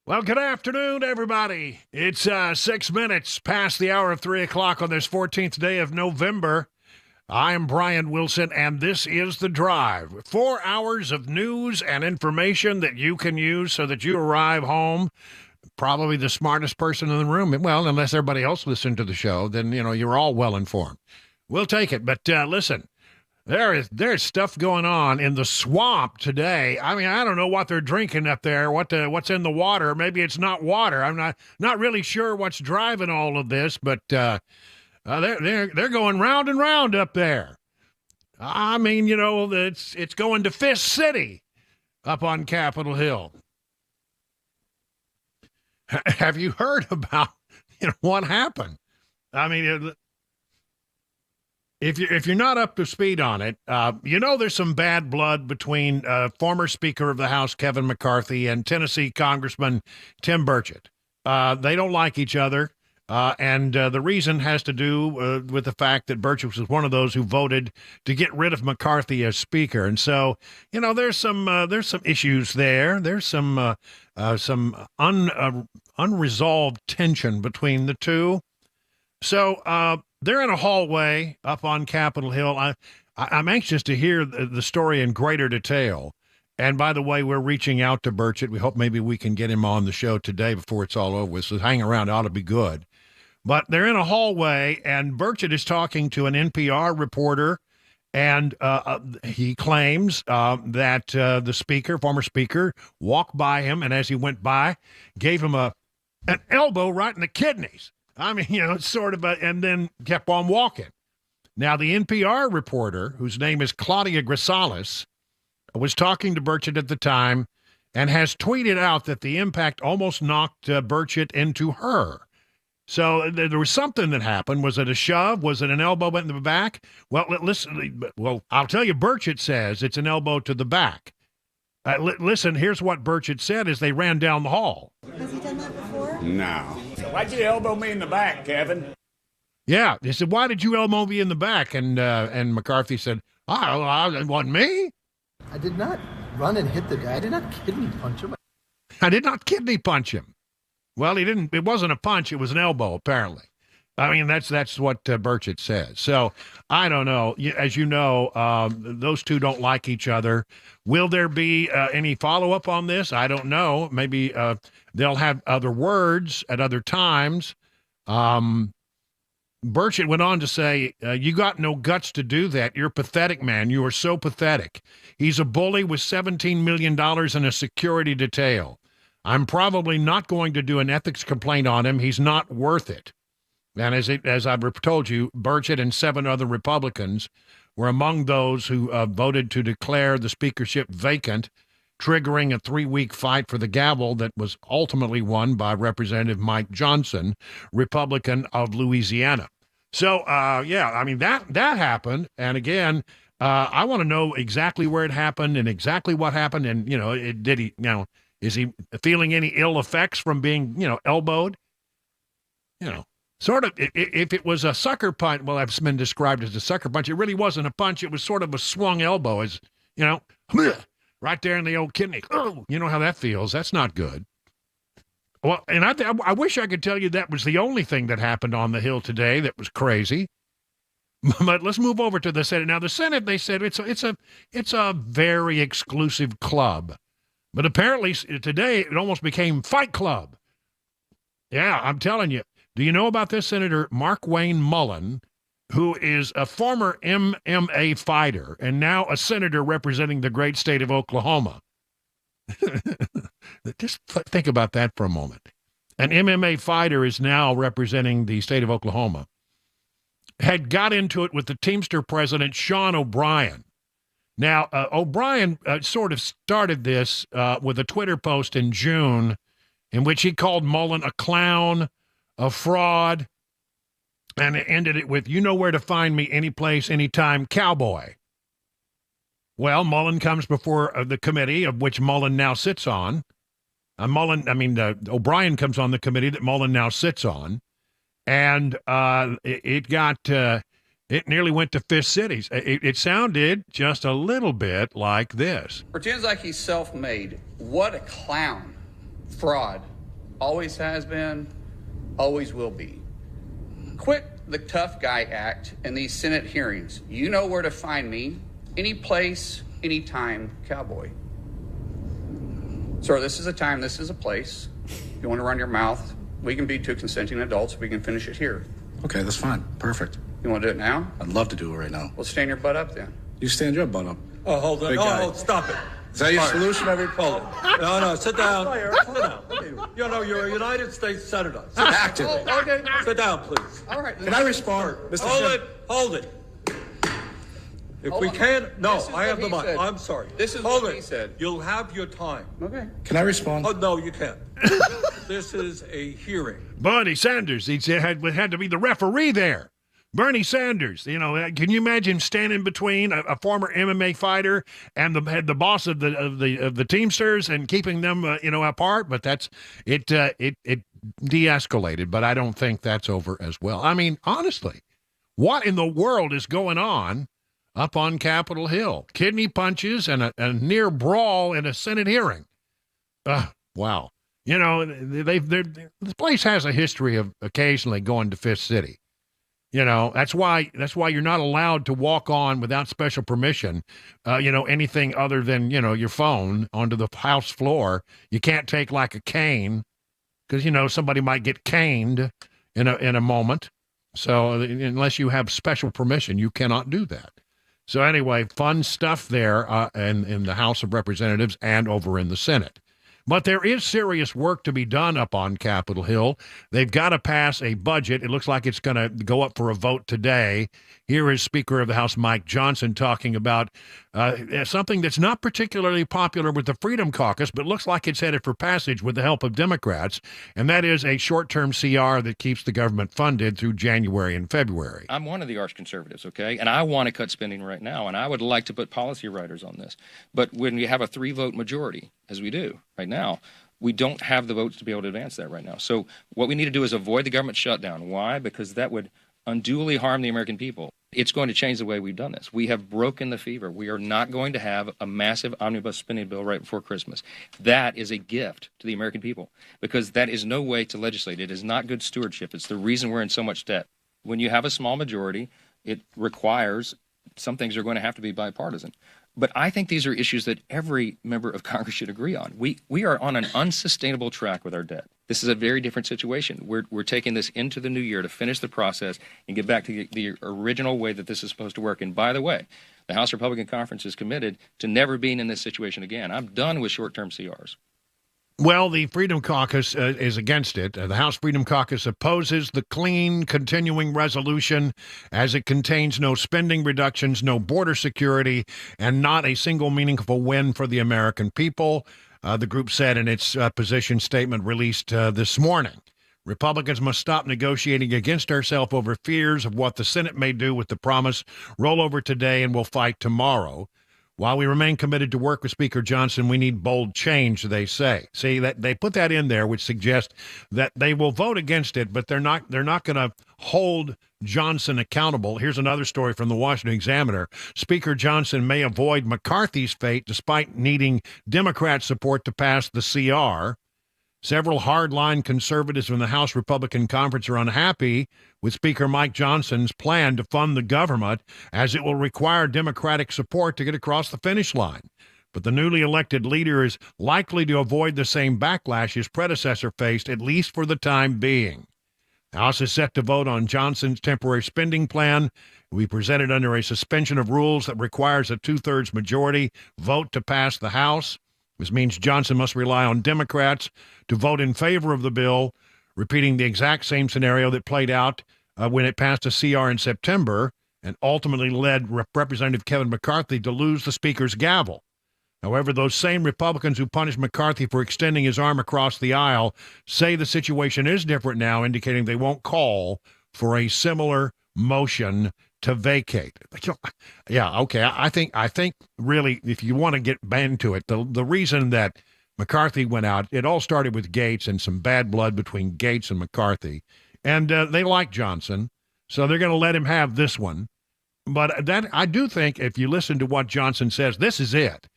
Well, good afternoon, everybody. It's 6 minutes past the hour of 3 o'clock on this 14th day of November. I am Brian Wilson, and this is The Drive. 4 hours of news and information that you can use so that you arrive home probably the smartest person in the room. Well, unless everybody else listened to the show, then, you're all well informed. We'll take it. But listen, there's stuff going on in the swamp today. I mean, I don't know what they're drinking up there, what's in the water. Maybe it's not water. I'm not really sure what's driving all of this, but they're going round and round up there. I mean, it's going to Fish City up on Capitol Hill. Have you heard about what happened? I mean, if you're not up to speed on it, there's some bad blood between former Speaker of the House Kevin McCarthy and Tennessee Congressman Tim Burchett. They don't like each other, and the reason has to do with the fact that Burchett was one of those who voted to get rid of McCarthy as Speaker, and so there's some issues there. There's some unresolved tension between the two. So they're in a hallway up on Capitol Hill. I'm anxious to hear the story in greater detail. And by the way, we're reaching out to Burchett. We hope maybe we can get him on the show today before it's all over with. So hang around. It ought to be good. But they're in a hallway, and Burchett is talking to an NPR reporter. And he claims that the former speaker, walked by him, and as he went by, gave him an elbow right in the kidneys. I mean, it's sort of and then kept on walking. Now, the NPR reporter, whose name is Claudia Grisales, was talking to Burchett at the time and has tweeted out that the impact almost knocked Burchett into her. So there was something that happened. Was it a shove? Was it an elbow in the back? Well, listen. Well, I'll tell you, Burchett says it's an elbow to the back. Listen, here's what Burchett said as they ran down the hall. Has he done that before? No. So why'd you elbow me in the back, Kevin? Yeah, he said, why did you elbow me in the back? And McCarthy said, it wasn't me. I did not run and hit the guy. I did not kidney punch him. I did not kidney punch him. Well, he didn't. It wasn't a punch. It was an elbow, apparently. I mean, that's what Burchett says. So I don't know. As you know, those two don't like each other. Will there be any follow-up on this? I don't know. Maybe they'll have other words at other times. Burchett went on to say, you got no guts to do that. You're pathetic, man. You are so pathetic. He's a bully with $17 million in a security detail. I'm probably not going to do an ethics complaint on him. He's not worth it. And as I've told you, Burchett and 7 other Republicans were among those who voted to declare the speakership vacant, triggering a 3-week fight for the gavel that was ultimately won by Representative Mike Johnson, Republican of Louisiana. So, I mean, that happened. And again, I want to know exactly where it happened and exactly what happened. And, is he feeling any ill effects from being, elbowed? Sort of, if it was a sucker punch, well, it's been described as a sucker punch. It really wasn't a punch. It was sort of a swung elbow, as, right there in the old kidney. Oh, you know how that feels. That's not good. Well, and I wish I could tell you that was the only thing that happened on the Hill today that was crazy. But let's move over to the Senate. Now, the Senate, they said it's a very exclusive club. But apparently today it almost became Fight Club. Yeah, I'm telling you. Do you know about this Senator Markwayne Mullin, who is a former MMA fighter and now a senator representing the great state of Oklahoma? Just think about that for a moment. An MMA fighter is now representing the state of Oklahoma. Had got into it with the Teamster president, Sean O'Brien. Now, O'Brien sort of started this with a Twitter post in June in which he called Mullin a clown, a fraud, and it ended it with, you know where to find me anyplace, anytime, cowboy. Well, Mullin comes before the committee of which Mullin now sits on. O'Brien comes on the committee that Mullin now sits on. And it nearly went to Fish Cities. It sounded just a little bit like this. Pretends like he's self-made. What a clown, fraud, always has been, always will be. Quit the tough guy act in these Senate hearings. You know where to find me, any place, anytime, cowboy. Sir, this is a time, this is a place. If you want to run your mouth, we can be two consenting adults. We can finish it here. Okay, that's fine. Perfect. You want to do it now? I'd love to do it right now. Well, stand your butt up then. You stand your butt up. Oh, hold on. Big guy. Oh, stop it. Is that your solution? Hold it. No, sit down. Sit down. You know, you're a United States Senator. Sit down. Active. Oh, okay. Sit down, please. All right. Can I respond, Mr. Hold it. If we can't, no, This is I have what the he mic. said. I'm sorry. This is hold what it. he said. You'll have your time. Okay. Can I respond? Oh, no, you can't. This is a hearing. Bernie Sanders, he had to be the referee there. Bernie Sanders, you know, can you imagine standing between a former MMA fighter and the boss of the Teamsters and keeping them, apart? But that's it de-escalated, but I don't think that's over as well. I mean, honestly, what in the world is going on up on Capitol Hill? Kidney punches and a near brawl in a Senate hearing. Wow. You know, the place has a history of occasionally going to Fifth City. You know, that's why you're not allowed to walk on without special permission, anything other than, your phone onto the House floor. You can't take like a cane because, somebody might get caned in a moment. So unless you have special permission, you cannot do that. So anyway, fun stuff there in the House of Representatives and over in the Senate. But there is serious work to be done up on Capitol Hill. They've got to pass a budget. It looks like it's going to go up for a vote today. Here is Speaker of the House Mike Johnson talking about something that's not particularly popular with the Freedom Caucus, but looks like it's headed for passage with the help of Democrats, and that is a short-term CR that keeps the government funded through January and February. I'm one of the arch conservatives, okay? And I want to cut spending right now, and I would like to put policy writers on this. But when you have a 3-vote majority, as we do right now, we don't have the votes to be able to advance that right now. So what we need to do is avoid the government shutdown. Why? Because that would unduly harm the American people. It's going to change the way we've done this. We have broken the fever. We are not going to have a massive omnibus spending bill right before Christmas. That is a gift to the American people because that is no way to legislate. It is not good stewardship. It's the reason we're in so much debt. When you have a small majority, it requires some things are going to have to be bipartisan. But I think these are issues that every member of Congress should agree on. We are on an unsustainable track with our debt. This is a very different situation. We're taking this into the new year to finish the process and get back to the original way that this is supposed to work. And by the way, the House Republican Conference is committed to never being in this situation again. I'm done with short-term CRs. Well, the Freedom Caucus is against it. The House Freedom Caucus opposes the clean, continuing resolution as it contains no spending reductions, no border security, and not a single meaningful win for the American people, the group said in its position statement released this morning. Republicans must stop negotiating against ourselves over fears of what the Senate may do with the promise. Roll over today and we'll fight tomorrow. While we remain committed to work with Speaker Johnson, we need bold change, they say. See, that they put that in there, which suggests that they will vote against it, but they're not going to hold Johnson accountable. Here's another story from the Washington Examiner. Speaker Johnson may avoid McCarthy's fate despite needing Democrat support to pass the CR. Several hardline conservatives from the House Republican Conference are unhappy with Speaker Mike Johnson's plan to fund the government, as it will require Democratic support to get across the finish line. But the newly elected leader is likely to avoid the same backlash his predecessor faced, at least for the time being. The House is set to vote on Johnson's temporary spending plan. It will be presented under a suspension of rules that requires a 2/3 majority vote to pass the House. This means Johnson must rely on Democrats to vote in favor of the bill, repeating the exact same scenario that played out when it passed a CR in September and ultimately led Representative Kevin McCarthy to lose the Speaker's gavel. However, those same Republicans who punished McCarthy for extending his arm across the aisle say the situation is different now, indicating they won't call for a similar motion to vacate. Yeah, okay. I think really, if you want to get into it, the reason that McCarthy went out, it all started with Gates and some bad blood between Gates and McCarthy. And they like Johnson, so they're going to let him have this one. But that I do think if you listen to what Johnson says, this is it.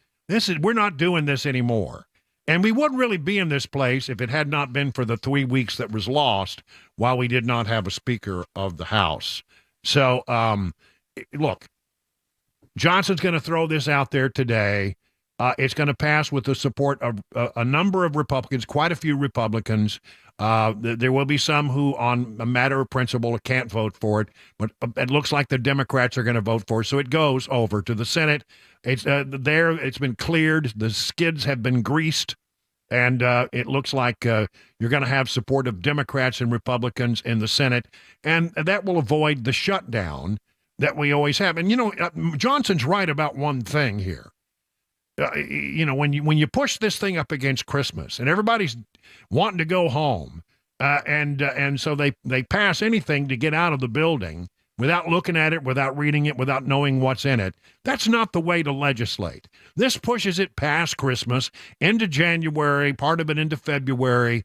We're not doing this anymore. And we wouldn't really be in this place if it had not been for the 3 weeks that was lost while we did not have a Speaker of the House. So, look, Johnson's going to throw this out there today. It's going to pass with the support of a number of Republicans, quite a few Republicans. There will be some who, on a matter of principle, can't vote for it, but it looks like the Democrats are going to vote for it. So it goes over to the Senate. It's there. It's been cleared. The skids have been greased. And it looks like you're going to have support of Democrats and Republicans in the Senate. And that will avoid the shutdown that we always have. And, Johnson's right about one thing here. When you push this thing up against Christmas and everybody's wanting to go home, and so they pass anything to get out of the building without looking at it, without reading it, without knowing what's in it. That's not the way to legislate. This pushes it past Christmas, into January, part of it into February.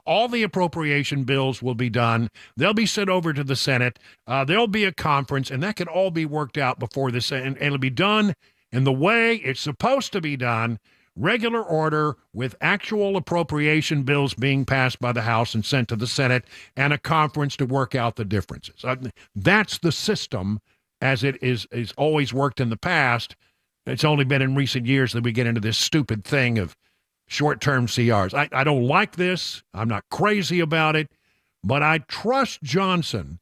All the appropriation bills will be done. They'll be sent over to the Senate. There'll be a conference, and that can all be worked out before this, and it'll be done in the way it's supposed to be done, regular order, with actual appropriation bills being passed by the House and sent to the Senate, and a conference to work out the differences. That's the system as it is always worked in the past. It's only been in recent years that we get into this stupid thing of short-term CRs. I don't like this. I'm not crazy about it, but I trust Johnson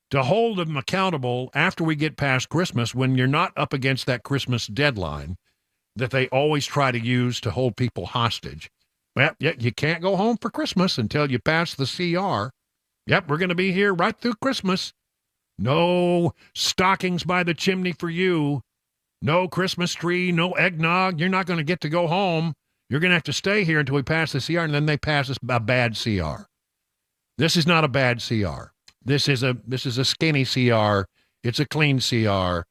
to hold them accountable after we get past Christmas, when you're not up against that Christmas deadline that they always try to use to hold people hostage. Well, yeah, you can't go home for Christmas until you pass the CR. Yep, we're going to be here right through Christmas. No stockings by the chimney for you. No Christmas tree, no eggnog. You're not going to get to go home. You're going to have to stay here until we pass the CR, and then they pass us a bad CR. This is not a bad CR. This is a skinny CR. It's a clean CR.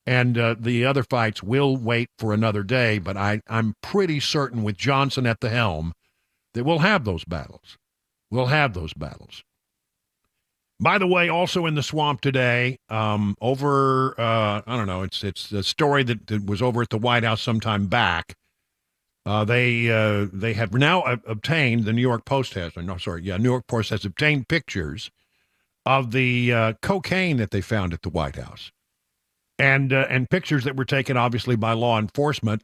And the other fights will wait for another day, but I'm pretty certain with Johnson at the helm that we'll have those battles. We'll have those battles. By the way, also in the swamp today, I don't know, it's a story that was over at the White House sometime back. They have now obtained, the New York Post has, New York Post has obtained pictures of the cocaine that they found at the White House, and pictures that were taken obviously by law enforcement.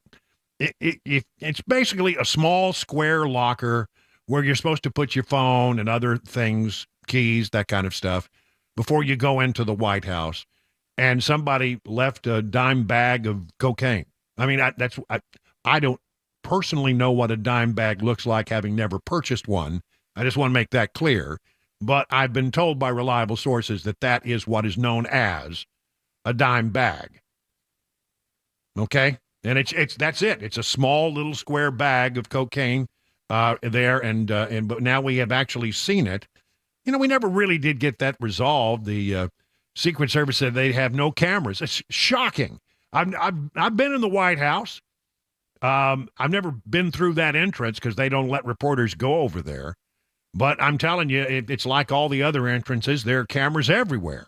It's basically a small square locker where you're supposed to put your phone and other things, keys, that kind of stuff, before you go into the White House. And somebody left a dime bag of cocaine. I mean, I don't personally know what a dime bag looks like, having never purchased one. I just want to make that clear. But I've been told by reliable sources that that is what is known as a dime bag. Okay? And that's it. It's a small little square bag of cocaine there, but now we have actually seen it. We never really did get that resolved. The Secret Service said they have no cameras. It's shocking. I've been in the White House. I've never been through that entrance because they don't let reporters go over there. But I'm telling you, it's like all the other entrances. There are cameras everywhere.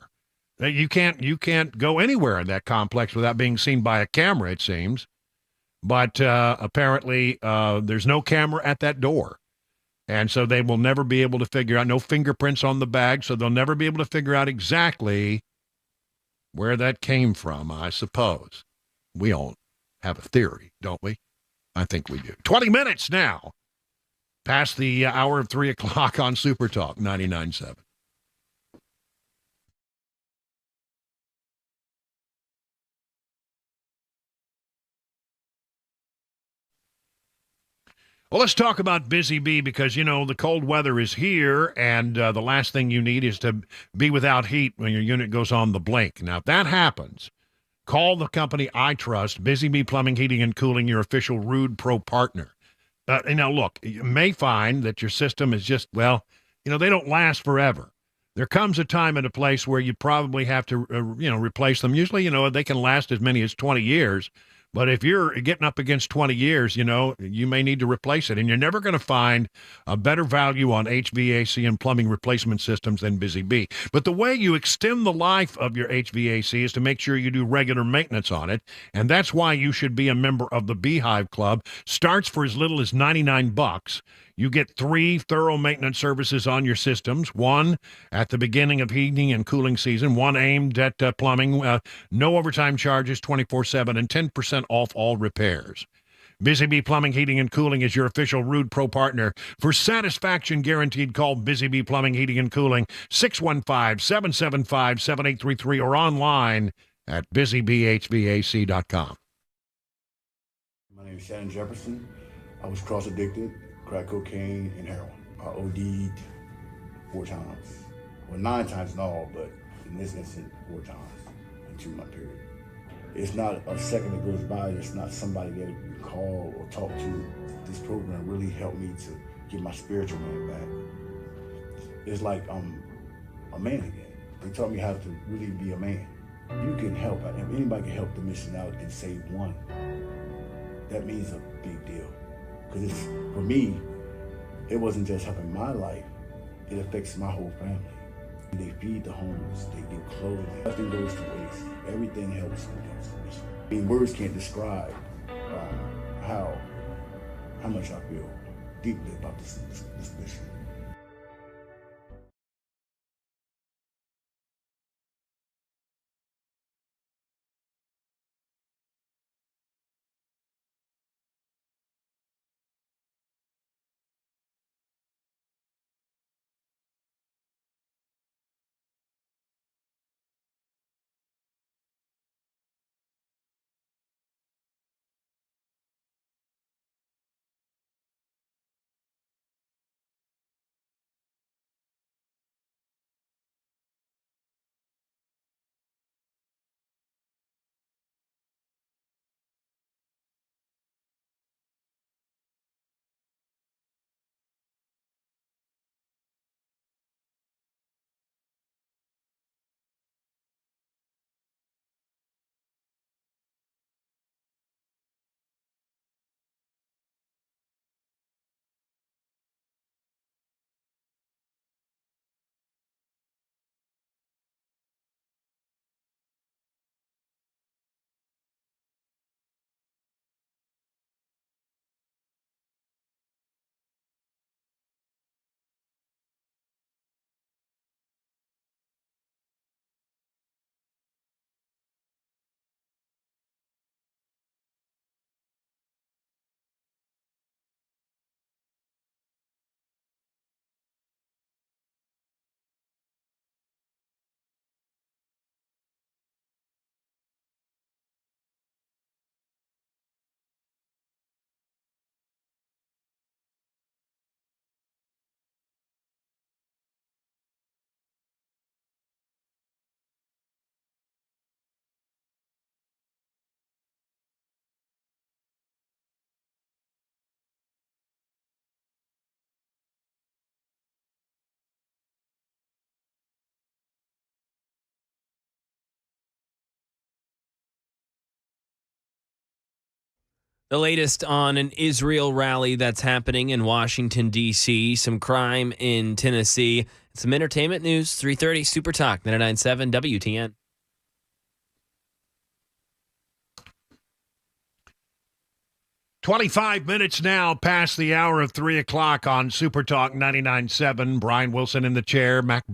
You can't go anywhere in that complex without being seen by a camera, it seems. But apparently there's no camera at that door. And so they will never be able to figure out, no fingerprints on the bag, so they'll never be able to figure out exactly where that came from, I suppose. We all have a theory, don't we? I think we do. 20 minutes now past the hour of 3 o'clock on Super Talk 99.7. Well, let's talk about Busy Bee because, the cold weather is here, and the last thing you need is to be without heat when your unit goes on the blink. Now, if that happens, call the company I trust, Busy Bee Plumbing, Heating, and Cooling, your official Rude Pro partner. Look, you may find that your system is just, they don't last forever. There comes a time and a place where you probably have to, replace them. Usually, they can last as many as 20 years. But if you're getting up against 20 years, you may need to replace it. And you're never going to find a better value on HVAC and plumbing replacement systems than Busy Bee. But the way you extend the life of your HVAC is to make sure you do regular maintenance on it. And that's why you should be a member of the Beehive Club. Starts for as little as $99. You get 3 thorough maintenance services on your systems, 1 at the beginning of heating and cooling season, 1 aimed at plumbing, no overtime charges 24/7, and 10% off all repairs. Busy Bee Plumbing, Heating, and Cooling is your official Rude Pro partner. For satisfaction guaranteed, call Busy Bee Plumbing, Heating, and Cooling, 615-775-7833, or online at busybeehvac.com. My name is Shannon Jefferson. I was cross-addicted, crack cocaine, and heroin. I OD'd 4 times. Well, 9 times in all, but in this instance, 4 times in a 2-month period. It's not a second that goes by. It's not somebody that you call or talk to. This program really helped me to get my spiritual man back. It's like I'm a man again. They taught me how to really be a man. You can help. If anybody can help the mission out and save one, that means a big deal. Because for me, it wasn't just helping my life, it affects my whole family. They feed the homeless, they give clothing, nothing goes to waste. Everything helps when it comes to mission. I mean, words can't describe how much I feel deeply about this mission. The latest on an Israel rally that's happening in Washington, D.C., some crime in Tennessee, some entertainment news, 3:30 Super Talk, 99.7 WTN. "25 minutes now past the hour of 3 o'clock on Super Talk 99.7. Brian Wilson in the chair. Mac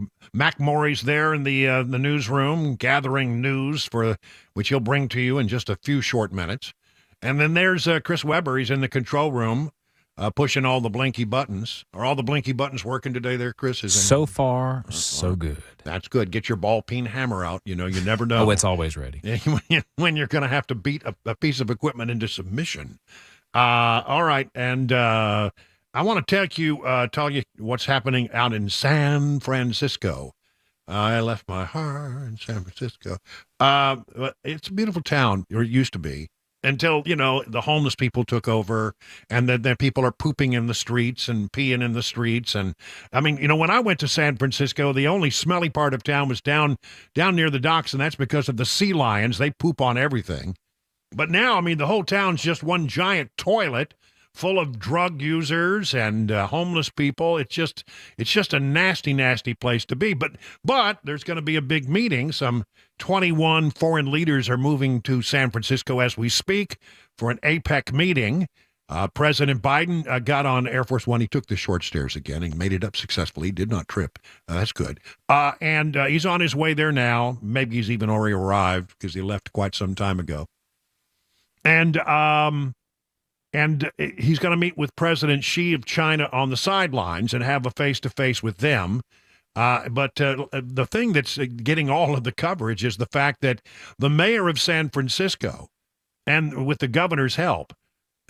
Morey's there in the newsroom gathering news for which he'll bring to you in just a few short minutes. And then there's Chris Webber. He's in the control room pushing all the blinky buttons. Are all the blinky buttons working today there, Chris? So far, so good. That's good. Get your ball-peen hammer out. You never know. Oh, it's always ready. when you're going to have to beat a piece of equipment into submission. All right, and I want to tell you what's happening out in San Francisco. I left my heart in San Francisco. It's a beautiful town, or it used to be, until, the homeless people took over, and then people are pooping in the streets and peeing in the streets. And I mean, when I went to San Francisco, the only smelly part of town was down near the docks, and that's because of the sea lions. They poop on everything. But now, I mean, the whole town's just one giant toilet full of drug users and homeless people. It's just a nasty, nasty place to be. But there's going to be a big meeting. Some 21 foreign leaders are moving to San Francisco as we speak for an APEC meeting. President Biden got on Air Force One. He took the short stairs again and made it up successfully. He did not trip. That's good. And he's on his way there now. Maybe he's even already arrived because he left quite some time ago. And he's going to meet with President Xi of China on the sidelines and have a face-to-face with them. But the thing that's getting all of the coverage is the fact that the mayor of San Francisco, and with the governor's help,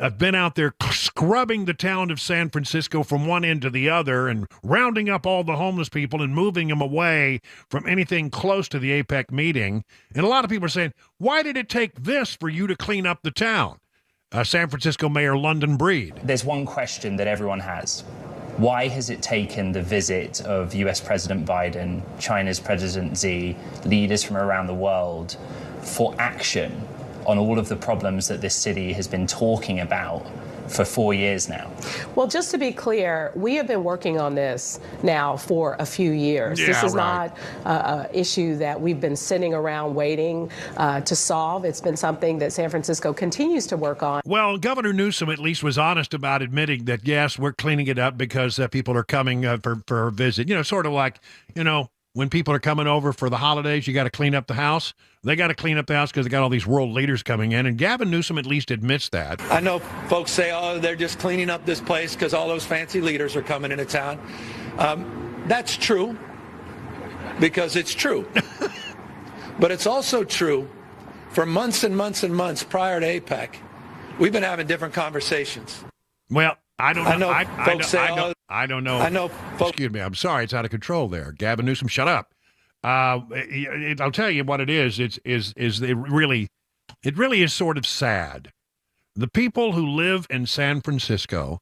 have been out there scrubbing the town of San Francisco from one end to the other and rounding up all the homeless people and moving them away from anything close to the APEC meeting. And a lot of people are saying, why did it take this for you to clean up the town? San Francisco Mayor London Breed. There's one question that everyone has. Why has it taken the visit of US President Biden, China's President Xi, leaders from around the world for action on all of the problems that this city has been talking about for 4 years now? Well, just to be clear, we have been working on this now for a few years. Yeah, this is right. not an issue that we've been sitting around waiting to solve. It's been something that San Francisco continues to work on. Well, Governor Newsom at least was honest about admitting that, yes, we're cleaning it up because people are coming for a visit. You know, sort of like, when people are coming over for the holidays, you got to clean up the house. They got to clean up the house because they got all these world leaders coming in. And Gavin Newsom at least admits that. I know folks say, oh, they're just cleaning up this place because all those fancy leaders are coming into town. That's true, because it's true. But it's also true for months and months and months prior to APEC, we've been having different conversations. Well, I don't know. I know. Excuse me. I'm sorry. It's out of control there. Gavin Newsom, shut up. I'll tell you what it is. It really is sort of sad. The people who live in San Francisco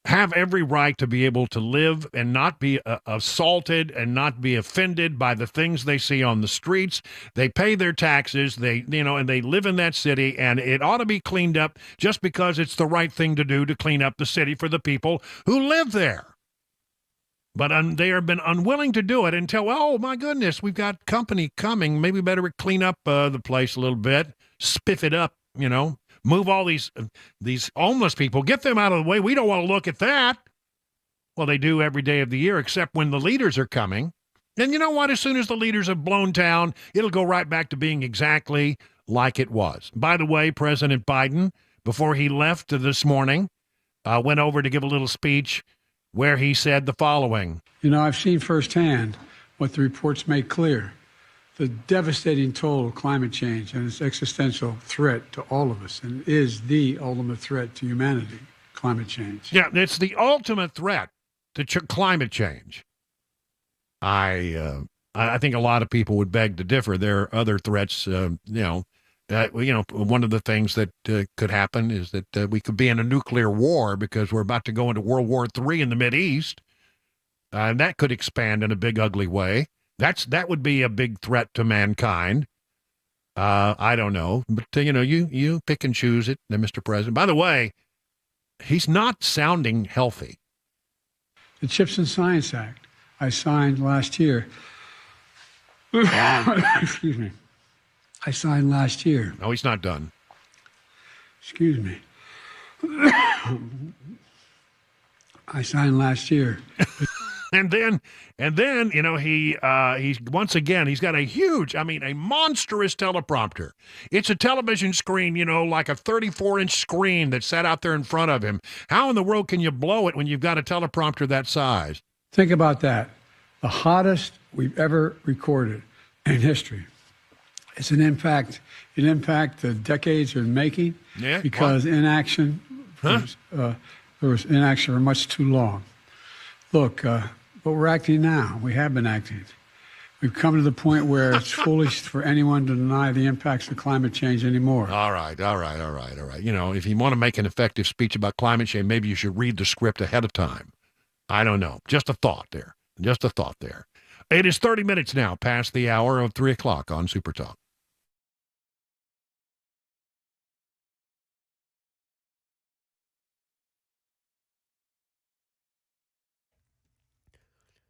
have every right to be able to live and not be assaulted and not be offended by the things they see on the streets. They pay their taxes, and they live in that city, and it ought to be cleaned up just because it's the right thing to do to clean up the city for the people who live there. But they have been unwilling to do it until, oh, my goodness, we've got company coming. Maybe better clean up the place a little bit, spiff it up, move all these homeless people, get them out of the way. We don't want to look at that. Well, they do every day of the year, except when the leaders are coming. And you know what? As soon as the leaders have blown town, it'll go right back to being exactly like it was. By the way, President Biden, before he left this morning, went over to give a little speech where he said the following. I've seen firsthand what the reports make clear. The devastating toll of climate change and its existential threat to all of us, and is the ultimate threat to humanity, climate change. Yeah, it's the ultimate threat to climate change. I think a lot of people would beg to differ. There are other threats, one of the things that could happen is that we could be in a nuclear war because we're about to go into World War III in the Mideast. And that could expand in a big, ugly way. That would be a big threat to mankind. I don't know. But, you pick and choose it, Mr. President. By the way, he's not sounding healthy. The CHIPS and Science Act I signed last year. Excuse me. I signed last year. No, he's not done. Excuse me. I signed last year. And then, he's once again, he's got a huge, a monstrous teleprompter. It's a television screen, like a 34-inch screen that sat out there in front of him. How in the world can you blow it when you've got a teleprompter that size? Think about that. The hottest we've ever recorded in history. It's an impact that decades are in making, because inaction, there was inaction for much too long. Look, but we're acting now. We have been acting. We've come to the point where it's foolish for anyone to deny the impacts of climate change anymore. All right. If you want to make an effective speech about climate change, maybe you should read the script ahead of time. I don't know. Just a thought there. It is 30 minutes now past the hour of 3 o'clock on Super Talk.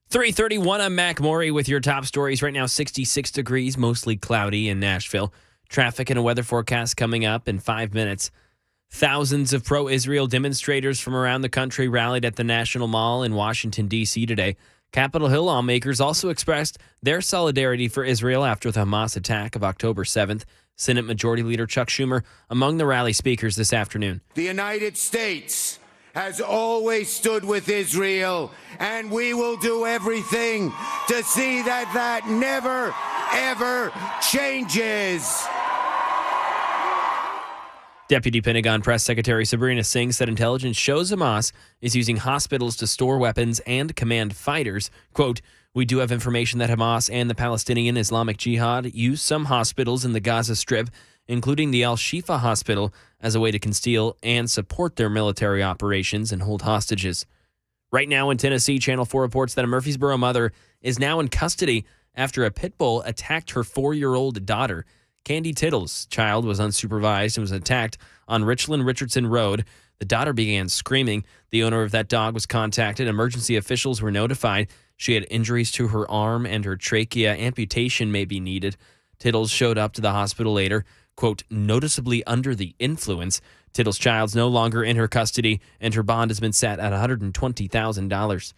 3:31, I'm Mac Maury with your top stories. Right now, 66 degrees, mostly cloudy in Nashville. Traffic and a weather forecast coming up in 5 minutes. Thousands of pro-Israel demonstrators from around the country rallied at the National Mall in Washington, D.C. today. Capitol Hill lawmakers also expressed their solidarity for Israel after the Hamas attack of October 7th. Senate Majority Leader Chuck Schumer among the rally speakers this afternoon. The United States has always stood with Israel, and we will do everything to see that never, ever changes. Deputy Pentagon Press Secretary Sabrina Singh said intelligence shows Hamas is using hospitals to store weapons and command fighters. Quote, "We do have information that Hamas and the Palestinian Islamic Jihad use some hospitals in the Gaza Strip, including the Al-Shifa Hospital, as a way to conceal and support their military operations and hold hostages." Right now in Tennessee, Channel 4 reports that a Murfreesboro mother is now in custody after a pit bull attacked her 4-year-old daughter. Candy Tittle's child was unsupervised and was attacked on Richland Richardson Road. The daughter began screaming. The owner of that dog was contacted. Emergency officials were notified. She had injuries to her arm and her trachea. Amputation may be needed. Tittles showed up to the hospital later, quote, "noticeably under the influence." Tittle's child's no longer in her custody, and her bond has been set at $120,000.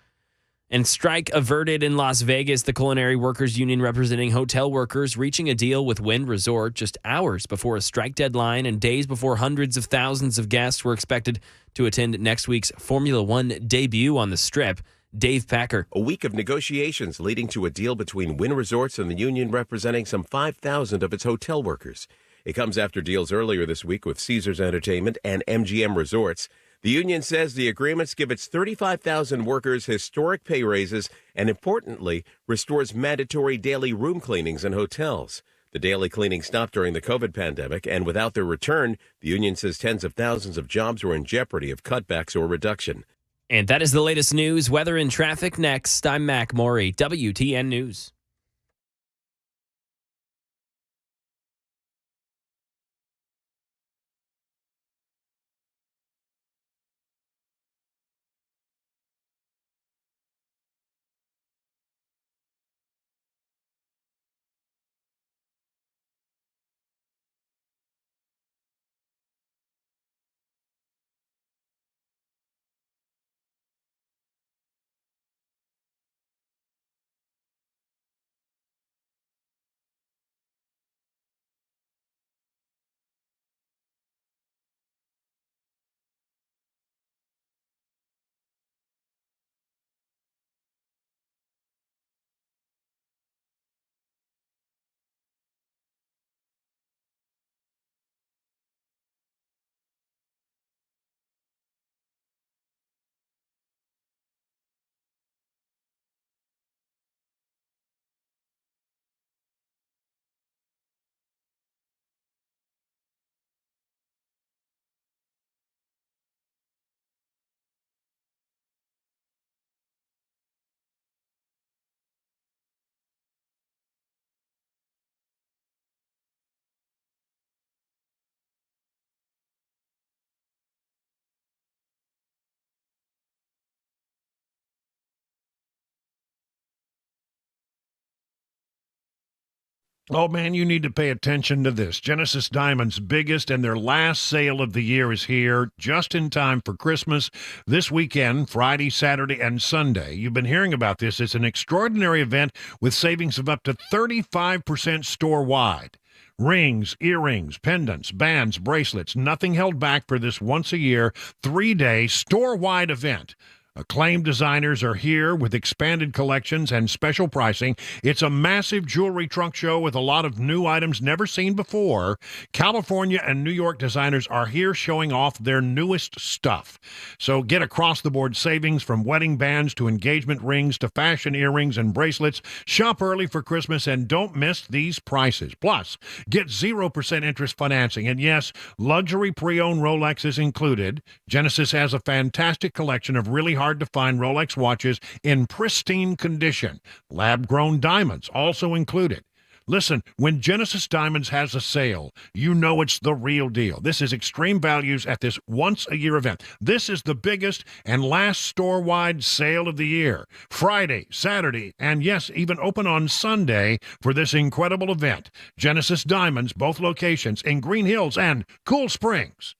And strike averted in Las Vegas. The Culinary Workers Union representing hotel workers reaching a deal with Wynn Resort just hours before a strike deadline and days before hundreds of thousands of guests were expected to attend next week's Formula One debut on the Strip. Dave Packer. A week of negotiations leading to a deal between Wynn Resorts and the union representing some 5,000 of its hotel workers. It comes after deals earlier this week with Caesars Entertainment and MGM Resorts. The union says the agreements give its 35,000 workers historic pay raises and, importantly, restores mandatory daily room cleanings in hotels. The daily cleaning stopped during the COVID pandemic, and without their return, the union says tens of thousands of jobs were in jeopardy of cutbacks or reduction. And that is the latest news, weather, and traffic next. I'm Mac Maury, WTN News. Oh, man, you need to pay attention to this. Genesis Diamond's biggest and their last sale of the year is here, just in time for Christmas, this weekend, Friday, Saturday, and Sunday. You've been hearing about this. It's an extraordinary event with savings of up to 35% store-wide. Rings, earrings, pendants, bands, bracelets, nothing held back for this once-a-year, 3-day, store-wide event. Acclaimed designers are here with expanded collections and special pricing. It's a massive jewelry trunk show with a lot of new items never seen before. California and New York designers are here showing off their newest stuff. So get across-the-board savings from wedding bands to engagement rings to fashion earrings and bracelets. Shop early for Christmas and don't miss these prices. Plus, get 0% interest financing. And yes, luxury pre-owned Rolex is included. Genesis has a fantastic collection of really hard-to-find Rolex watches in pristine condition. Lab-grown diamonds also included. Listen, when Genesis Diamonds has a sale, you know it's the real deal. This is extreme values at this once-a-year event. This is the biggest and last store-wide sale of the year. Friday, Saturday, and yes, even open on Sunday for this incredible event. Genesis Diamonds, both locations in Green Hills and Cool Springs.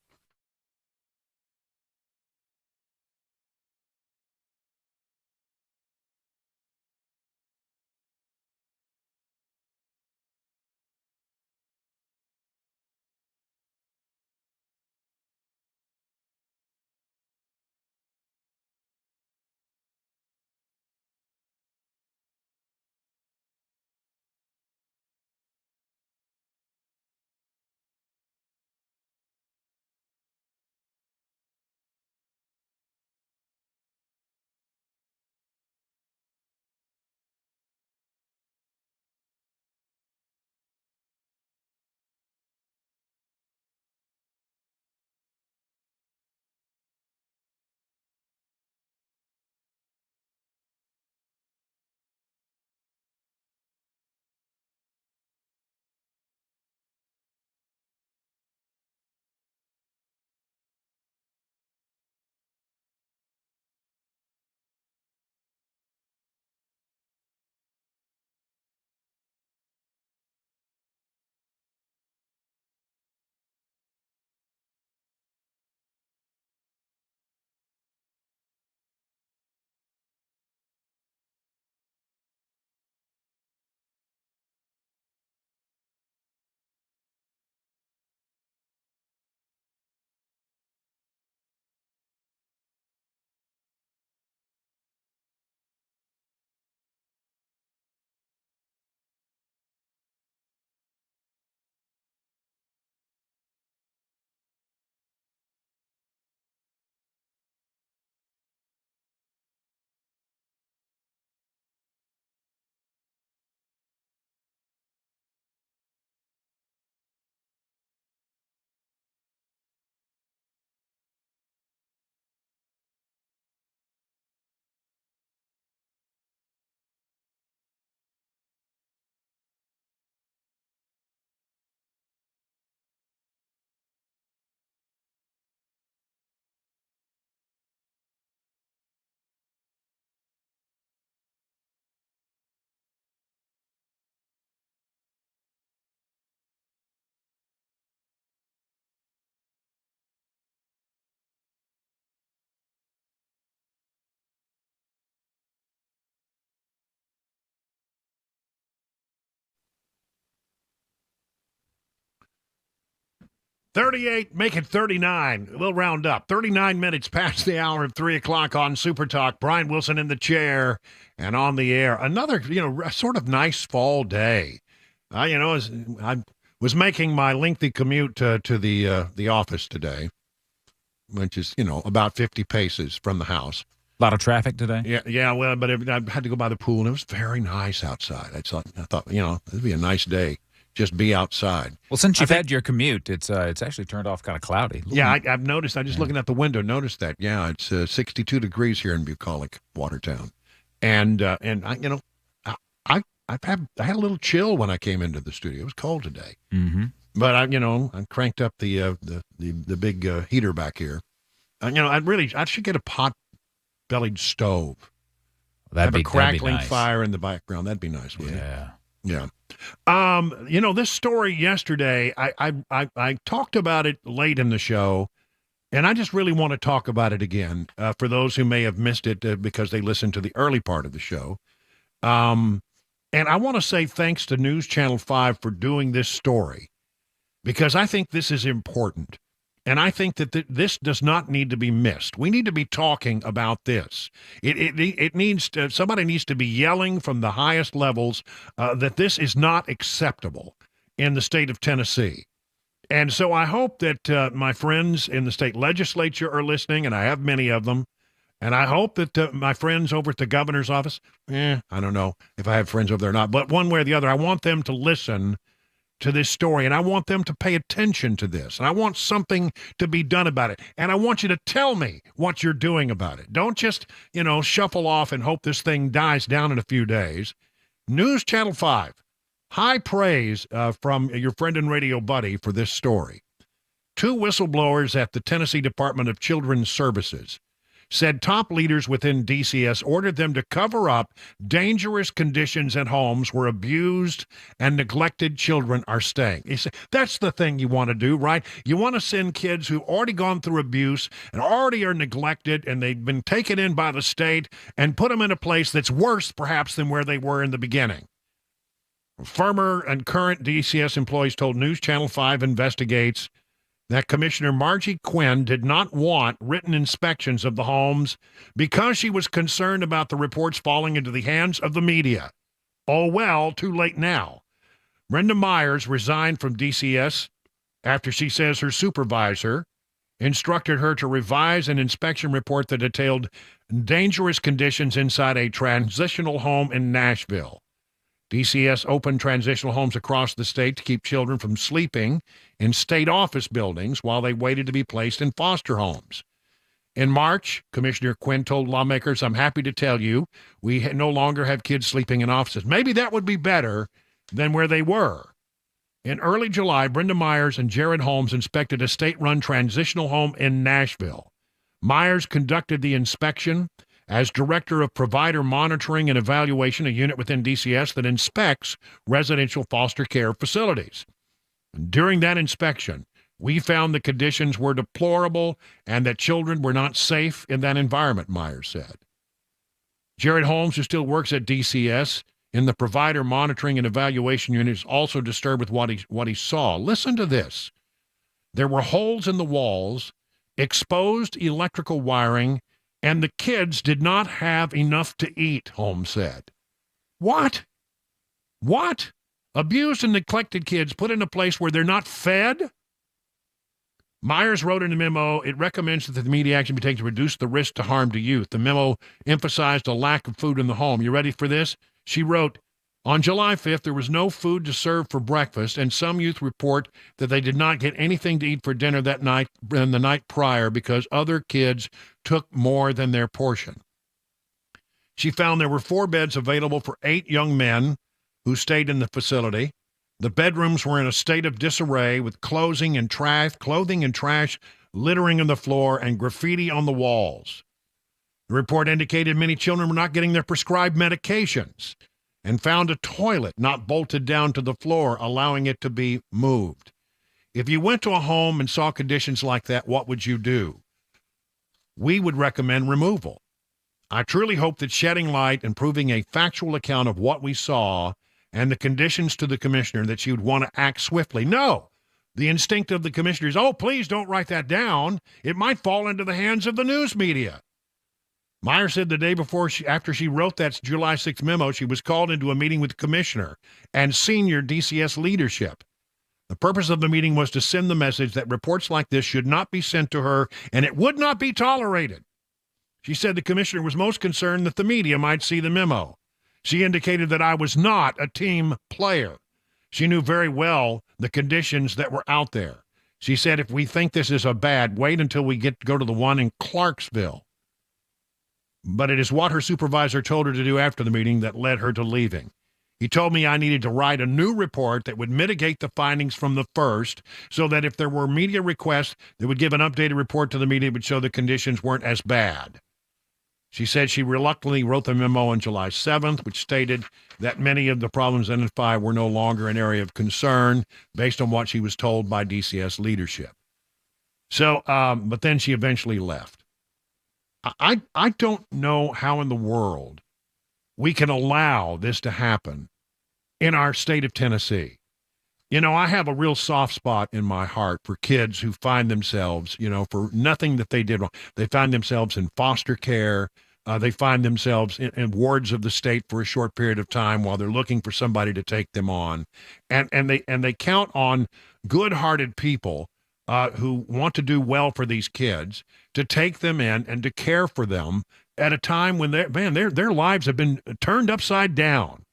$38, make it 39. We'll round up. 39 minutes past the hour of 3 o'clock on Super Talk. Brian Wilson in the chair and on the air. Another, sort of nice fall day. As I was making my lengthy commute to the office today, which is, about 50 paces from the house. A lot of traffic today? Yeah. Well, but I had to go by the pool, and it was very nice outside. I thought, it'd be a nice day. Just be outside. Well, since you've had your commute, it's actually turned off kind of cloudy. Yeah, I've noticed. I just looking at the window, noticed that. Yeah, it's 62 degrees here in bucolic Watertown, and I had a little chill when I came into the studio. It was cold today, but I cranked up the big heater back here. I should get a pot-bellied stove. That'd be a crackling nice. fire in the background. That'd be nice, wouldn't it? Yeah. This story yesterday, I talked about it late in the show, and I just really want to talk about it again for those who may have missed it because they listened to the early part of the show. And I want to say thanks to News Channel 5 for doing this story, because I think this is important. And I think that this does not need to be missed. We need to be talking about this. It needs to, somebody needs to be yelling from the highest levels that this is not acceptable in the state of Tennessee. And so I hope that my friends in the state legislature are listening, and I have many of them. And I hope that my friends over at the governor's office, I don't know if I have friends over there or not, but one way or the other, I want them to listen to this story, and I want them to pay attention to this, and I want something to be done about it, and I want you to tell me what you're doing about it. Don't just, shuffle off and hope this thing dies down in a few days. News Channel 5, High praise from your friend and radio buddy for this story. 2 whistleblowers at the Tennessee Department of Children's Services said top leaders within DCS ordered them to cover up dangerous conditions at homes where abused and neglected children are staying. That's the thing you want to do, right? You want to send kids who've already gone through abuse and already are neglected and they've been taken in by the state and put them in a place that's worse perhaps than where they were in the beginning. Former and current DCS employees told News Channel 5 Investigates that Commissioner Margie Quinn did not want written inspections of the homes because she was concerned about the reports falling into the hands of the media. Oh, well, too late now. Brenda Myers resigned from DCS after she says her supervisor instructed her to revise an inspection report that detailed dangerous conditions inside a transitional home in Nashville. DCS opened transitional homes across the state to keep children from sleeping in state office buildings while they waited to be placed in foster homes. In March, Commissioner Quinn told lawmakers, "I'm happy to tell you we no longer have kids sleeping in offices." Maybe that would be better than where they were. In early July, Brenda Myers and Jared Holmes inspected a state-run transitional home in Nashville. Myers conducted the inspection as Director of Provider Monitoring and Evaluation, a unit within DCS that inspects residential foster care facilities. During that inspection, we found the conditions were deplorable and that children were not safe in that environment, Myers said. Jared Holmes, who still works at DCS in the Provider Monitoring and Evaluation unit, is also disturbed with what he saw. Listen to this. There were holes in the walls, exposed electrical wiring, and the kids did not have enough to eat, Holmes said. What? What? Abused and neglected kids put in a place where they're not fed? Myers wrote in a memo, it recommends that the immediate action be taken to reduce the risk to harm to youth. The memo emphasized a lack of food in the home. You ready for this? She wrote, on July 5th, there was no food to serve for breakfast, and some youth report that they did not get anything to eat for dinner that night and the night prior because other kids took more than their portion. She found there were 4 beds available for 8 young men who stayed in the facility. The bedrooms were in a state of disarray with clothing and trash littering on the floor and graffiti on the walls. The report indicated many children were not getting their prescribed medications and found a toilet not bolted down to the floor, allowing it to be moved. If you went to a home and saw conditions like that, what would you do? We would recommend removal. I truly hope that shedding light and proving a factual account of what we saw and the conditions to the commissioner, that she would want to act swiftly. No, the instinct of the commissioner is, oh, please don't write that down. It might fall into the hands of the news media. Myers said the day before, after she wrote that July 6th memo, she was called into a meeting with the commissioner and senior DCS leadership. The purpose of the meeting was to send the message that reports like this should not be sent to her and it would not be tolerated. She said the commissioner was most concerned that the media might see the memo. She indicated that I was not a team player. She knew very well the conditions that were out there. She said, if we think this is a bad, wait until we go to the one in Clarksville. But it is what her supervisor told her to do after the meeting that led her to leaving. He told me I needed to write a new report that would mitigate the findings from the first, so that if there were media requests, they would give an updated report to the media that would show the conditions weren't as bad. She said she reluctantly wrote the memo on July 7th, which stated that many of the problems identified were no longer an area of concern based on what she was told by DCS leadership. So, but then she eventually left. I don't know how in the world we can allow this to happen in our state of Tennessee. You know, I have a real soft spot in my heart for kids who find themselves, for nothing that they did wrong. They find themselves in foster care. They find themselves in wards of the state for a short period of time while they're looking for somebody to take them on. And they count on good-hearted people who want to do well for these kids to take them in and to care for them at a time when their lives have been turned upside down.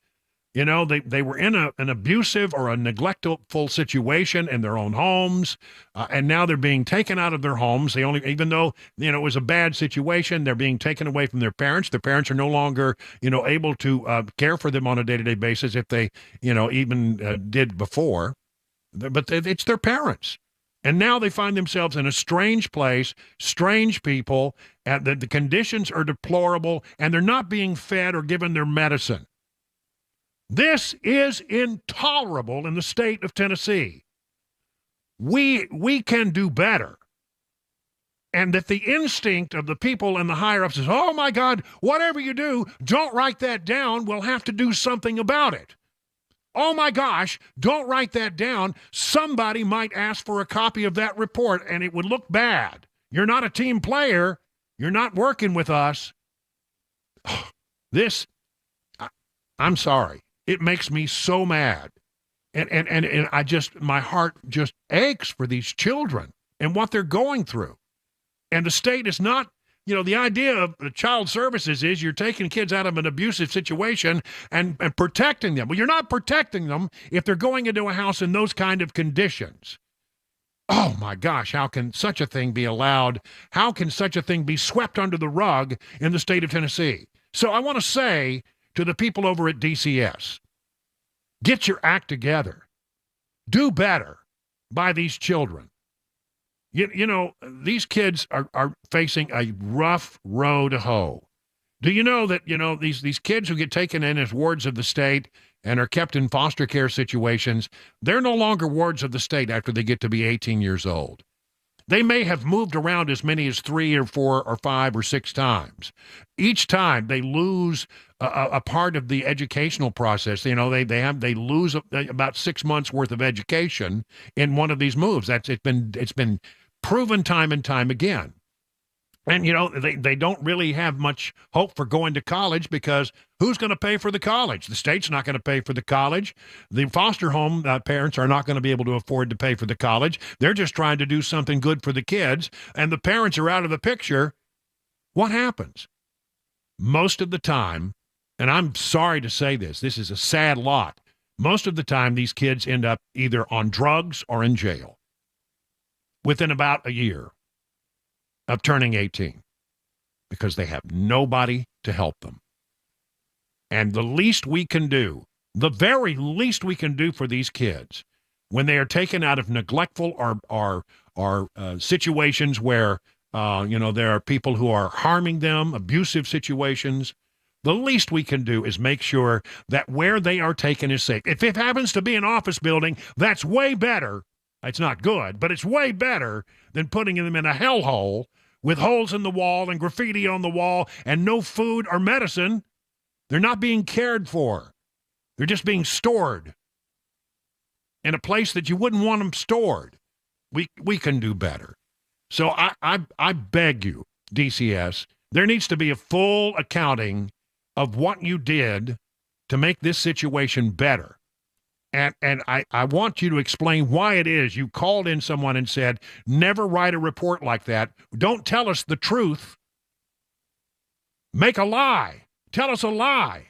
You know, they were in an abusive or a neglectful situation in their own homes, and now they're being taken out of their homes. Even though, you know, it was a bad situation, they're being taken away from their parents. Their parents are no longer, you know, able to care for them on a day-to-day basis if they, you know, even did before. But it's their parents. And now they find themselves in a strange place, strange people, and the conditions are deplorable, and they're not being fed or given their medicine. This is intolerable in the state of Tennessee. We can do better. And that the instinct of the people and the higher-ups is, oh, my God, whatever you do, don't write that down. We'll have to do something about it. Oh, my gosh, don't write that down. Somebody might ask for a copy of that report, and it would look bad. You're not a team player. You're not working with us. I'm sorry. It makes me so mad. And I just, my heart just aches for these children and what they're going through. And the state is not, you know, the idea of the child services is you're taking kids out of an abusive situation and protecting them. Well, you're not protecting them if they're going into a house in those kind of conditions. Oh, my gosh, how can such a thing be allowed? How can such a thing be swept under the rug in the state of Tennessee? So I want to say to the people over at DCS, get your act together. Do better by these children. You know, these kids are facing a rough road to hoe. Do you know that, you know, these kids who get taken in as wards of the state and are kept in foster care situations, they're no longer wards of the state after they get to be 18 years old. They may have moved around as many as 3 or 4 or 5 or 6 times. Each time they lose a part of the educational process. You know, they lose about 6 months worth of education in one of these moves. It's been proven time and time again. And, you know, they don't really have much hope for going to college because who's going to pay for the college? The state's not going to pay for the college. The foster home parents are not going to be able to afford to pay for the college. They're just trying to do something good for the kids, and the parents are out of the picture. What happens? Most of the time, and I'm sorry to say this is a sad lot, most of the time these kids end up either on drugs or in jail within about a year of turning 18 because they have nobody to help them. And the least we can do, the very least we can do for these kids when they are taken out of neglectful or situations where, you know, there are people who are harming them, abusive situations, the least we can do is make sure that where they are taken is safe. If it happens to be an office building, that's way better. It's not good, but it's way better than putting them in a hellhole with holes in the wall and graffiti on the wall and no food or medicine. They're not being cared for. They're just being stored in a place that you wouldn't want them stored. We can do better. So I beg you, DCS, there needs to be a full accounting of what you did to make this situation better. And I want you to explain why it is you called in someone and said, never write a report like that. Don't tell us the truth. Make a lie. Tell us a lie.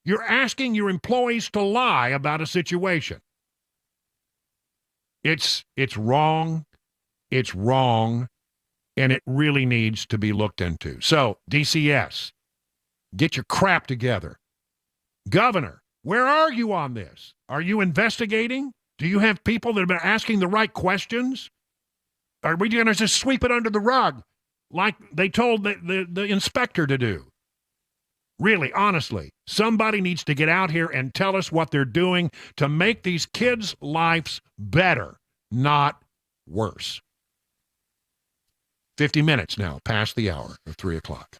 You're asking your employees to lie about a situation. It's wrong. It's wrong. And it really needs to be looked into. So, DCS, get your crap together. Governor, where are you on this? Are you investigating? Do you have people that have been asking the right questions? Are we going to just sweep it under the rug like they told the inspector to do? Really, honestly, somebody needs to get out here and tell us what they're doing to make these kids' lives better, not worse. 50 minutes now past the hour of 3 o'clock.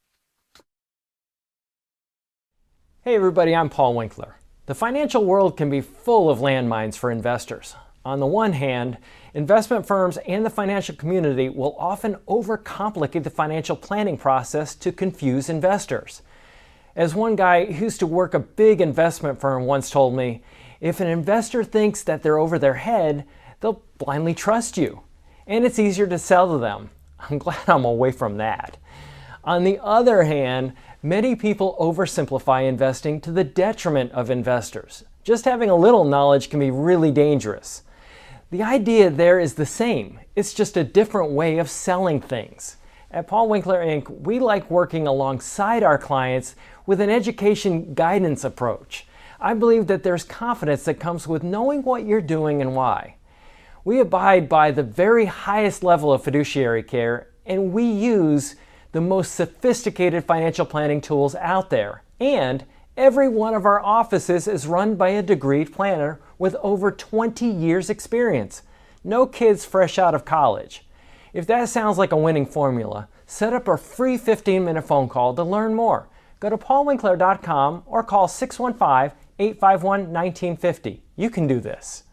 Hey everybody, I'm Paul Winkler. The financial world can be full of landmines for investors. On the one hand, investment firms and the financial community will often overcomplicate the financial planning process to confuse investors. As one guy who used to work a big investment firm once told me, if an investor thinks that they're over their head, they'll blindly trust you. And it's easier to sell to them. I'm glad I'm away from that. On the other hand, Many people oversimplify investing to the detriment of investors. Just having a little knowledge can be really dangerous. The idea there is the same. It's just a different way of selling things. At Paul Winkler Inc., we like working alongside our clients with an education guidance approach. I believe that there's confidence that comes with knowing what you're doing and why. We abide by the very highest level of fiduciary care, and we use the most sophisticated financial planning tools out there. And every one of our offices is run by a degreed planner with over 20 years experience. No kids fresh out of college. If that sounds like a winning formula, set up a free 15-minute phone call to learn more. Go to paulwinkler.com or call 615-851-1950. You can do this.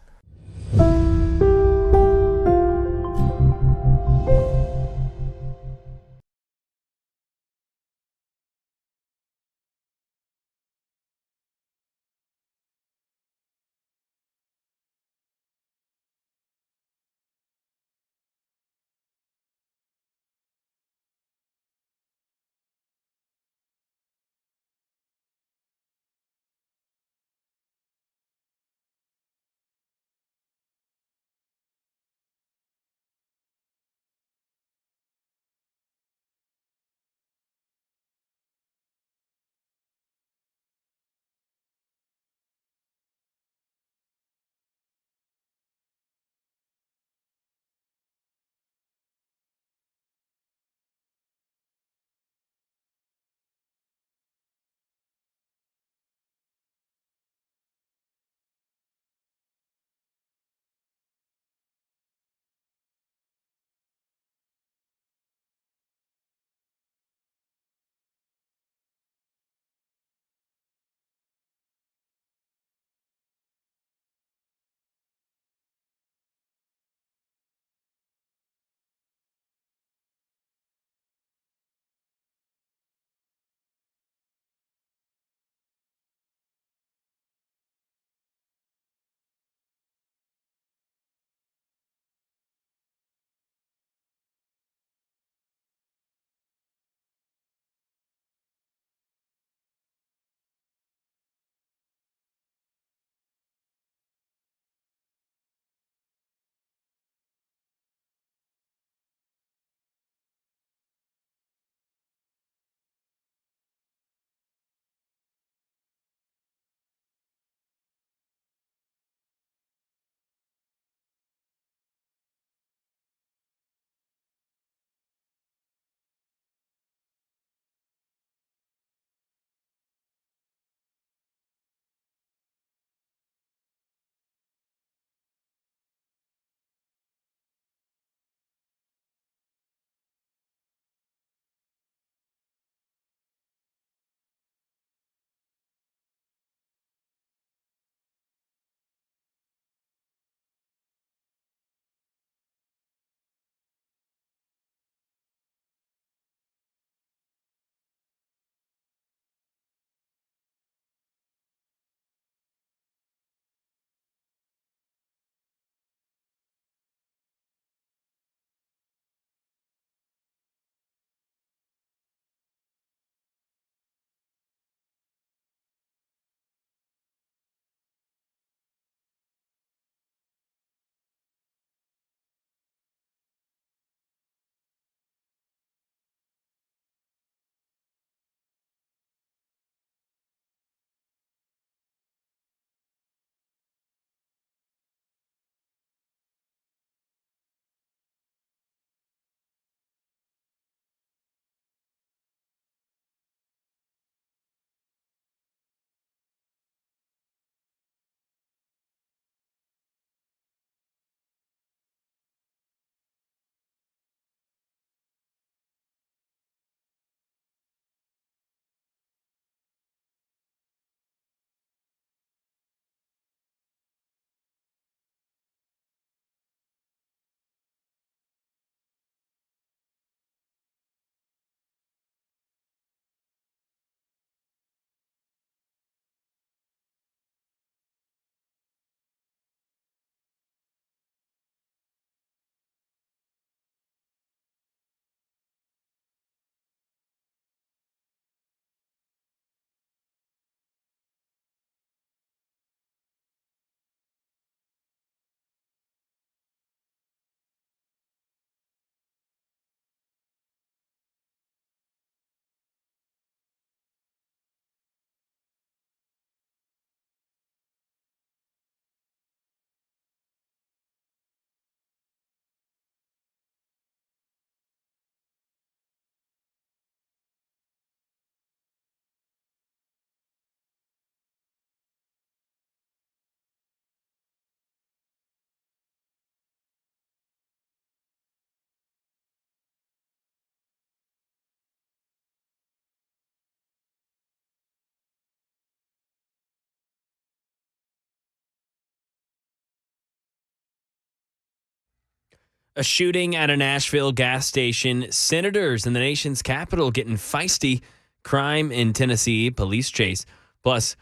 A shooting at a Nashville gas station. Senators in the nation's capital getting feisty. Crime in Tennessee. Police chase. Plus,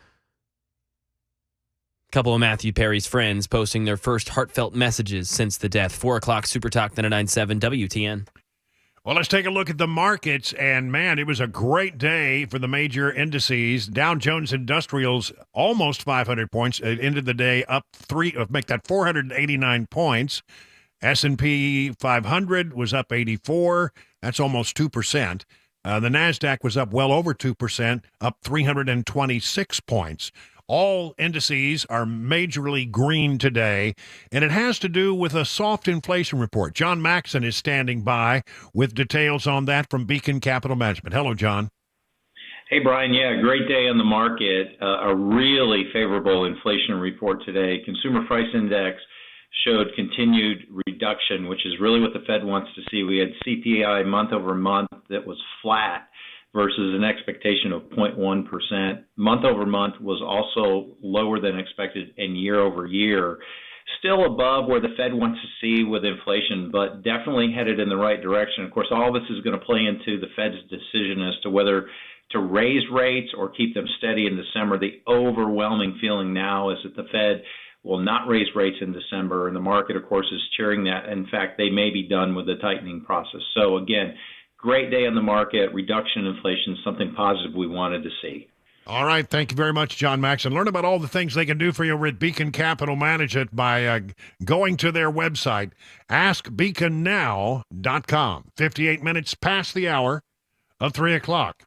a couple of Matthew Perry's friends posting their first heartfelt messages since the death. 4 o'clock, Super Talk 99.7 WTN. Well, let's take a look at the markets. And, man, it was a great day for the major indices. Dow Jones Industrials almost 500 points. It ended the day up make that 489 points. S&P 500 was up 84. That's almost 2%. The NASDAQ was up well over 2%, up 326 points. All indices are majorly green today, and it has to do with a soft inflation report. John Maxon is standing by with details on that from Beacon Capital Management. Hello, John. Hey, Brian. Yeah, great day on the market. A really favorable inflation report today. Consumer Price Index showed continued reduction, which is really what the Fed wants to see. We had CPI month over month that was flat versus an expectation of 0.1%. Month over month was also lower than expected, and year over year still above where the Fed wants to see with inflation, but definitely headed in the right direction. Of course, all this is going to play into the Fed's decision as to whether to raise rates or keep them steady in December. The overwhelming feeling now is that the Fed will not raise rates in December, and the market, of course, is cheering that. In fact, they may be done with the tightening process. So, again, great day on the market, reduction in inflation, something positive we wanted to see. All right. Thank you very much, John Maxon. Learn about all the things they can do for you with Beacon Capital Management by going to their website, askbeaconnow.com. 58 minutes past the hour of 3 o'clock.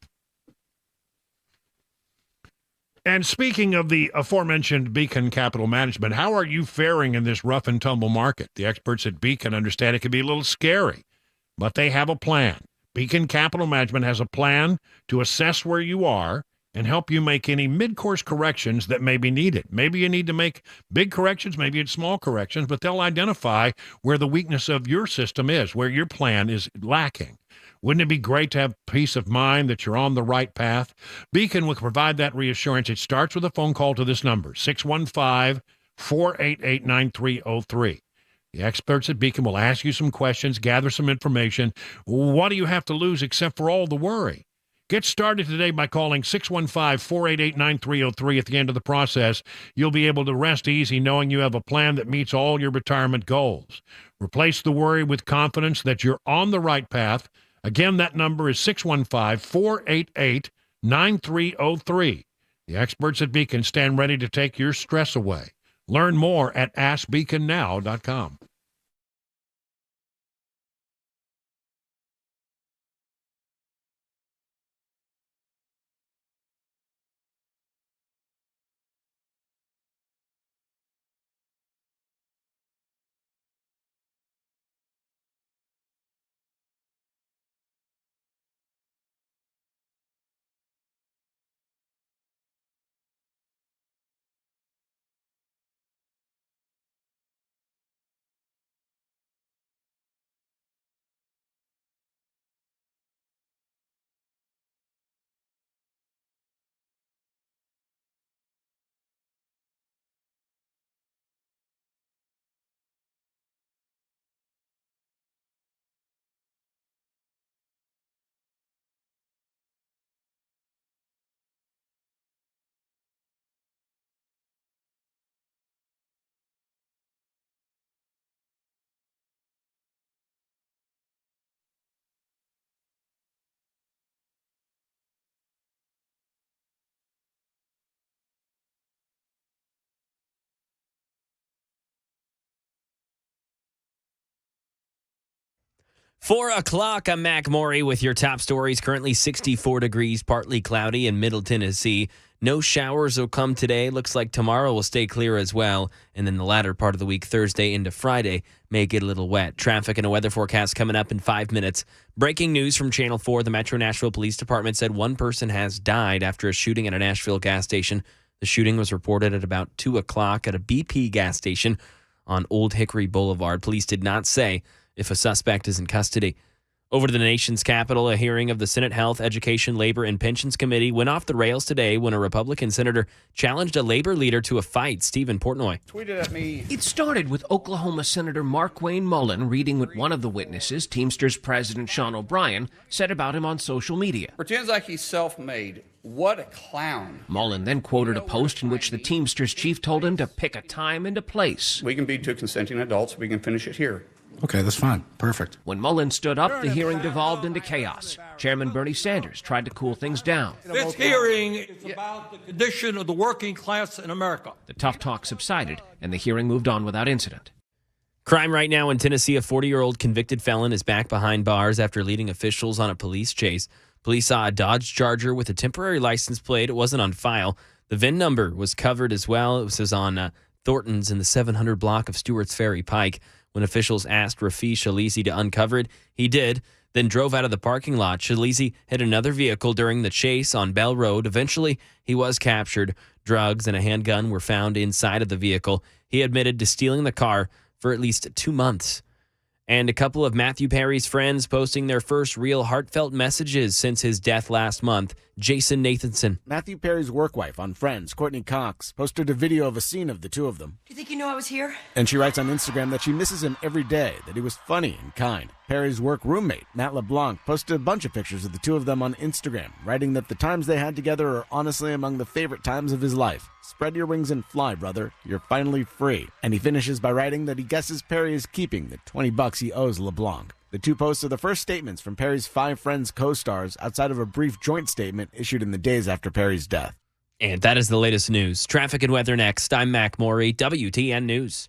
And speaking of the aforementioned Beacon Capital Management, how are you faring in this rough and tumble market? The experts at Beacon understand it can be a little scary, but they have a plan. Beacon Capital Management has a plan to assess where you are and help you make any mid-course corrections that may be needed. Maybe you need to make big corrections, maybe it's small corrections, but they'll identify where the weakness of your system is, where your plan is lacking. Wouldn't it be great to have peace of mind that you're on the right path? Beacon will provide that reassurance. It starts with a phone call to this number, 615-488-9303. The experts at Beacon will ask you some questions, gather some information. What do you have to lose except for all the worry? Get started today by calling 615-488-9303. At the end of the process, you'll be able to rest easy knowing you have a plan that meets all your retirement goals. Replace the worry with confidence that you're on the right path. Again, that number is 615-488-9303. The experts at Beacon stand ready to take your stress away. Learn more at askbeaconnow.com. Four o'clock, I'm Mac Maury with your top stories. Currently 64 degrees, partly cloudy in Middle Tennessee. No showers will come today. Looks like tomorrow will stay clear as well. And then the latter part of the week, Thursday into Friday, may get a little wet. Traffic and a weather forecast coming up in 5 minutes. Breaking news from Channel 4. The Metro Nashville Police Department said one person has died after a shooting at a Nashville gas station. The shooting was reported at about 2 o'clock at a BP gas station on Old Hickory Boulevard. Police did not say if a suspect is in custody. Over to the nation's capital, a hearing of the Senate Health, Education, Labor, and Pensions Committee went off the rails today when a Republican senator challenged a labor leader to a fight. Stephen Portnoy tweeted at me. It started with Oklahoma Senator Markwayne Mullin reading what one of the witnesses, Teamsters President Sean O'Brien, said about him on social media. Pretends like he's self-made. What a clown. Mullin then quoted a post in which the Teamsters chief told him to pick a time and a place. We can be two consenting adults. We can finish it here. Okay, that's fine. Perfect. When Mullin stood up, the hearing devolved into chaos. Chairman Bernie Sanders tried to cool things down. This hearing is about the condition of the working class in America. The tough talk subsided, and the hearing moved on without incident. Crime right now in Tennessee. A 40-year-old convicted felon is back behind bars after leading officials on a police chase. Police saw a Dodge Charger with a temporary license plate. It wasn't on file. The VIN number was covered as well. It was on Thornton's in the 700 block of Stewart's Ferry Pike. When officials asked Rafi Shalizi to uncover it, he did, then drove out of the parking lot. Shalizi hit another vehicle during the chase on Bell Road. Eventually, he was captured. Drugs and a handgun were found inside of the vehicle. He admitted to stealing the car for at least 2 months. And a couple of Matthew Perry's friends posting their first real heartfelt messages since his death last month. Jason Nathanson. Matthew Perry's work wife on Friends, Courtney Cox, posted a video of a scene of the two of them. Do you think you knew I was here? And she writes on Instagram that she misses him every day, that he was funny and kind. Perry's work roommate, Matt LeBlanc, posted a bunch of pictures of the two of them on Instagram, writing that the times they had together are honestly among the favorite times of his life. Spread your wings and fly, brother. You're finally free. And he finishes by writing that he guesses Perry is keeping the $20 he owes LeBlanc. The two posts are the first statements from Perry's 5 Friends co-stars outside of a brief joint statement issued in the days after Perry's death. And that is the latest news. Traffic and weather next. I'm Mac Morey, WTN News.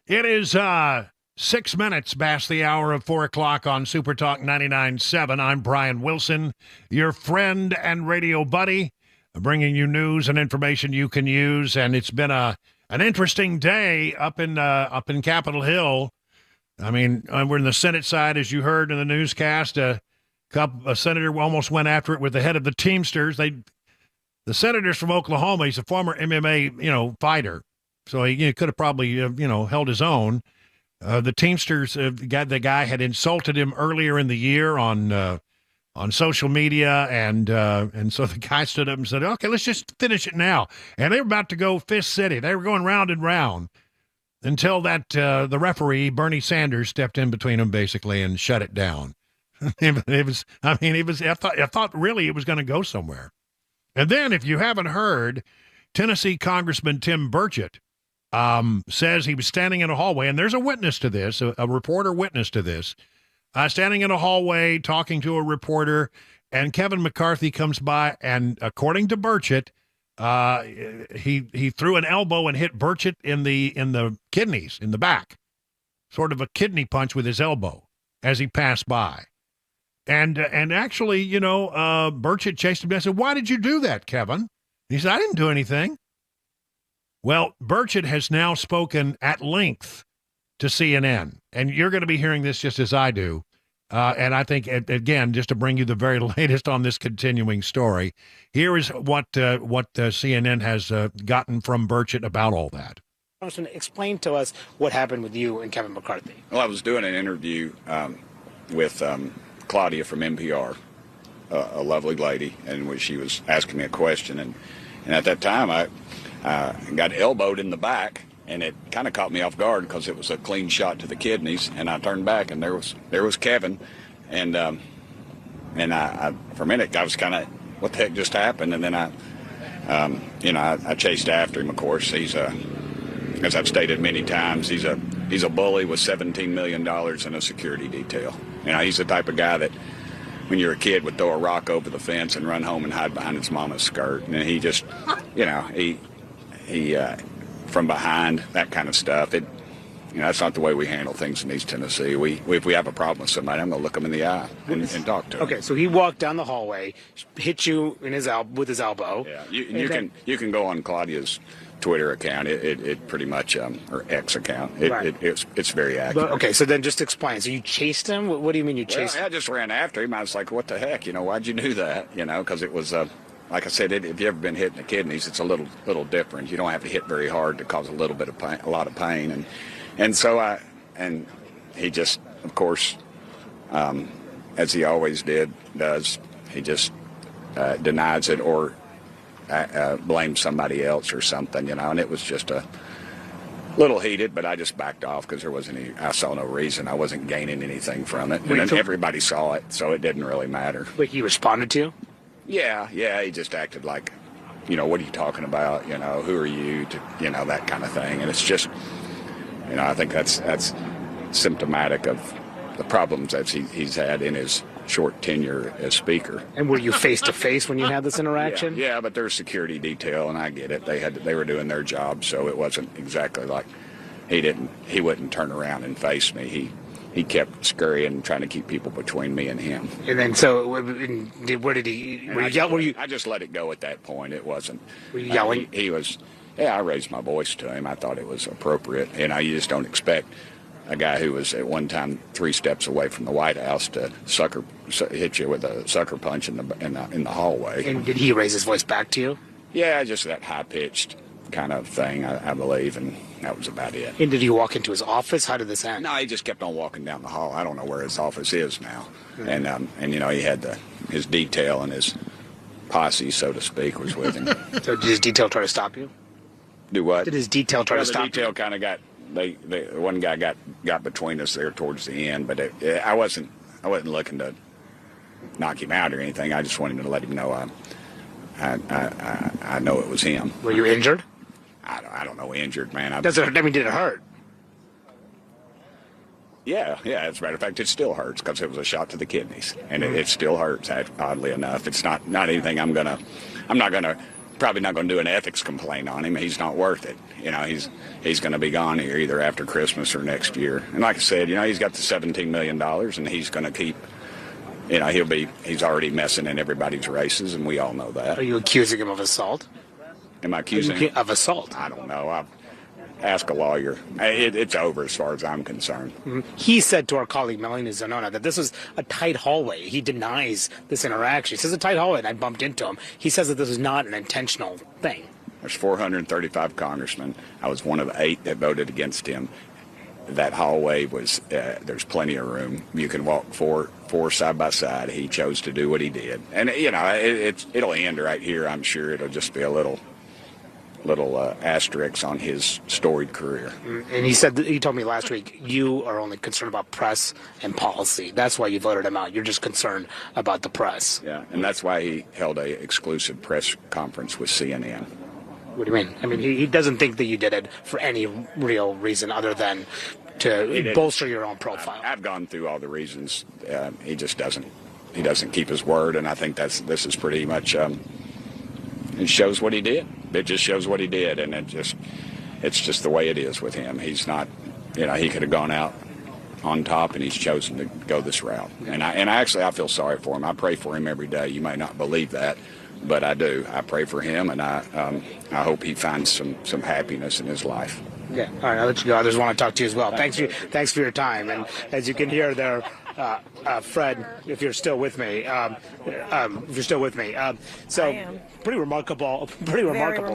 It is 6 minutes past the hour of 4 o'clock on Super Talk 99.7. I'm Brian Wilson, your friend and radio buddy, bringing you news and information you can use. And it's been an interesting day up in Capitol Hill. I mean, we're in the Senate side, as you heard in the newscast. A senator almost went after it with the head of the Teamsters. The senator's from Oklahoma. He's a former MMA, fighter. So he could have probably, held his own. The Teamsters, the guy had insulted him earlier in the year on social media, and so the guy stood up and said, "Okay, let's just finish it now." And they were about to go Fist City. They were going round and round until that the referee Bernie Sanders stepped in between them basically and shut it down. I thought really it was going to go somewhere. And then, if you haven't heard, Tennessee Congressman Tim Burchett says he was standing in a hallway, and there's a witness to this, a reporter witness to this, standing in a hallway talking to a reporter, and Kevin McCarthy comes by, and according to Burchett, he threw an elbow and hit Burchett in the kidneys, in the back, sort of a kidney punch with his elbow as he passed by. And actually, Burchett chased him down and said, "Why did you do that, Kevin?" He said, "I didn't do anything." Well, Burchett has now spoken at length to CNN, and you're going to be hearing this just as I do. And I think, again, just to bring you the very latest on this continuing story, here is what CNN has gotten from Burchett about all that. Congressman, explain to us what happened with you and Kevin McCarthy. Well, I was doing an interview with Claudia from NPR, a lovely lady, and she was asking me a question, and at that time I got elbowed in the back, and it kind of caught me off guard because it was a clean shot to the kidneys, and I turned back, and there was Kevin, and I for a minute I was kind of, what the heck just happened? And then I chased after him. Of course, he's as I've stated many times, he's a bully with $17 million in a security detail. He's the type of guy that, when you're a kid, would throw a rock over the fence and run home and hide behind his mama's skirt. And he just, he from behind, that kind of stuff. That's not the way we handle things in East Tennessee. If we have a problem with somebody, I'm going to look them in the eye and talk to them. Okay, so he walked down the hallway, hit you with his elbow. Yeah, you can go on Claudia's Twitter account. It pretty much, or X account. It's very accurate. Okay, so then just explain. So you chased him? What do you mean you chased him? I just ran after him. I was like, what the heck? Why'd you do that? Because it was, like I said, if you've ever been hit in the kidneys, it's a little different. You don't have to hit very hard to cause a little bit of pain, a lot of pain. And so he just, of course, as he always does, he just denies it or blames somebody else or something, and it was just a little heated, but I just backed off because I saw no reason. I wasn't gaining anything from it. And then everybody saw it, so it didn't really matter. Wait, he responded to you? Yeah, he just acted like, what are you talking about? Who are you? That kind of thing. And it's just, I think that's symptomatic of the problems that he's had in his short tenure as speaker. And were you face to face when you had this interaction? Yeah, but there's security detail, and I get it. They were doing their job, so it wasn't exactly like he wouldn't turn around and face me. He kept scurrying and trying to keep people between me and him. And then, so where did he? I just let it go at that point. It wasn't. Were you yelling? He was. Yeah, I raised my voice to him. I thought it was appropriate. You just don't expect a guy who was at one time 3 steps away from the White House to hit you with a sucker punch in the hallway. And did he raise his voice back to you? Yeah, just that high-pitched kind of thing, I believe, and that was about it. And did he walk into his office? How did this end? No, he just kept on walking down the hall. I don't know where his office is now. Mm-hmm. And he had his detail and his posse, so to speak, was with him. So did his detail try to stop you? Do what? Did his detail try to stop you? The detail kind of got. One guy got between us there towards the end, but I wasn't looking to knock him out or anything. I just wanted to let him know I know it was him. Were you injured? I don't know, injured, man. Did it hurt? Yeah. As a matter of fact, it still hurts because it was a shot to the kidneys, and it still hurts. Oddly enough, it's not anything I'm not gonna probably not going to do an ethics complaint on him. He's not worth it. You know, he's going to be gone here either after Christmas or next year. And like I said, you know, he's got the $17 million, and he's going to keep. You know, he's already messing in everybody's races, and we all know that. Are you accusing him of assault? Am I accusing him of assault? I don't know. Ask a lawyer. It's over as far as I'm concerned. He said to our colleague Melanie Zanona that this was a tight hallway. He denies this interaction. He says a tight hallway, and I bumped into him. He says that this was not an intentional thing. There's 435 congressmen. I was one of 8 that voted against him. That hallway was, there's plenty of room. You can walk four side by side. He chose to do what he did. And, you know, it'll end right here. I'm sure it'll just be a little asterisk on his storied career. And he told me last week, you are only concerned about press and policy. That's why you voted him out. You're just concerned about the press. Yeah, and that's why he held a exclusive press conference with CNN. What do you mean? I mean, he doesn't think that you did it for any real reason other than to bolster your own profile. I've gone through all the reasons. He just doesn't. He doesn't keep his word, and I think this is pretty much. It shows what he did. It just shows what he did, and it's just the way it is with him. He's not. You know, he could have gone out on top, and he's chosen to go this route. And I feel sorry for him. I pray for him every day. You may not believe that, but I do. I pray for him, and I hope he finds some happiness in his life. Yeah. All right. I'll let you go. Others want to talk to you as well. Thanks for your time. And as you can hear there, Fred, if you're still with me, so pretty remarkable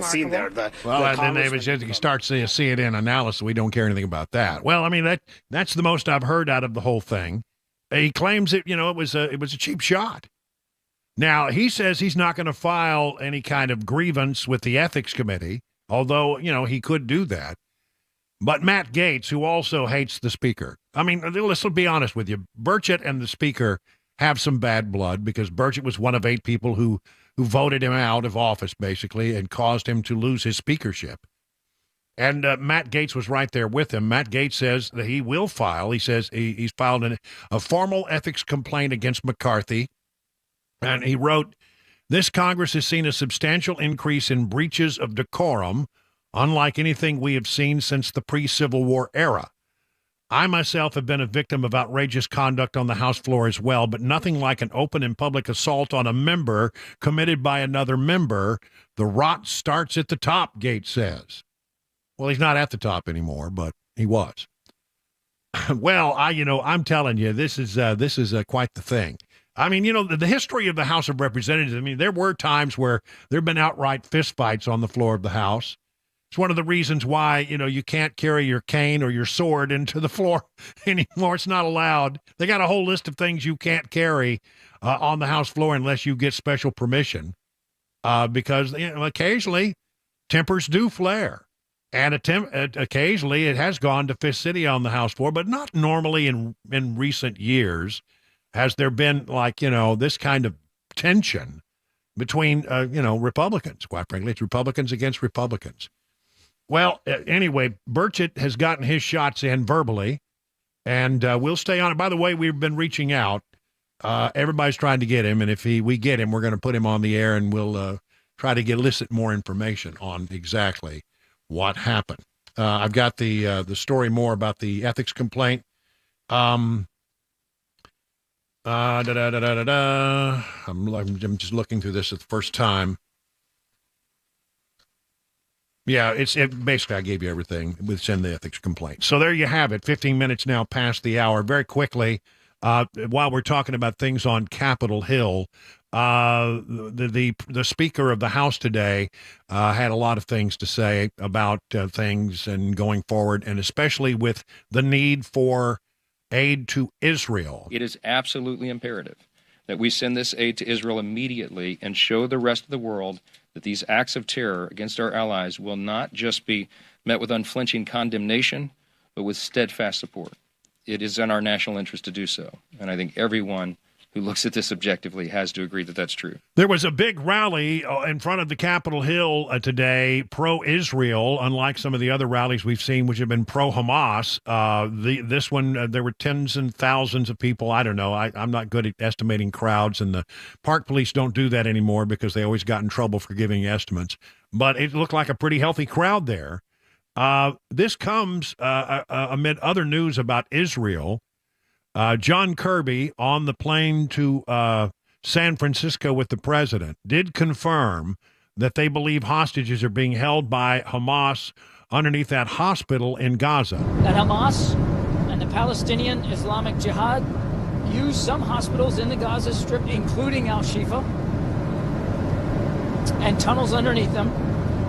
scene there. And then you start seeing a CNN analysis. We don't care anything about that. Well, I mean that's the most I've heard out of the whole thing. He claims it was a cheap shot. Now he says he's not going to file any kind of grievance with the ethics committee, although he could do that. But Matt Gaetz, who also hates the speaker, I mean, let's be honest with you. Burchett and the speaker have some bad blood because Burchett was one of 8 people who voted him out of office, basically, and caused him to lose his speakership. And Matt Gaetz was right there with him. Matt Gaetz says that he will file. He says he's filed a formal ethics complaint against McCarthy. And he wrote, "This Congress has seen a substantial increase in breaches of decorum, unlike anything we have seen since the pre-Civil War era. I myself have been a victim of outrageous conduct on the House floor as well, but nothing like an open and public assault on a member committed by another member. The rot starts at the top," Gaetz says. Well, he's not at the top anymore, but he was. Well, I'm telling you, this is quite the thing. I mean, the history of the House of Representatives, I mean, there were times where there have been outright fistfights on the floor of the House. It's one of the reasons why, you can't carry your cane or your sword into the floor anymore. It's not allowed. They got a whole list of things you can't carry on the House floor unless you get special permission because occasionally tempers do flare. And occasionally it has gone to Fist City on the House floor, but not normally in recent years has there been this kind of tension between, Republicans. Quite frankly, it's Republicans against Republicans. Well, anyway, Burchett has gotten his shots in verbally, and we'll stay on it. By the way, we've been reaching out. Everybody's trying to get him, and if we get him, we're going to put him on the air, and we'll try to elicit more information on exactly what happened. I've got the story more about the ethics complaint. I'm just looking through this at the first time. Yeah, basically I gave you everything within the ethics complaint. So there you have it. 15 minutes now past the hour. Very quickly, while we're talking about things on Capitol Hill, the Speaker of the House today had a lot of things to say about things and going forward, and especially with the need for aid to Israel. It is absolutely imperative that we send this aid to Israel immediately and show the rest of the world that these acts of terror against our allies will not just be met with unflinching condemnation, but with steadfast support. It is in our national interest to do so, and I think everyone who looks at this objectively has to agree that that's true. There was a big rally in front of the Capitol Hill today, pro-Israel, unlike some of the other rallies we've seen, which have been pro-Hamas. This one, there were tens and thousands of people. I don't know. I'm not good at estimating crowds, and the park police don't do that anymore because they always got in trouble for giving estimates. But it looked like a pretty healthy crowd there. This comes amid other news about Israel. John Kirby, on the plane to San Francisco with the president, did confirm that they believe hostages are being held by Hamas underneath that hospital in Gaza. That Hamas and the Palestinian Islamic Jihad use some hospitals in the Gaza Strip, including Al-Shifa, and tunnels underneath them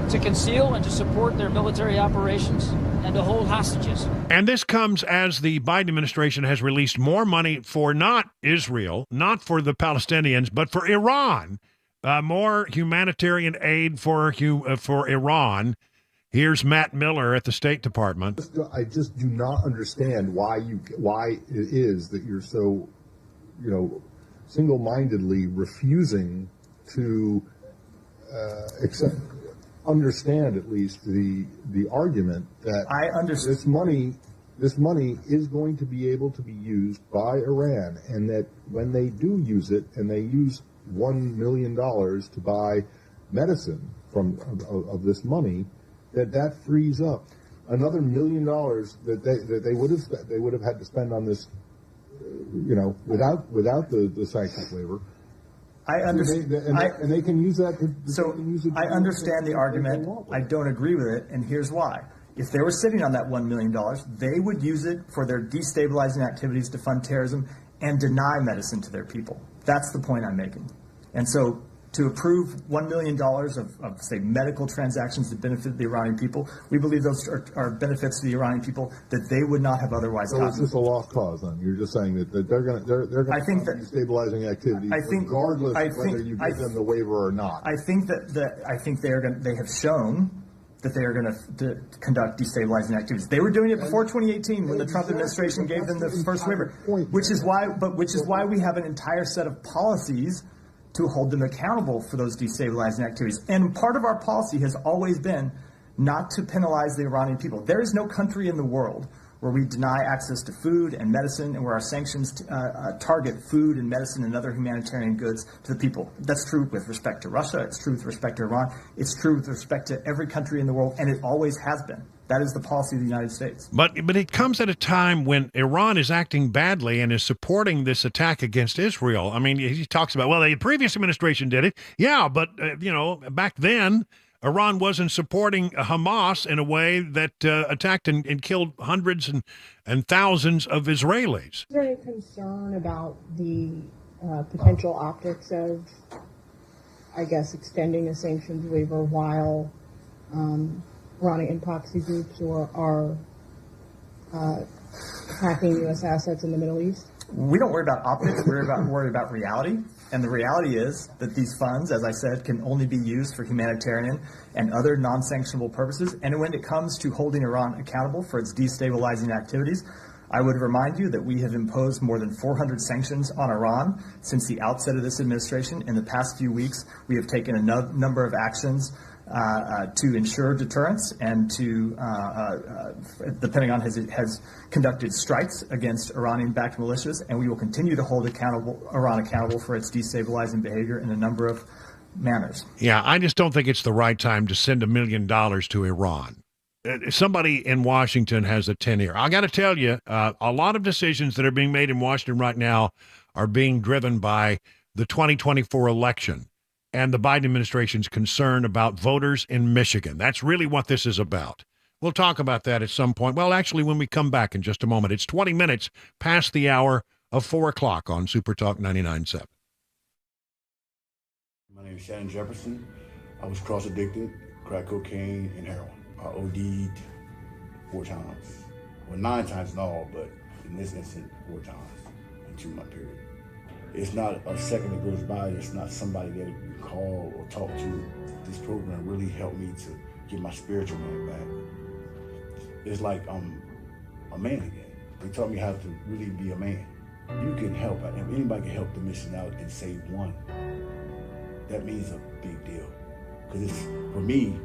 to conceal and to support their military operations and to hold hostages. And this comes as the Biden administration has released more money for not Israel, not for the Palestinians, but for Iran. More humanitarian aid for Iran. Here's Matt Miller at the State Department. I just do not understand why it is that you're so, single-mindedly refusing to understand at least the argument that this money is going to be able to be used by Iran, and that when they do use it, and they use $1 million to buy medicine of this money, that frees up another $1 million that they would have had to spend on this, without the sanctions waiver. I understand, and they can use that. I understand the argument. I don't agree with it, and here's why. If they were sitting on that $1 million, they would use it for their destabilizing activities to fund terrorism and deny medicine to their people. That's the point I'm making. And so to approve $1 million of, say, medical transactions that benefit the Iranian people, we believe those are benefits to the Iranian people that they would not have otherwise gotten. So it's just a lost cause, then? You're just saying that they're going to destabilizing activities regardless of whether you give them the waiver or not. I think they have shown that they are going to conduct destabilizing activities. They were doing it before 2018 when the Trump administration gave them the first waiver, which is why we have an entire set of policies to hold them accountable for those destabilizing activities. And part of our policy has always been not to penalize the Iranian people. There is no country in the world where we deny access to food and medicine and where our sanctions target food and medicine and other humanitarian goods to the people. That's true with respect to Russia. It's true with respect to Iran. It's true with respect to every country in the world, and it always has been. That is the policy of the United States. But it comes at a time when Iran is acting badly and is supporting this attack against Israel. I mean, he talks about, well, the previous administration did it. Yeah, but, back then, Iran wasn't supporting Hamas in a way that attacked and killed hundreds and thousands of Israelis. Is there any concern about the potential optics of, extending a sanctions waiver while Iranian proxy groups are attacking U.S. assets in the Middle East? We don't worry about optics. We worry about reality. And the reality is that these funds, as I said, can only be used for humanitarian and other non-sanctionable purposes. And when it comes to holding Iran accountable for its destabilizing activities, I would remind you that we have imposed more than 400 sanctions on Iran since the outset of this administration. In the past few weeks, we have taken a number of actions to ensure deterrence and to, the Pentagon has conducted strikes against Iranian-backed militias, and we will continue to hold Iran accountable for its destabilizing behavior in a number of manners. Yeah, I just don't think it's the right time to send $1 million to Iran. Somebody in Washington has a 10-year. I got to tell you, a lot of decisions that are being made in Washington right now are being driven by the 2024 election and the Biden administration's concern about voters in Michigan. That's really what this is about. We'll talk about that at some point. Well, actually, when we come back in just a moment. It's 20 minutes past the hour of 4 o'clock on Super Talk 99.7. My name is Shannon Jefferson. I was cross-addicted, crack cocaine, and heroin. I OD'd 4 times. Well, 9 times in all, but in this instance, 4 times in a 2-month period. It's not a second that goes by. It's not somebody that you call or talk to. This program really helped me to get my spiritual man back. It's like I'm a man again. They taught me how to really be a man. you can help. If anybody can help the mission out and save one, that means a big deal. Because for me,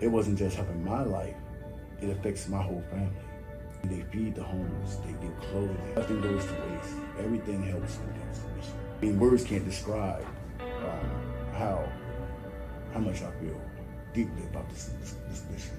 it wasn't just helping my life, it affects my whole family. They feed the homeless, they give clothing, nothing goes to waste. Everything helps when it comes to mission. I mean, words can't describe how much I feel deeply about this mission.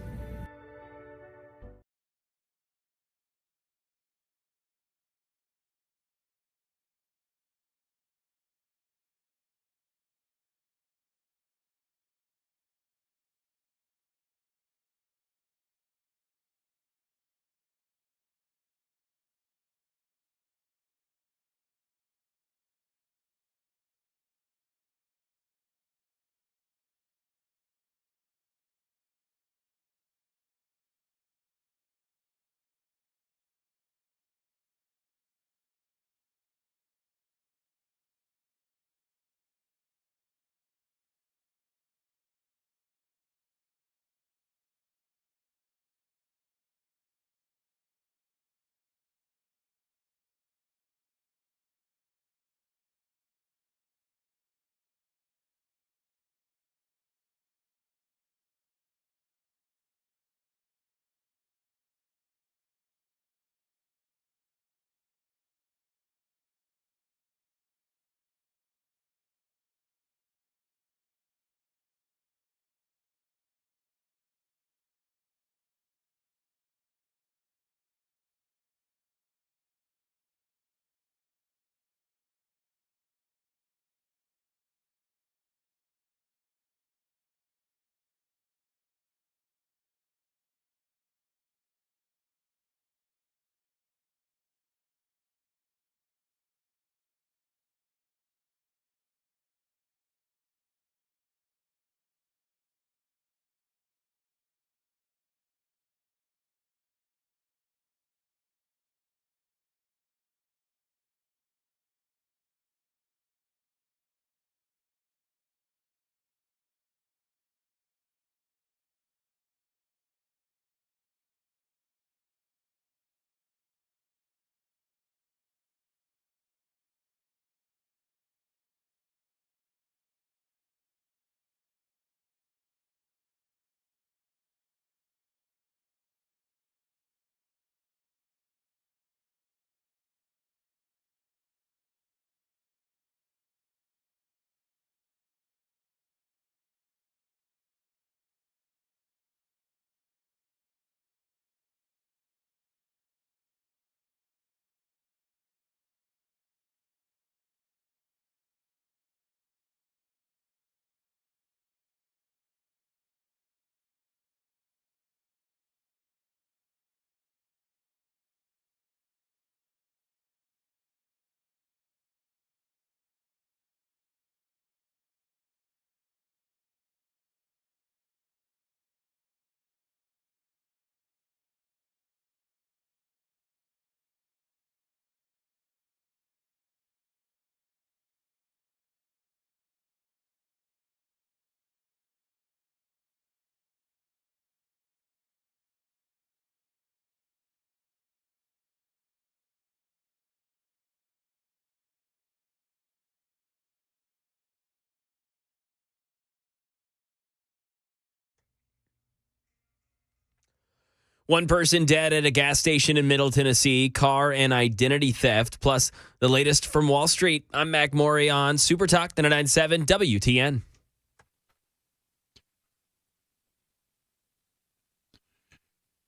One person dead at a gas station in Middle Tennessee, car and identity theft, plus the latest from Wall Street. I'm Mac Maury on Super Talk 99.7 WTN.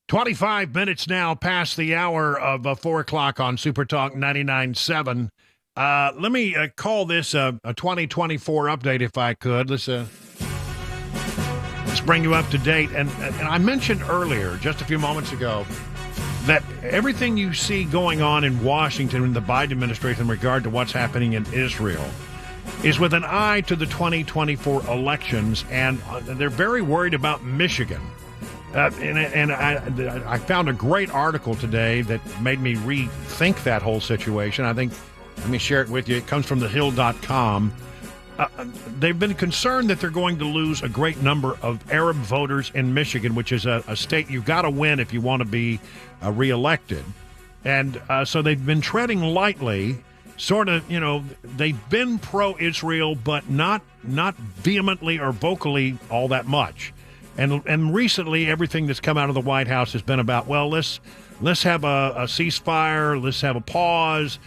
"25 minutes now past the hour of 4 o'clock on Super Talk 99.7. Let me call this a 2024 update if I could. Let's bring you up to date. And I mentioned earlier, just a few moments ago, that everything you see going on in Washington in the Biden administration in regard to what's happening in Israel is with an eye to the 2024 elections, and they're very worried about Michigan. And I found a great article today that made me rethink that whole situation. I think, let me share it with you. It comes from thehill.com. They've been concerned that they're going to lose a great number of Arab voters in Michigan, which is a state you've got to win if you want to be reelected. And so they've been treading lightly, sort of, they've been pro-Israel, but not vehemently or vocally all that much. And recently, everything that's come out of the White House has been about, well, let's have a ceasefire, let's have a pause,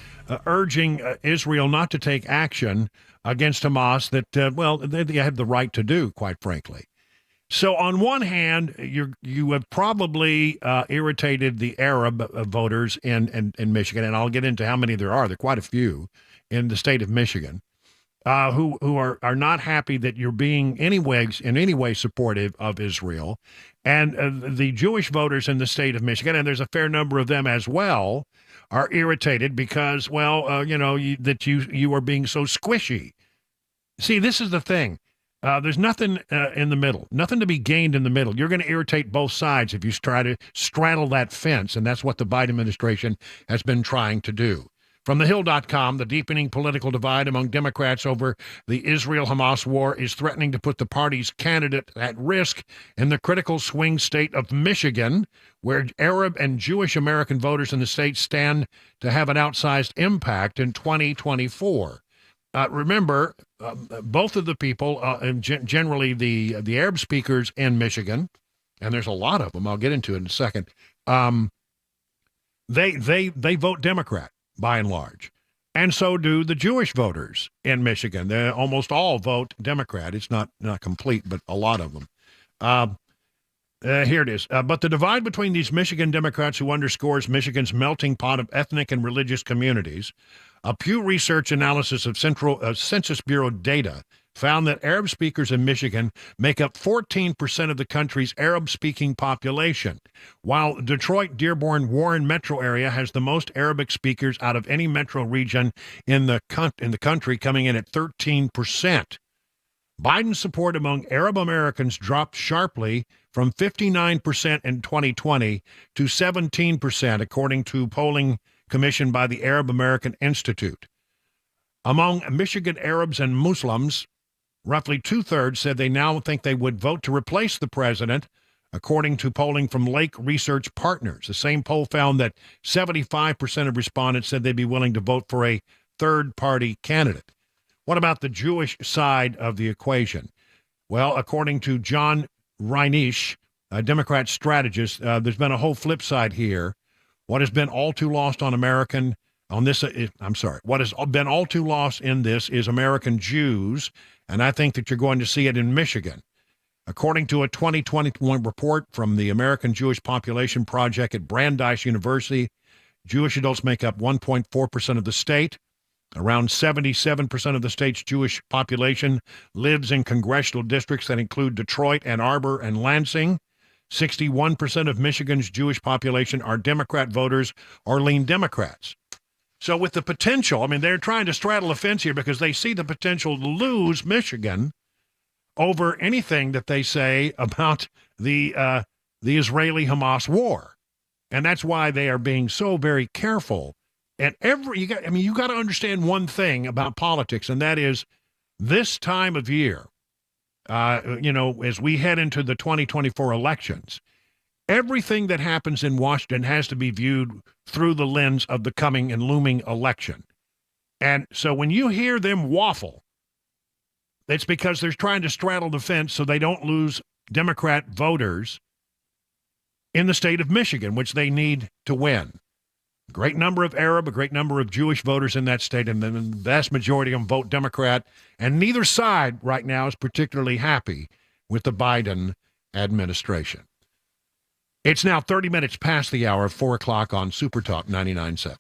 urging Israel not to take action against Hamas that, they have the right to do, quite frankly. So on one hand, you have probably irritated the Arab voters in Michigan, and I'll get into how many there are. There are quite a few in the state of Michigan who are not happy that you're being in any way supportive of Israel. And the Jewish voters in the state of Michigan, and there's a fair number of them as well, are irritated because, that you are being so squishy. See, this is the thing. There's nothing in the middle, nothing to be gained in the middle. You're going to irritate both sides if you try to straddle that fence, and that's what the Biden administration has been trying to do. From thehill.com, the deepening political divide among Democrats over the Israel-Hamas war is threatening to put the party's candidate at risk in the critical swing state of Michigan, where Arab and Jewish American voters in the state stand to have an outsized impact in 2024. Remember, both of the people, generally the Arab speakers in Michigan, and there's a lot of them, I'll get into it in a second, they vote Democrat by and large. And so do the Jewish voters in Michigan. They almost all vote Democrat. It's not complete, but a lot of them. Here it is. But the divide between these Michigan Democrats who underscores Michigan's melting pot of ethnic and religious communities. A Pew Research analysis of Census Bureau data found that Arab speakers in Michigan make up 14% of the country's Arab-speaking population, while Detroit, Dearborn, Warren metro area has the most Arabic speakers out of any metro region in the country, coming in at 13%. Biden's support among Arab Americans dropped sharply from 59% in 2020 to 17%, according to polling commissioned by the Arab American Institute. Among Michigan Arabs and Muslims, roughly two-thirds said they now think they would vote to replace the president, according to polling from Lake Research Partners. The same poll found that 75% of respondents said they'd be willing to vote for a third-party candidate. What about the Jewish side of the equation? Well, according to John Reinisch, a Democrat strategist, there's been a whole flip side here. What has been all too lost on American on this? What has been all too lost in this is American Jews, and I think that you're going to see it in Michigan. According to a 2021 report from the American Jewish Population Project at Brandeis University, Jewish adults make up 1.4% of the state. Around 77% of the state's Jewish population lives in congressional districts that include Detroit, Ann Arbor, and Lansing. 61% of Michigan's Jewish population are Democrat voters or lean Democrats. So with the potential, they're trying to straddle a fence here because they see the potential to lose Michigan over anything that they say about the Israeli-Hamas war. And that's why they are being so very careful. And you got to understand one thing about politics, and that is this time of year, as we head into the 2024 elections, everything that happens in Washington has to be viewed through the lens of the coming and looming election. And so when you hear them waffle, it's because they're trying to straddle the fence so they don't lose Democrat voters in the state of Michigan, which they need to win. A great number of Arab, a great number of Jewish voters in that state, and the vast majority of them vote Democrat. And neither side right now is particularly happy with the Biden administration. It's now 30 minutes past the hour of 4 o'clock on Super Talk 99.7.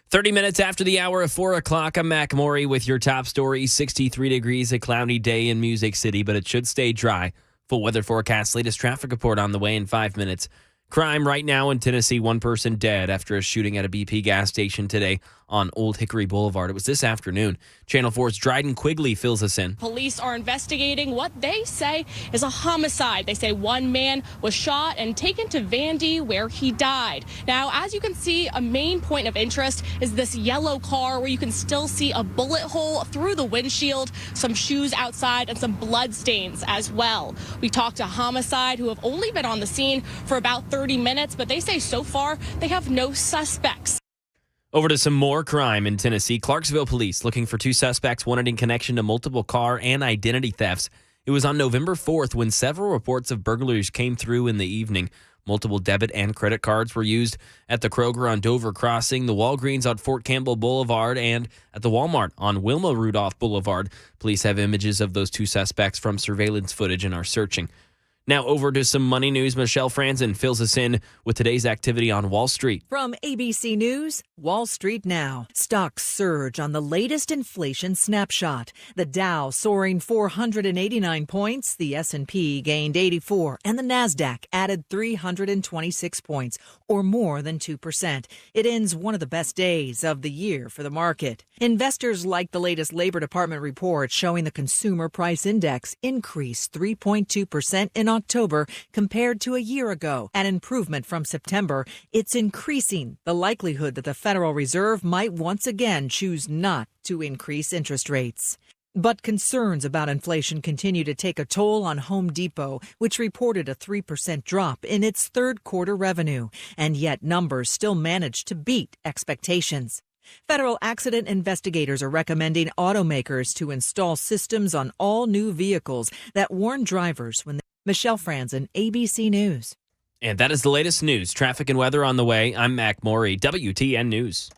Thirty minutes after the hour of 4 o'clock, I'm Mac Maury with your top story. 63 degrees, a cloudy day in Music City, but it should stay dry. Full weather forecast, latest traffic report on the way in 5 minutes. Crime right now in Tennessee, one person dead after a shooting at a BP gas station today on Old Hickory Boulevard. It was this afternoon. Channel 4's Dryden Quigley fills us in. Police are investigating what they say is a homicide. They say one man was shot and taken to Vandy where he died. Now, as you can see, a main point of interest is this yellow car where you can still see a bullet hole through the windshield, some shoes outside, and some blood stains as well. We talked to Homicide, who have only been on the scene for about 30 minutes, but they say so far they have no suspects. Over to some more crime in Tennessee. Clarksville police looking for 2 suspects wanted in connection to multiple car and identity thefts. It was on November 4th when several reports of burglaries came through in the evening. Multiple debit and credit cards were used at the Kroger on Dover Crossing, the Walgreens on Fort Campbell Boulevard, and at the Walmart on Wilma Rudolph Boulevard. Police have images of those 2 suspects from surveillance footage and are searching. Now over to some money news. Michelle Franzen fills us in with today's activity on Wall Street. From ABC News, Wall Street now. Stocks surge on the latest inflation snapshot. The Dow soaring 489 points, the S&P gained 84, and the Nasdaq added 326 points, or more than 2%. It ends one of the best days of the year for the market. Investors like the latest Labor Department report showing the Consumer Price Index increased 3.2% in October compared to a year ago, an improvement from September. It's increasing the likelihood that the Federal Reserve might once again choose not to increase interest rates. But concerns about inflation continue to take a toll on Home Depot, which reported a 3% drop in its third quarter revenue, and yet numbers still managed to beat expectations. Federal accident investigators are recommending automakers to install systems on all new vehicles that warn drivers when they... Michelle Franzen, ABC News. And that is the latest news. Traffic and weather on the way. I'm Mac Morey, WTN News.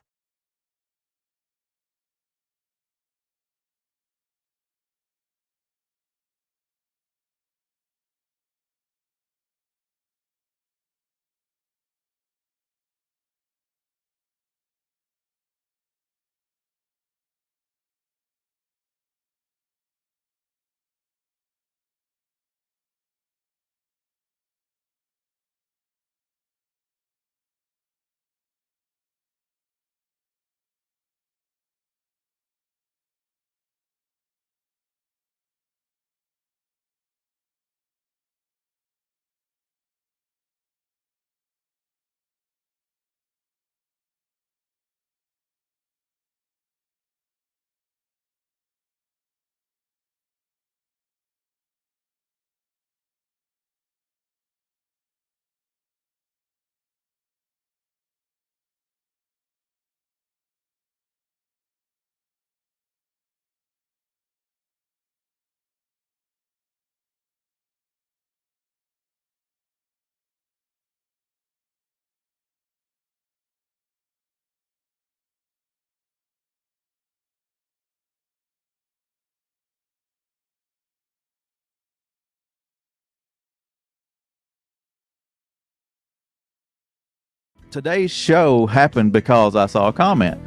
Today's show happened because I saw a comment.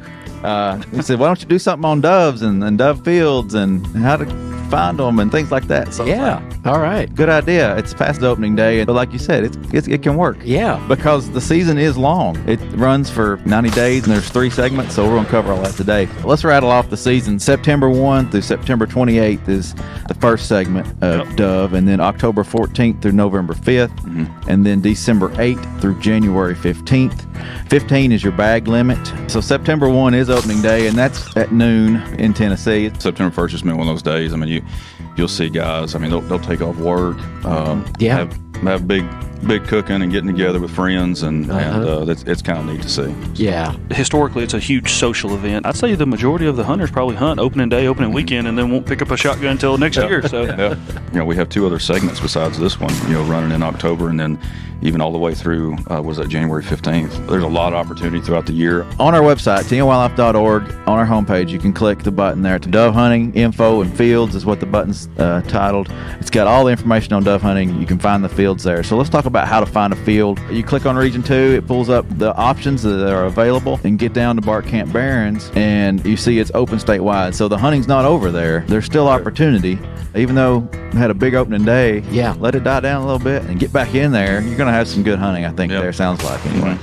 He said, why don't you do something on doves and dove fields and how to find them and things like that. So yeah, all right. Good idea. It's past opening day. But like you said, it can work. Yeah. Because the season is long. It runs for 90 days and there's 3 segments. So we're going to cover all that today. Let's rattle off the season. September 1 through September 28th is the first segment of Dove. And then October 14th through November 5th. Mm-hmm. And then December 8th through January 15th. 15 is your bag limit. So September 1 is opening day, and that's at noon in Tennessee. September 1st has been one of those days. I mean, you'll see guys. I mean, they'll take off work. Have big cooking and getting together with friends, and it's kind of neat to see. Yeah. Historically, it's a huge social event. I'd say the majority of the hunters probably hunt opening day, opening weekend, and then won't pick up a shotgun until next year. So, we have 2 other segments besides this one. Running in October, and then even all the way through January 15th. There's a lot of opportunity throughout the year. On our website, tnwildlife.org, on our homepage, you can click the button there to dove hunting info and fields is what the button's titled. It's got all the information on dove hunting. You can find the fields there. So let's talk about about how to find a field. You click on Region 2, it pulls up the options that are available, and get down to Bart Camp Barrens, and you see it's open statewide. So the hunting's not over there. There's still opportunity. Even though we had a big opening day, let it die down a little bit and get back in there. You're going to have some good hunting, I think, there, sounds like, anyway.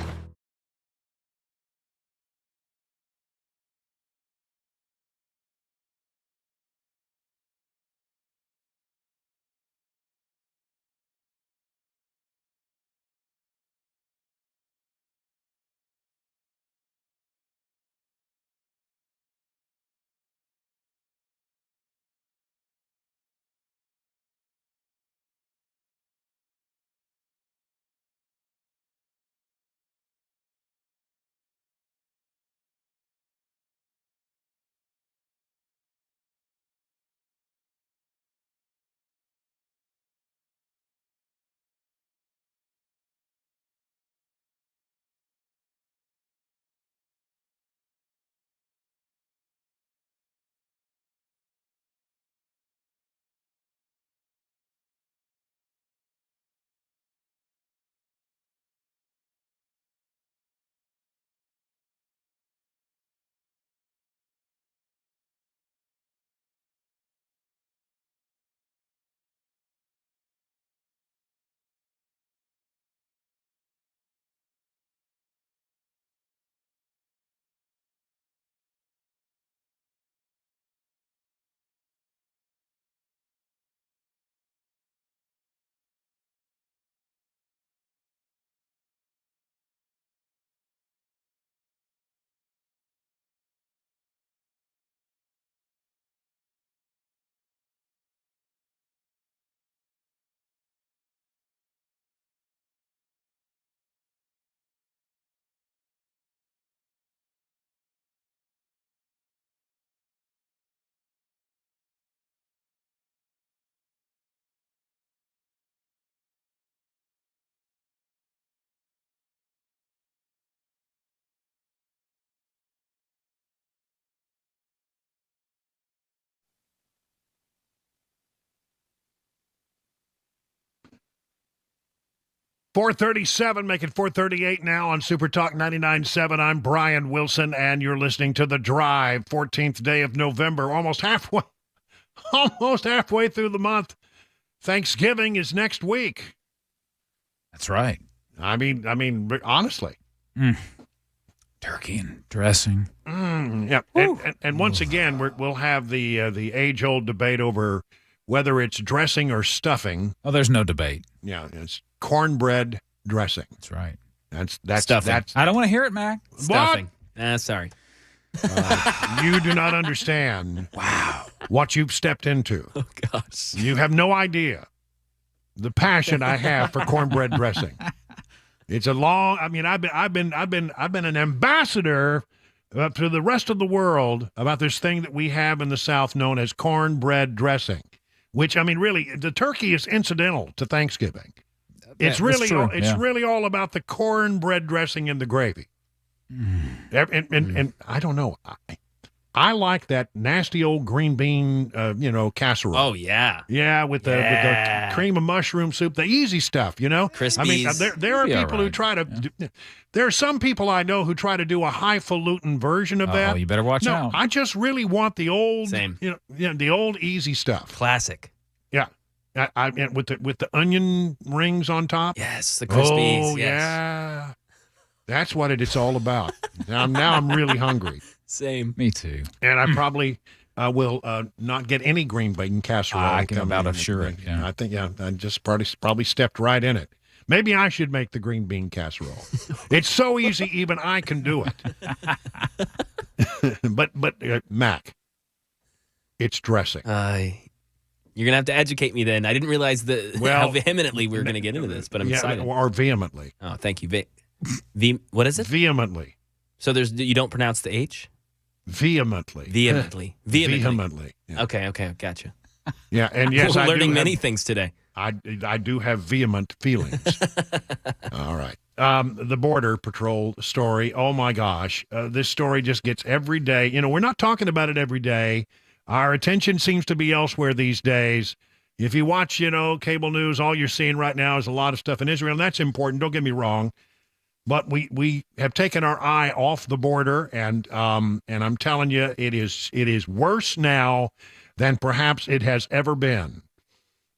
.437, make it 4:38 now on Super Talk 99.7. I'm Brian Wilson, and you're listening to The Drive, 14th day of November, almost halfway through the month. Thanksgiving is next week. That's right. I mean, honestly. Turkey and dressing. Yeah, and once again, we'll have the age-old debate over whether it's dressing or stuffing. Oh, there's no debate. Yeah, it's cornbread dressing. That's right. That's stuffing. That's, I don't want to hear it, Mac. Stuffing. Sorry. You do not understand. Wow. What you've stepped into. Oh gosh. You have no idea the passion I have for cornbread dressing. It's a long. I mean, I've been an ambassador to the rest of the world about this thing that we have in the South known as cornbread dressing. Which, I mean, really, the turkey is incidental to Thanksgiving. It's really all about the cornbread dressing and the gravy. And I don't know. I like that nasty old green bean, casserole. Oh yeah, yeah, with the cream of mushroom soup, the easy stuff, Crispies. I mean, there are people who try to. There are some people I know who try to do a highfalutin version of that. Oh, you better watch out. I just really want the old, Same. The old easy stuff. Classic. Yeah. And with the onion rings on top. Yes, the Crispies. Oh, yes. yeah. That's what it's all about. Now I'm really hungry. Same. Me too. And I probably will not get any green bean casserole. I can about assure it. Yeah. I think, I just probably stepped right in it. Maybe I should make the green bean casserole. It's so easy, even I can do it. But Mac, it's dressing. You're going to have to educate me then. I didn't realize how vehemently we were going to get into this, but I'm excited. Or vehemently. Oh, thank you. What is it? Vehemently. So you don't pronounce the H? Vehemently. Vehemently. Yeah. Okay, gotcha. Yeah, and yes, we're learning many things today. I do have vehement feelings. All right. The Border Patrol story. Oh, my gosh. This story just gets every day. We're not talking about it every day. Our attention seems to be elsewhere these days. If you watch, cable news, all you're seeing right now is a lot of stuff in Israel, and that's important. Don't get me wrong. But we have taken our eye off the border, and I'm telling you, it is worse now than perhaps it has ever been.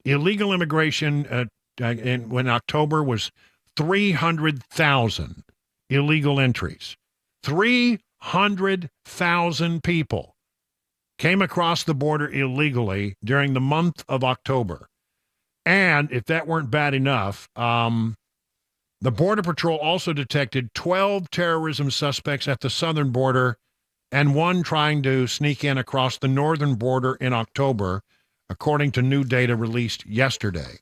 Illegal immigration when October was 300,000 illegal entries. 300,000 people came across the border illegally during the month of October. And if that weren't bad enough, the Border Patrol also detected 12 terrorism suspects at the southern border and one trying to sneak in across the northern border in October, according to new data released yesterday.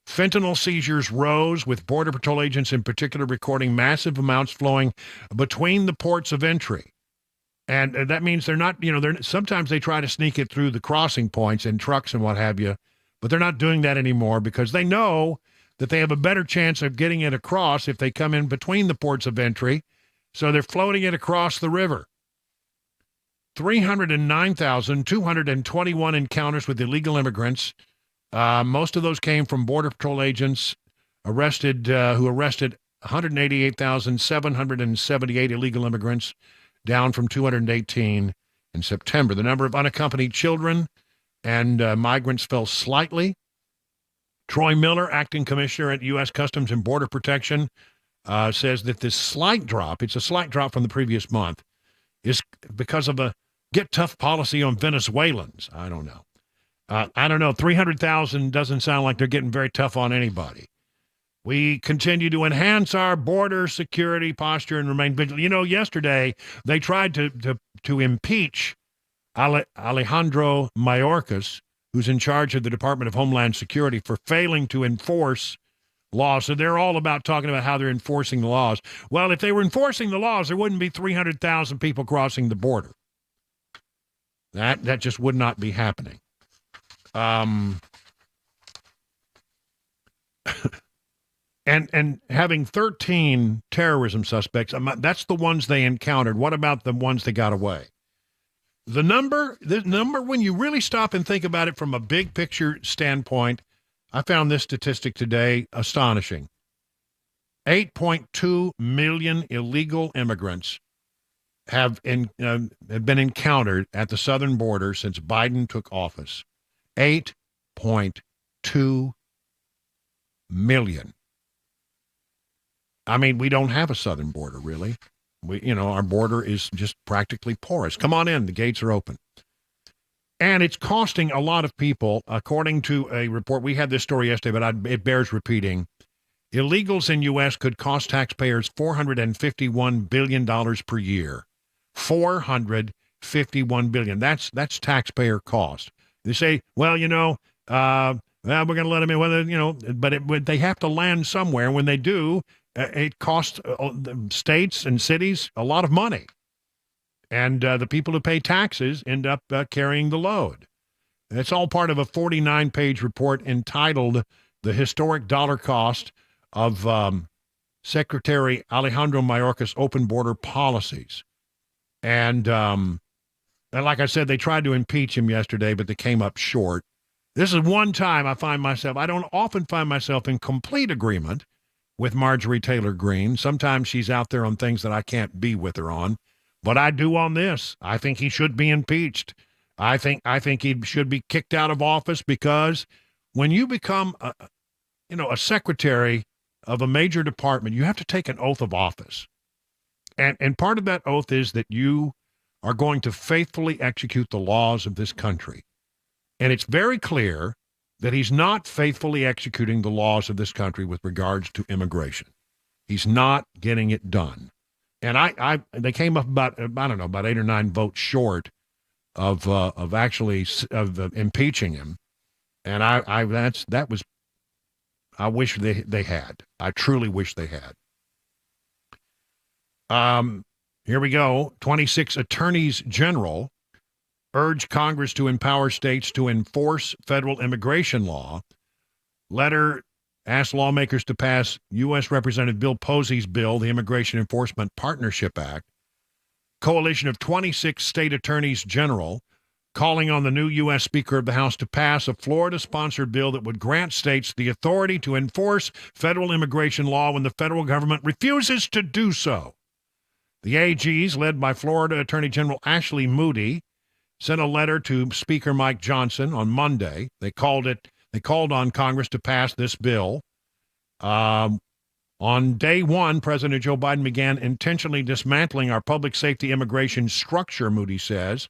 Fentanyl seizures rose, with Border Patrol agents in particular recording massive amounts flowing between the ports of entry. And that means they're not, sometimes they try to sneak it through the crossing points in trucks and what have you, but they're not doing that anymore because they know that they have a better chance of getting it across if they come in between the ports of entry. So they're floating it across the river. 309,221 encounters with illegal immigrants. Most of those came from Border Patrol agents who arrested 188,778 illegal immigrants, down from 218 in September. The number of unaccompanied children and migrants fell slightly. Troy Miller, acting commissioner at U.S. Customs and Border Protection, says that this slight drop, it's a slight drop from the previous month, is because of a get-tough policy on Venezuelans. I don't know. 300,000 doesn't sound like they're getting very tough on anybody. We continue to enhance our border security posture and remain vigilant. Yesterday they tried to impeach Alejandro Mayorkas, who's in charge of the Department of Homeland Security, for failing to enforce laws. So they're all about talking about how they're enforcing the laws. Well, if they were enforcing the laws, there wouldn't be 300,000 people crossing the border. That just would not be happening. And having 13 terrorism suspects, that's the ones they encountered. What about the ones that got away? The number, when you really stop and think about it from a big picture standpoint, I found this statistic today astonishing. 8.2 million illegal immigrants have been encountered at the southern border since Biden took office. 8.2 million. I mean, we don't have a southern border, really. Our border is just practically porous. Come on in. The gates are open. And it's costing a lot of people, according to a report. We had this story yesterday, but it bears repeating. Illegals in U.S. could cost taxpayers $451 billion per year. $451 billion. That's taxpayer cost. They say, well, we're going to let them in, but they have to land somewhere. When they do, it costs states and cities a lot of money. And the people who pay taxes end up carrying the load. It's all part of a 49-page report entitled The Historic Dollar Cost of Secretary Alejandro Mayorkas' Open Border Policies. And like I said, they tried to impeach him yesterday, but they came up short. This is one time I don't often find myself in complete agreement with Marjorie Taylor Greene. Sometimes she's out there on things that I can't be with her on, but I do on this. I think he should be impeached. I think he should be kicked out of office, because when you become a secretary of a major department, you have to take an oath of office. And part of that oath is that you are going to faithfully execute the laws of this country. And it's very clear that he's not faithfully executing the laws of this country with regards to immigration. He's not getting it done. And they came up about 8 or 9 votes short of impeaching him. And I wish they had. I truly wish they had. Here we go. 26 attorneys general urge Congress to empower states to enforce federal immigration law. Letter asked lawmakers to pass U.S. Representative Bill Posey's bill, the Immigration Enforcement Partnership Act. Coalition of 26 state attorneys general calling on the new U.S. Speaker of the House to pass a Florida-sponsored bill that would grant states the authority to enforce federal immigration law when the federal government refuses to do so. The AGs, led by Florida Attorney General Ashley Moody, sent a letter to Speaker Mike Johnson on Monday. They called on Congress to pass this bill. On day one, President Joe Biden began intentionally dismantling our public safety immigration structure, Moody says.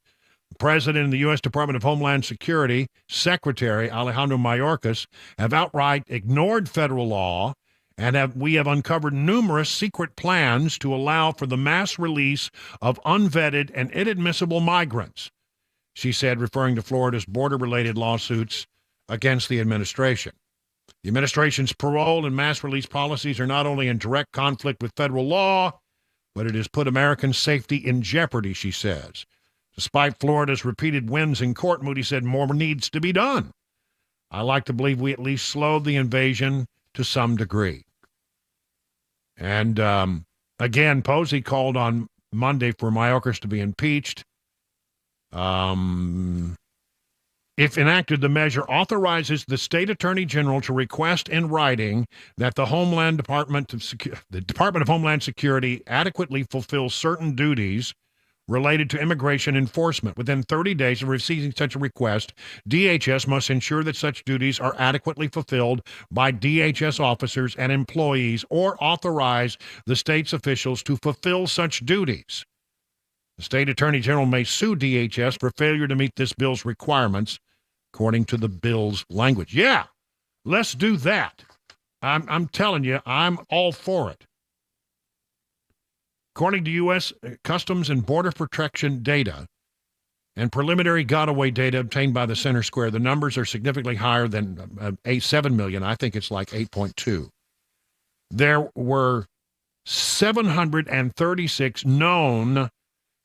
The President and the U.S. Department of Homeland Security Secretary Alejandro Mayorkas have outright ignored federal law, and we have uncovered numerous secret plans to allow for the mass release of unvetted and inadmissible migrants, she said, referring to Florida's border-related lawsuits against the administration. The administration's parole and mass release policies are not only in direct conflict with federal law, but it has put American safety in jeopardy, she says. Despite Florida's repeated wins in court, Moody said more needs to be done. I like to believe we at least slowed the invasion to some degree. And again, Posey called on Monday for Mayorkas to be impeached. If enacted, the measure authorizes the state attorney general to request in writing that the Department of Homeland Security adequately fulfill certain duties related to immigration enforcement. Within 30 days of receiving such a request, DHS must ensure that such duties are adequately fulfilled by DHS officers and employees, or authorize the state's officials to fulfill such duties. The state attorney general may sue DHS for failure to meet this bill's requirements, according to the bill's language. Yeah, let's do that. I'm telling you, I'm all for it. According to U.S. Customs and Border Protection data and preliminary got-away data obtained by the Center Square, the numbers are significantly higher than 7 million. I think it's like 8.2. There were 736 known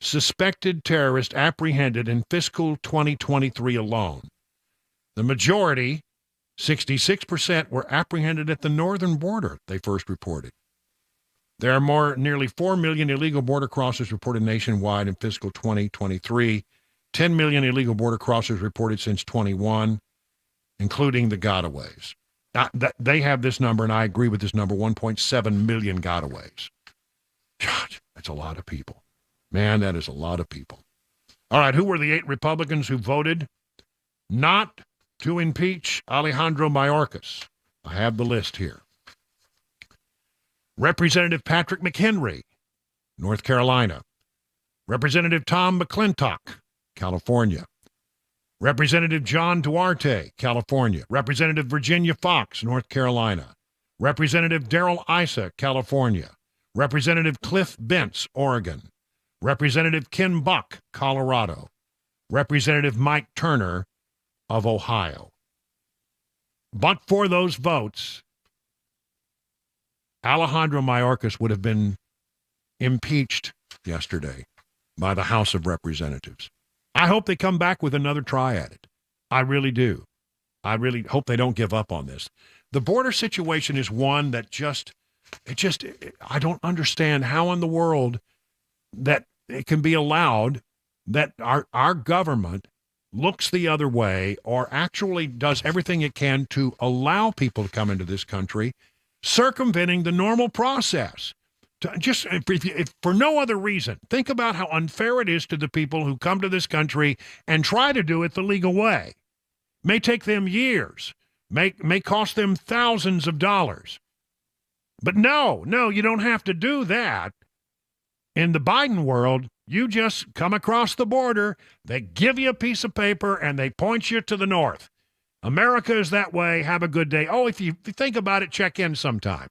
suspected terrorists apprehended in fiscal 2023 alone. The majority, 66%, were apprehended at the northern border, they first reported. There are nearly 4 million illegal border crossers reported nationwide in fiscal 2023, 10 million illegal border crossers reported since 21, including the gotaways. They have this number, and I agree with this number, 1.7 million gotaways. God, that's a lot of people. Man, that is a lot of people. All right, who were the 8 Republicans who voted not to impeach Alejandro Mayorkas? I have the list here. Representative Patrick McHenry, North Carolina. Representative Tom McClintock, California. Representative John Duarte, California. Representative Virginia Fox, North Carolina. Representative Darrell Issa, California. Representative Cliff Bentz, Oregon. Representative Ken Buck, Colorado. Representative Mike Turner of Ohio. But for those votes, Alejandro Mayorkas would have been impeached yesterday by the House of Representatives. I hope they come back with another try at it. I really do. I really hope they don't give up on this. The border situation is one that I don't understand how in the world that it can be allowed that our government looks the other way or actually does everything it can to allow people to come into this country, circumventing the normal process. If for no other reason, think about how unfair it is to the people who come to this country and try to do it the legal way. May take them years, may cost them thousands of dollars. But no, you don't have to do that. In the Biden world, you just come across the border, they give you a piece of paper, and they point you to the north. America is that way. Have a good day. Oh, if you think about it, check in sometime.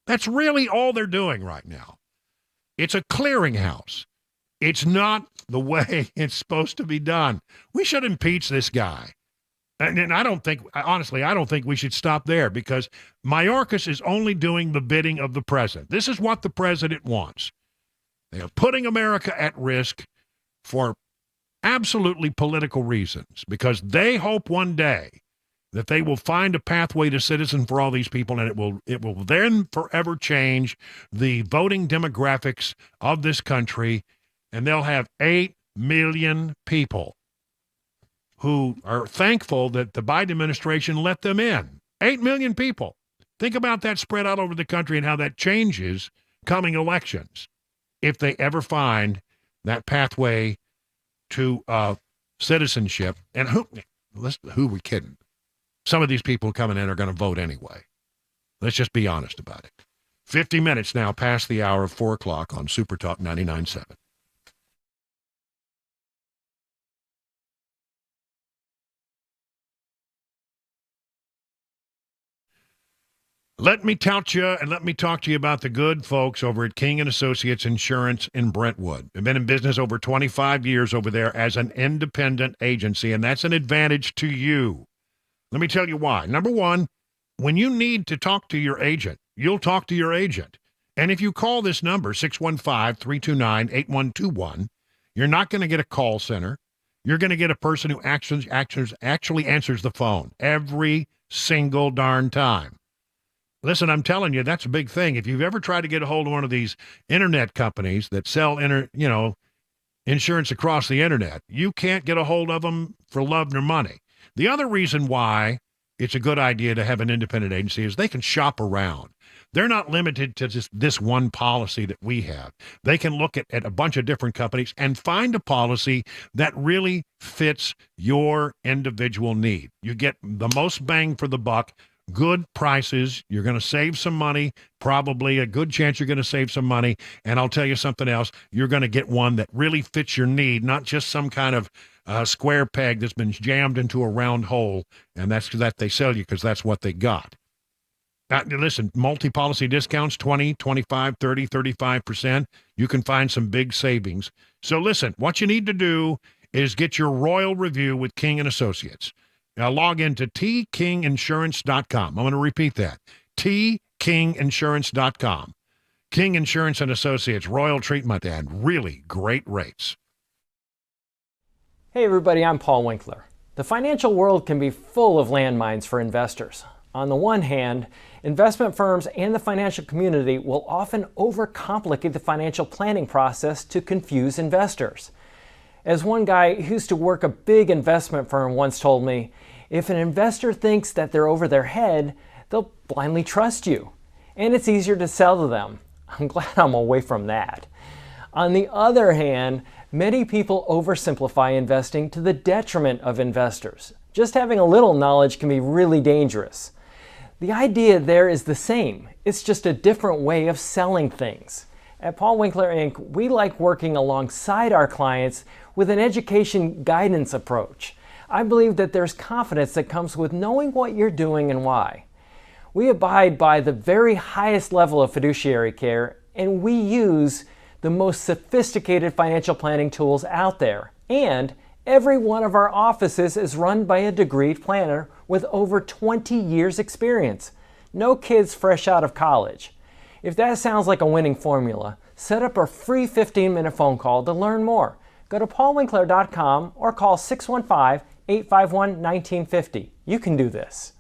That's really all they're doing right now. It's a clearinghouse. It's not the way it's supposed to be done. We should impeach this guy. And I don't think we should stop there, because Mayorkas is only doing the bidding of the president. This is what the president wants. They are putting America at risk for absolutely political reasons, because they hope one day that they will find a pathway to citizen for all these people, and it will then forever change the voting demographics of this country, and they'll have 8 million people who are thankful that the Biden administration let them in. 8 million people. Think about that spread out over the country and how that changes coming elections if they ever find that pathway to citizenship. And who are we kidding? Some of these people coming in are going to vote anyway. Let's just be honest about it. 50 minutes now past the hour of 4 o'clock on Super Talk 99.7. Let me tout you and let me talk to you about the good folks over at King & Associates Insurance in Brentwood. They've been in business over 25 years over there as an independent agency, and that's an advantage to you. Let me tell you why. Number one, when you need to talk to your agent, you'll talk to your agent. And if you call this number, 615-329-8121, you're not going to get a call center. You're going to get a person who actually answers the phone every single darn time. Listen, I'm telling you, that's a big thing. If you've ever tried to get a hold of one of these internet companies that sell insurance across the internet, you can't get a hold of them for love nor money. The other reason why it's a good idea to have an independent agency is they can shop around. They're not limited to just this one policy that we have. They can look at a bunch of different companies and find a policy that really fits your individual need. You get the most bang for the buck, good prices. You're going to save some money, probably a good chance you're going to save some money. And I'll tell you something else. You're going to get one that really fits your need, not just some kind of square peg that's been jammed into a round hole. And that's that they sell you because that's what they got. Listen, multi-policy discounts, 20, 25, 30, 35%. You can find some big savings. So listen, what you need to do is get your royal review with King & Associates. Now log into tkinginsurance.com. I'm going to repeat that. tkinginsurance.com. King Insurance and Associates, royal treatment and really great rates. Hey everybody, I'm Paul Winkler. The financial world can be full of landmines for investors. On the one hand, investment firms and the financial community will often overcomplicate the financial planning process to confuse investors. As one guy who used to work a big investment firm once told me, if an investor thinks that they're over their head, they'll blindly trust you. And it's easier to sell to them. I'm glad I'm away from that. On the other hand, many people oversimplify investing to the detriment of investors. Just having a little knowledge can be really dangerous. The idea there is the same. It's just a different way of selling things. At Paul Winkler Inc., we like working alongside our clients with an education guidance approach. I believe that there's confidence that comes with knowing what you're doing and why. We abide by the very highest level of fiduciary care, and we use the most sophisticated financial planning tools out there. And every one of our offices is run by a degreed planner with over 20 years experience. No kids fresh out of college. If that sounds like a winning formula, set up a free 15-minute phone call to learn more. Go to paulwinkler.com or call 615-851-1950. You can do this.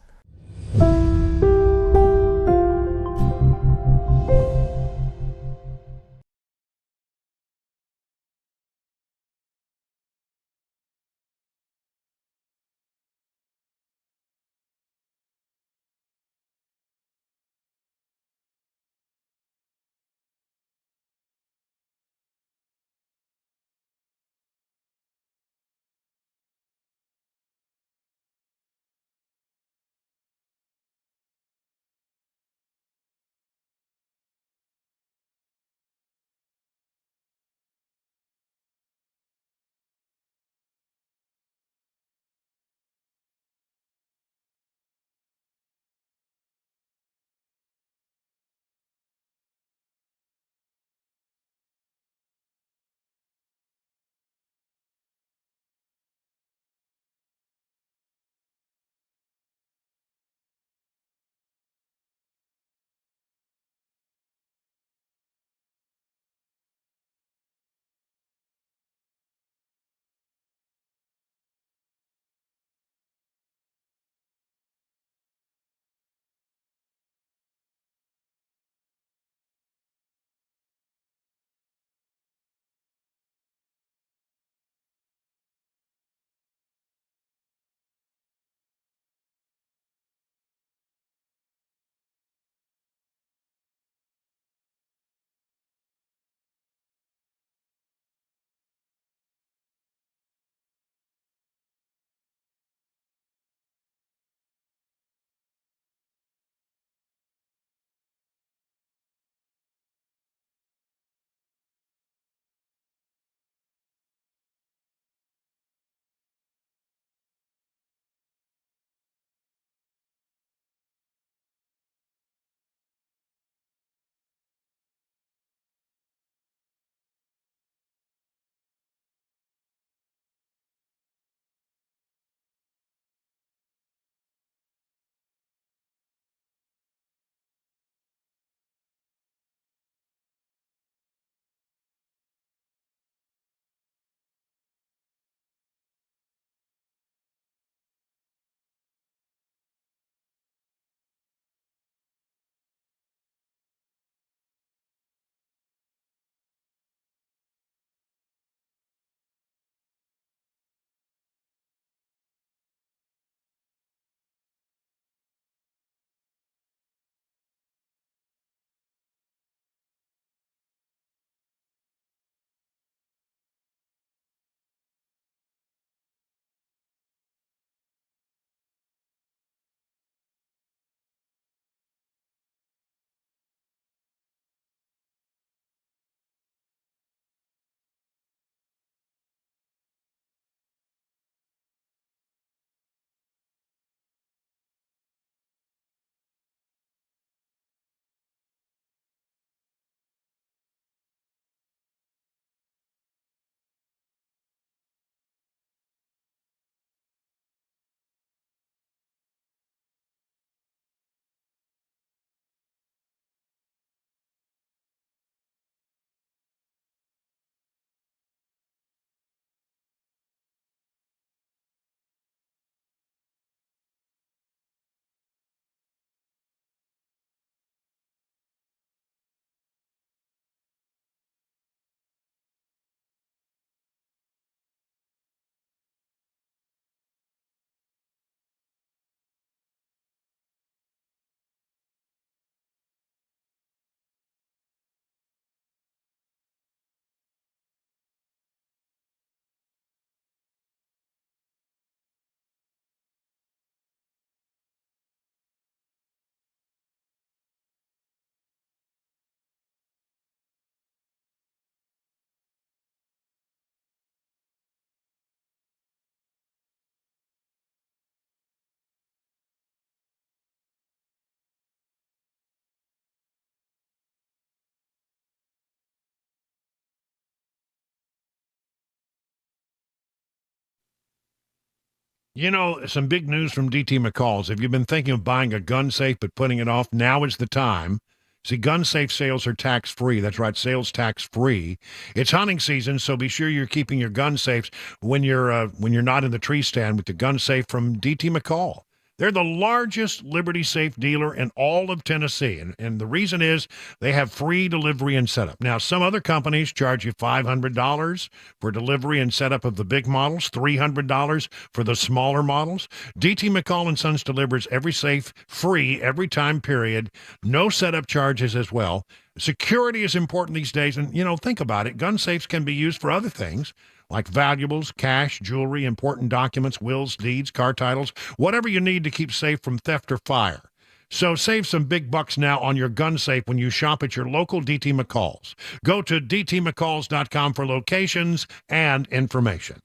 You know, some big news from DT McCall's. If you've been thinking of buying a gun safe but putting it off, now is the time. See, gun safe sales are tax-free. That's right, sales tax-free. It's hunting season, so be sure you're keeping your gun safes when you're not in the tree stand with the gun safe from DT McCall. They're the largest Liberty Safe dealer in all of Tennessee, and the reason is they have free delivery and setup. Now, some other companies charge you $500 for delivery and setup of the big models, $300 for the smaller models. DT McCall & Sons delivers every safe free every time period, no setup charges as well. Security is important these days, and, think about it. Gun safes can be used for other things, like valuables, cash, jewelry, important documents, wills, deeds, car titles, whatever you need to keep safe from theft or fire. So save some big bucks now on your gun safe when you shop at your local DT McCall's. Go to dtmccalls.com for locations and information.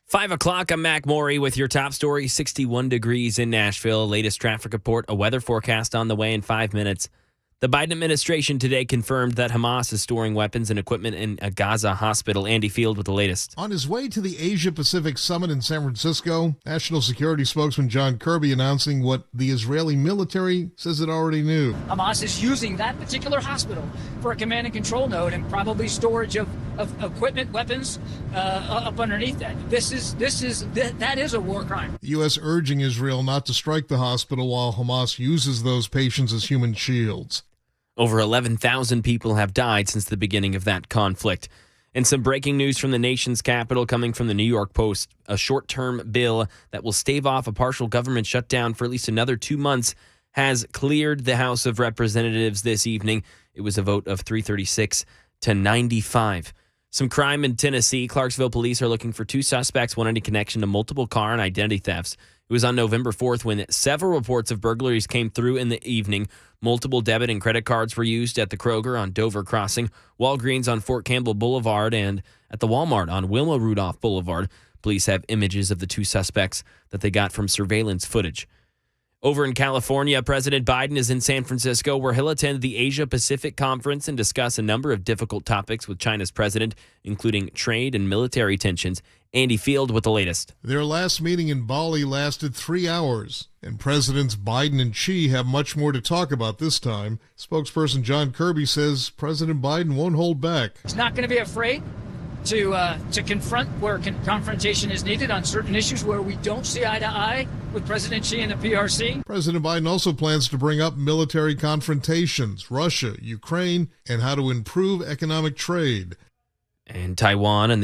Five o'clock, I'm Mac Maury with your top story. 61 degrees in Nashville. Latest traffic report, a weather forecast on the way in 5 minutes. The Biden administration today confirmed that Hamas is storing weapons and equipment in a Gaza hospital. Andy Field with the latest. On his way to the Asia-Pacific Summit in San Francisco, National Security spokesman John Kirby announcing what the Israeli military says it already knew. Hamas is using that particular hospital for a command and control node and probably storage of equipment, weapons up underneath that. That is a war crime. The U.S. urging Israel not to strike the hospital while Hamas uses those patients as human shields. Over 11,000 people have died since the beginning of that conflict. And some breaking news from the nation's capital coming from the New York Post. A short-term bill that will stave off a partial government shutdown for at least another 2 months has cleared the House of Representatives this evening. It was a vote of 336 to 95. Some crime in Tennessee. Clarksville police are looking for 2 suspects, one in connection to multiple car and identity thefts. It was on November 4th when several reports of burglaries came through in the evening. Multiple debit and credit cards were used at the Kroger on Dover Crossing, Walgreens on Fort Campbell Boulevard, and at the Walmart on Wilma Rudolph Boulevard. Police have images of the 2 suspects that they got from surveillance footage. Over in California, President Biden is in San Francisco, where he'll attend the Asia-Pacific Conference and discuss a number of difficult topics with China's president, including trade and military tensions. Andy Field with the latest. Their last meeting in Bali lasted 3 hours, and Presidents Biden and Xi have much more to talk about this time. Spokesperson John Kirby says President Biden won't hold back. He's not going to be afraid to confront where confrontation is needed on certain issues where we don't see eye to eye with President Xi and the PRC. President Biden also plans to bring up military confrontations, Russia, Ukraine, and how to improve economic trade. And Taiwan and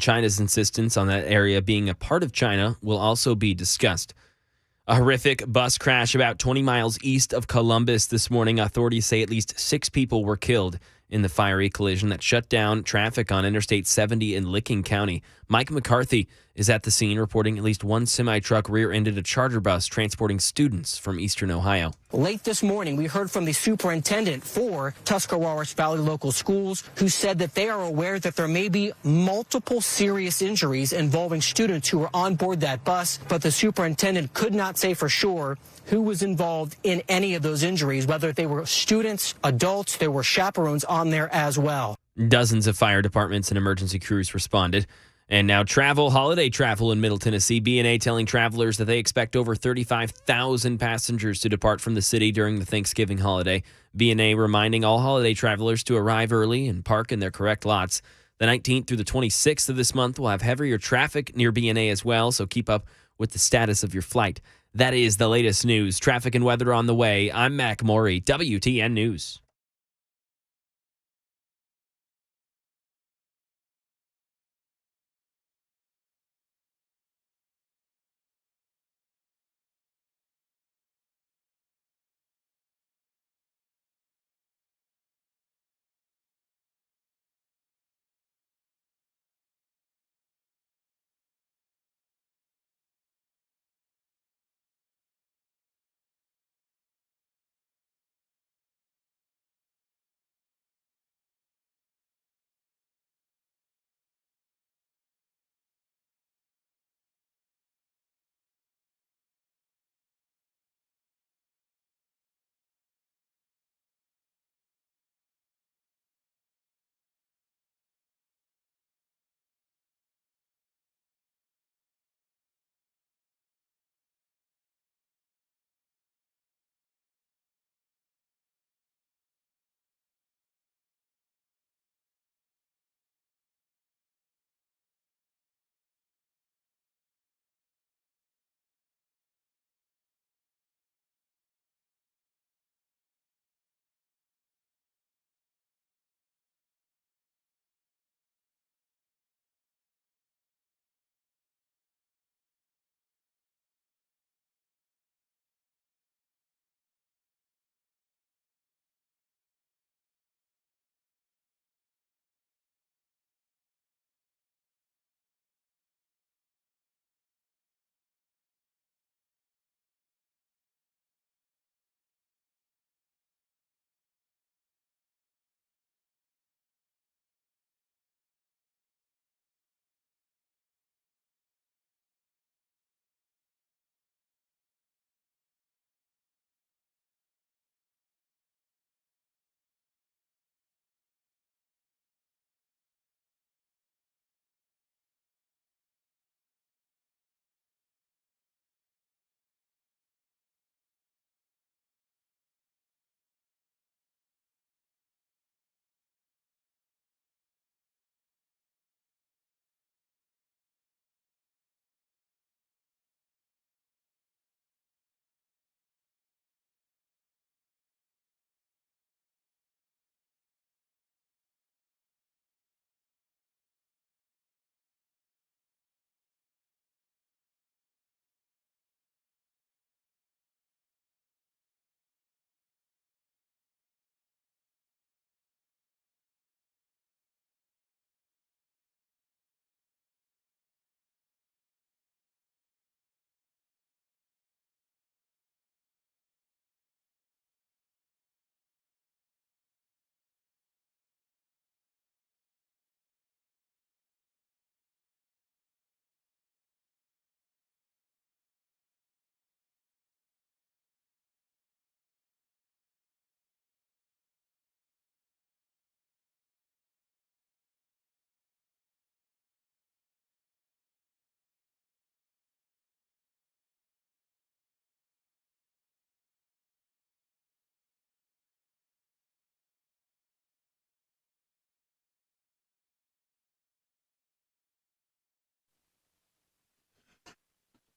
China's insistence on that area being a part of China will also be discussed. A horrific bus crash about 20 miles east of Columbus this morning. Authorities say at least 6 people were killed in the fiery collision that shut down traffic on Interstate 70 in Licking County. Mike McCarthy is at the scene, reporting at least 1 semi-truck rear-ended a charter bus transporting students from eastern Ohio. Late this morning, we heard from the superintendent for Tuscarawas Valley Local Schools, who said that they are aware that there may be multiple serious injuries involving students who were on board that bus, but the superintendent could not say for sure who was involved in any of those injuries, whether they were students, adults, there were chaperones on there as well. Dozens of fire departments and emergency crews responded. And now holiday travel in Middle Tennessee. B&A telling travelers that they expect over 35,000 passengers to depart from the city during the Thanksgiving holiday. B&A reminding all holiday travelers to arrive early and park in their correct lots. The 19th through the 26th of this month will have heavier traffic near B&A as well, so keep up with the status of your flight. That is the latest news. Traffic and weather on the way. I'm Mac Maury, WTN News.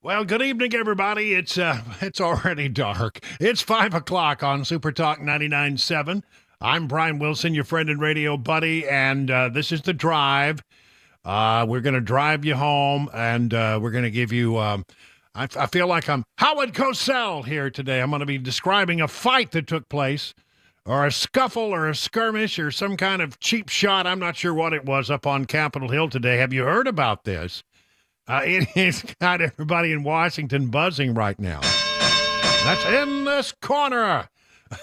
Well, good evening, everybody. It's already dark. It's 5 o'clock on Super Talk 99.7. I'm Brian Wilson, your friend and radio buddy, and this is The Drive. We're going to drive you home, and we're going to give you, I feel like I'm Howard Cosell here today. I'm going to be describing a fight that took place, or a scuffle, or a skirmish, or some kind of cheap shot. I'm not sure what it was up on Capitol Hill today. Have you heard about this? It has got everybody in Washington buzzing right now. That's in this corner.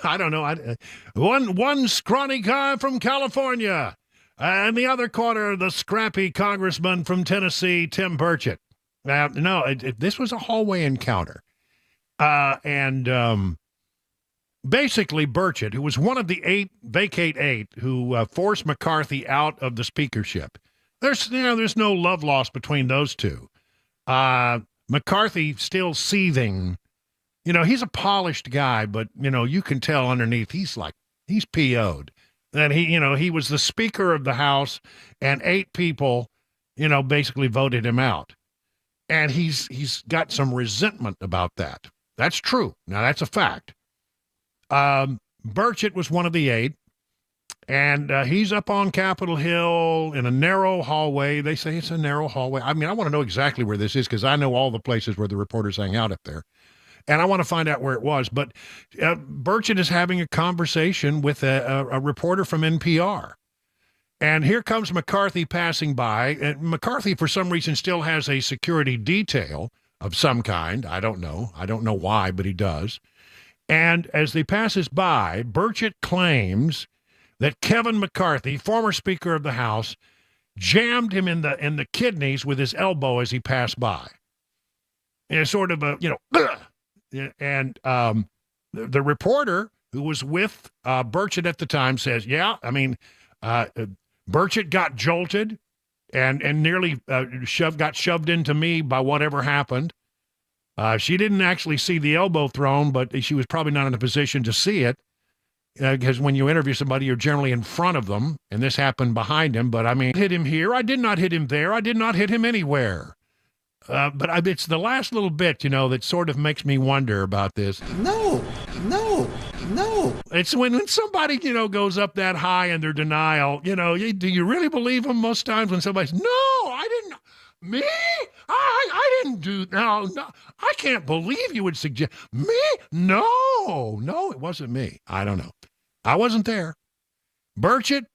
I don't know. One scrawny guy from California. And the other corner, the scrappy congressman from Tennessee, Tim Burchett. This was a hallway encounter. Basically, Burchett, who was one of the vacate eight who forced McCarthy out of the speakership. There's no love lost between those two. McCarthy still seething. He's a polished guy, but, you can tell underneath he's PO'd. That he was the Speaker of the House, and 8 people, basically voted him out. And he's got some resentment about that. That's true. Now, that's a fact. Burchett was one of the 8. And he's up on Capitol Hill in a narrow hallway. They say it's a narrow hallway. I want to know exactly where this is because I know all the places where the reporters hang out up there. And I want to find out where it was. But Burchett is having a conversation with a reporter from NPR. And here comes McCarthy passing by. And McCarthy, for some reason, still has a security detail of some kind. I don't know. I don't know why, but he does. And as they passes by, Burchett claims that Kevin McCarthy, former Speaker of the House, jammed him in the kidneys with his elbow as he passed by. And sort of and the reporter who was with Burchett at the time says, Burchett got jolted and nearly got shoved into me by whatever happened. She didn't actually see the elbow thrown, but she was probably not in a position to see it. Because when you interview somebody, you're generally in front of them, and this happened behind him. But hit him here. I did not hit him there. I did not hit him anywhere. But it's the last little bit, that sort of makes me wonder about this. No. It's when somebody, goes up that high in their denial, do you really believe them most times when somebody's, no, I didn't. Me? I didn't do, no, I can't believe you would suggest, me? No, it wasn't me. I don't know. I wasn't there. Burchett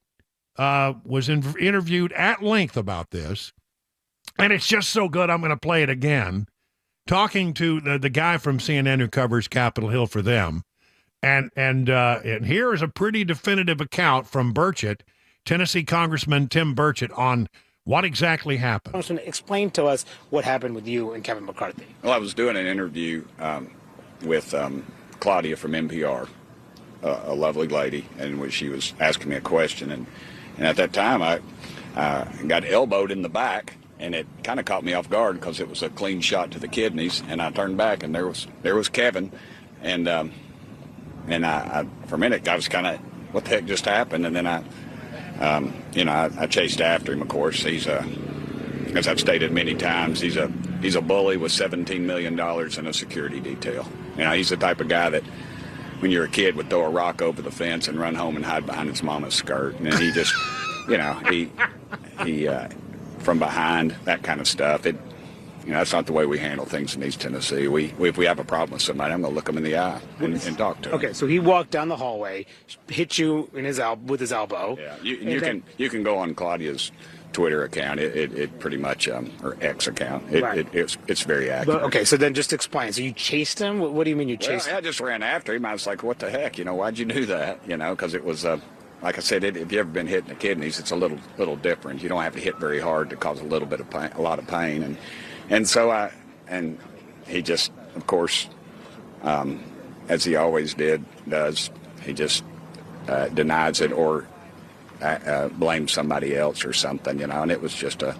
was interviewed at length about this, and it's just so good I'm going to play it again, talking to the guy from CNN who covers Capitol Hill for them, and here is a pretty definitive account from Burchett, Tennessee Congressman Tim Burchett, on what exactly happened. Congressman, explain to us what happened with you and Kevin McCarthy. Well, I was doing an interview with Claudia from NPR, a lovely lady, and she was asking me a question, and at that time I got elbowed in the back, and it kind of caught me off guard because it was a clean shot to the kidneys, and I turned back, and there was Kevin, and I for a minute I was kind of, what the heck just happened, and then I chased after him. Of course, he's as I've stated many times, he's a bully with $17 million in a security detail. He's the type of guy that, when you're a kid, would throw a rock over the fence and run home and hide behind his mama's skirt. And he just, he from behind, that kind of stuff. That's not the way we handle things in East Tennessee. If we have a problem with somebody, I'm going to look them in the eye and talk to them. Okay, so he walked down the hallway, hit you with his elbow. Yeah, you can go on Claudia's Twitter account. It pretty much, or X account. It's very accurate. Okay, so then just explain. So you chased him? What do you mean you chased him? I just ran after him. I was like, what the heck? Why'd you do that? Because it was, like I said, if you've ever been hit in the kidneys, it's a little different. You don't have to hit very hard to cause a little bit of pain, a lot of pain. And so he just, of course, as he always does, he just denies it or blames somebody else or something, and it was just a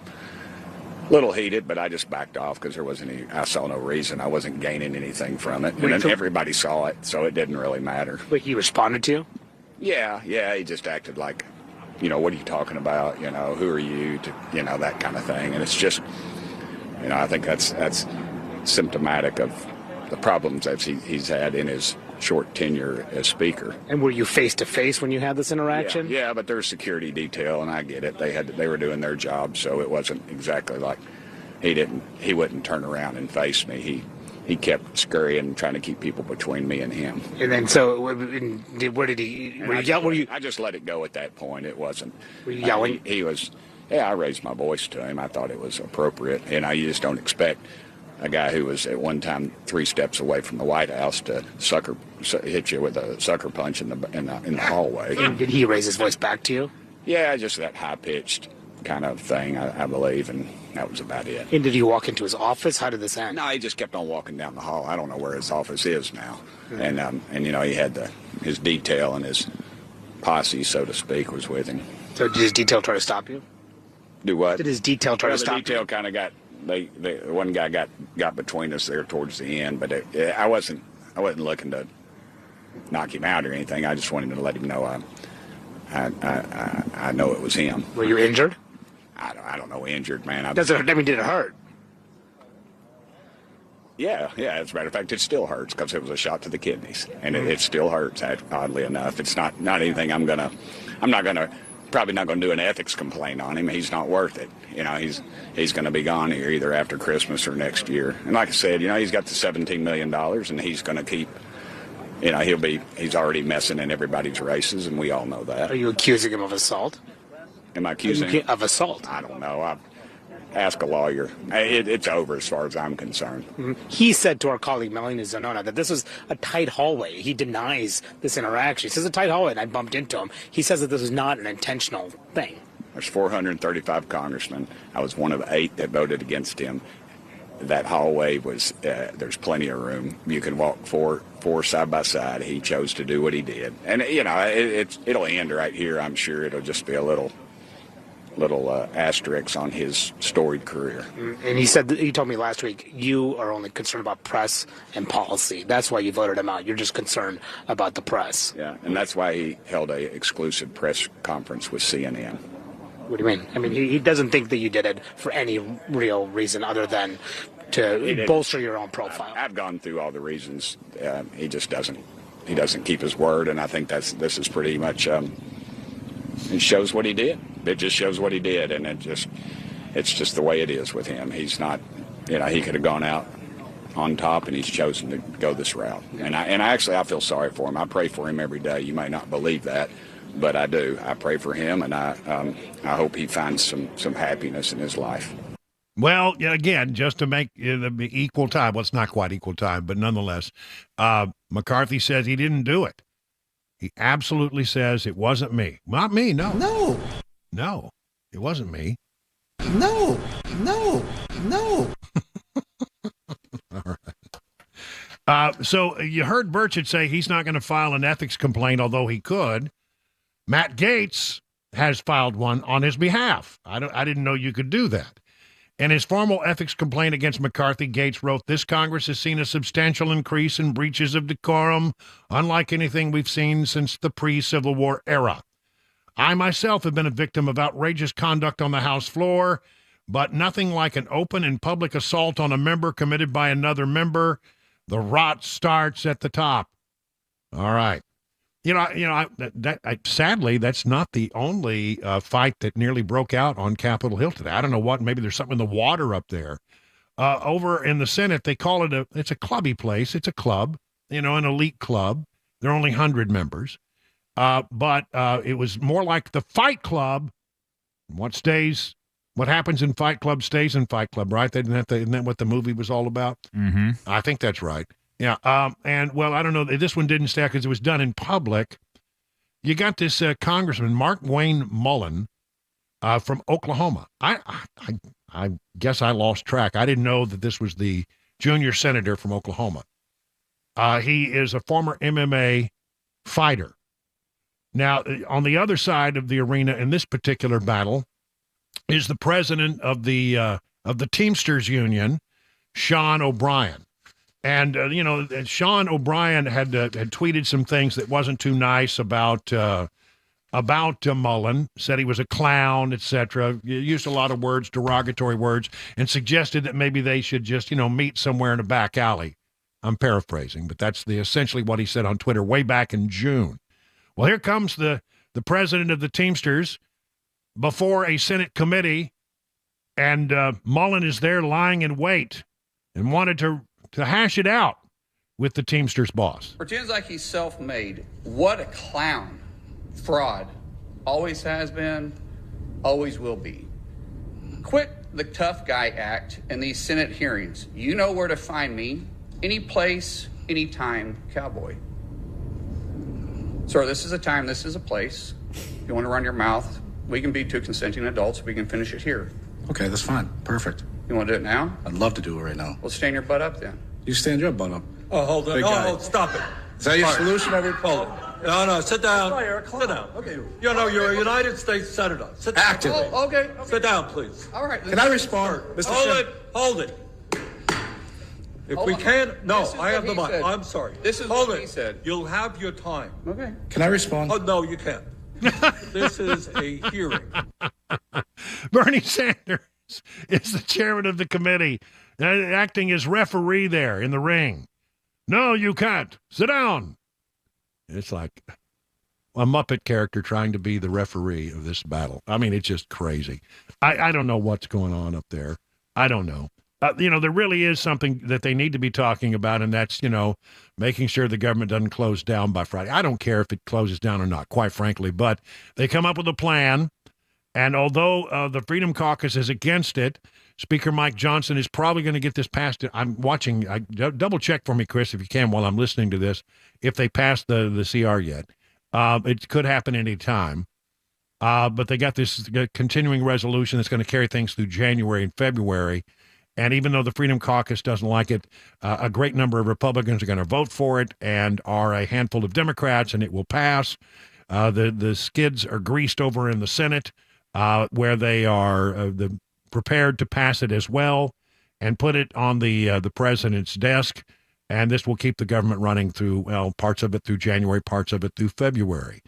little heated, but I just backed off because I saw no reason. I wasn't gaining anything from it. And then everybody saw it, so it didn't really matter. But he responded to you? Yeah, he just acted like, what are you talking about? Who are you? That kind of thing. And it's just, I think that's symptomatic of the problems that he's had in his short tenure as speaker. And were you face to face when you had this interaction? Yeah, but there's security detail, and I get it. They were doing their job, so it wasn't exactly like he wouldn't turn around and face me. He kept scurrying, trying to keep people between me and him. And then, so where did he? Were you yelling? I just let it go at that point. It wasn't. Were you yelling? He was. Yeah, I raised my voice to him. I thought it was appropriate, and you just don't expect a guy who was at one time 3 steps away from the White House to hit you with a sucker punch in the hallway. And did he raise his voice back to you? Yeah, just that high pitched kind of thing, I believe, and that was about it. And did he walk into his office? How did this end? No, he just kept on walking down the hall. I don't know where his office is now. And he had his detail and his posse, so to speak, was with him. So did his detail try to stop you? Do what? Did his detail try to stop you? The detail kind of got, one guy got between us there towards the end, but I wasn't looking to knock him out or anything. I just wanted to let him know I know it was him. Were you injured? I don't know, injured, man. Did it hurt? Yeah. As a matter of fact, it still hurts because it was a shot to the kidneys, and it still hurts. Oddly enough, it's not anything I'm probably not gonna do an ethics complaint on him. He's not worth it. He's gonna be gone here either after Christmas or next year. And like I said, he's got the $17 million, and he's gonna keep. He's already messing in everybody's races, and we all know that. Are you accusing him of assault? Am I accusing him of assault? I don't know. Ask a lawyer. It's over as far as I'm concerned. Mm-hmm. He said to our colleague Melanie Zanona that this was a tight hallway. He denies this interaction. He says a tight hallway, and I bumped into him. He says that this was not an intentional thing. There's 435 congressmen. I was one of 8 that voted against him. That hallway was, there's plenty of room. You can walk four side by side. He chose to do what he did. And, it'll end right here, I'm sure. It'll just be a little asterisk on his storied career. And he told me last week, you are only concerned about press and policy. That's why you voted him out. You're just concerned about the press. Yeah, and that's why he held a exclusive press conference with CNN. What do you mean? I mean, he doesn't think that you did it for any real reason other than to bolster your own profile. I've gone through all the reasons. He just doesn't. He doesn't keep his word, and I think this is pretty much. It shows what he did. It just shows what he did, and it's just the way it is with him. He's not. He could have gone out on top, and he's chosen to go this route. And I feel sorry for him. I pray for him every day. You may not believe that, but I do. I pray for him, and I hope he finds some happiness in his life. Well, again, just to make the equal time. Well, it's not quite equal time, but nonetheless, McCarthy says he didn't do it. He absolutely says it wasn't me. Not me, no. No, it wasn't me. No. All right. So you heard Burchett say he's not going to file an ethics complaint, although he could. Matt Gaetz has filed one on his behalf. I didn't know you could do that. In his formal ethics complaint against McCarthy, Gaetz wrote, "This Congress has seen a substantial increase in breaches of decorum, unlike anything we've seen since the pre-Civil War era. I myself have been a victim of outrageous conduct on the House floor, but nothing like an open and public assault on a member committed by another member. The rot starts at the top." All right. Sadly, that's not the only fight that nearly broke out on Capitol Hill today. I don't know what. Maybe there's something in the water up there. Over in the Senate, they call it it's a clubby place. It's a club, an elite club. There are only 100 members. But it was more like the Fight Club. What happens in Fight Club stays in Fight Club, right? Isn't that what the movie was all about? Mm-hmm. I think that's right. Yeah. I don't know. This one didn't stay because it was done in public. You got this Congressman, Markwayne Mullin, from Oklahoma. I guess I lost track. I didn't know that this was the junior senator from Oklahoma. He is a former MMA fighter. Now, on the other side of the arena in this particular battle is the president of the Teamsters Union, Sean O'Brien. And, Sean O'Brien had tweeted some things that wasn't too nice about about Mullen, said he was a clown, etc. Used a lot of words, derogatory words, and suggested that maybe they should just, meet somewhere in a back alley. I'm paraphrasing, but that's essentially what he said on Twitter way back in June. Well, here comes the president of the Teamsters before a Senate committee, and Mullen is there lying in wait and wanted to hash it out with the Teamsters boss. Pretends like he's self-made. What a clown. Fraud. Always has been, always will be. Quit the tough guy act in these Senate hearings. You know where to find me. Any place, anytime, cowboy. Sir, this is a time, this is a place. If you want to run your mouth, we can be two consenting adults. We can finish it here. Okay, that's fine. Perfect. You want to do it now? I'd love to do it right now. Well, stand your butt up then. You stand your butt up. Oh, hold on. Big guy. Oh, stop it. Is that your solution? Hold it. No, sit down. Sit down. Okay. You're a United States Senator. Sit down. Actively. Oh, okay. Sit down, please. All right. Can I respond? Mr. Hold it. If we can't, no, I have the mic. said. I'm sorry. This is Hold what it. he said. You'll have your time. Okay. Can I respond? Oh, no, you can't. This is a hearing. Bernie Sanders is the chairman of the committee, acting as referee there in the ring. No, you can't. Sit down. It's like a Muppet character trying to be the referee of this battle. I mean, it's just crazy. I don't know what's going on up there. I don't know. There really is something that they need to be talking about, and that's, making sure the government doesn't close down by Friday. I don't care if it closes down or not, quite frankly, but they come up with a plan, and although the Freedom Caucus is against it, Speaker Mike Johnson is probably going to get this passed. I'm watching. Double check for me, Chris, if you can, while I'm listening to this, if they passed the CR yet. It could happen any time. But they got this continuing resolution that's going to carry things through January and February. And even though the Freedom Caucus doesn't like it, a great number of Republicans are going to vote for it, and are a handful of Democrats, and it will pass. The skids are greased over in the Senate, where they are prepared to pass it as well and put it on the president's desk. And this will keep the government running through, parts of it through January, parts of it through February.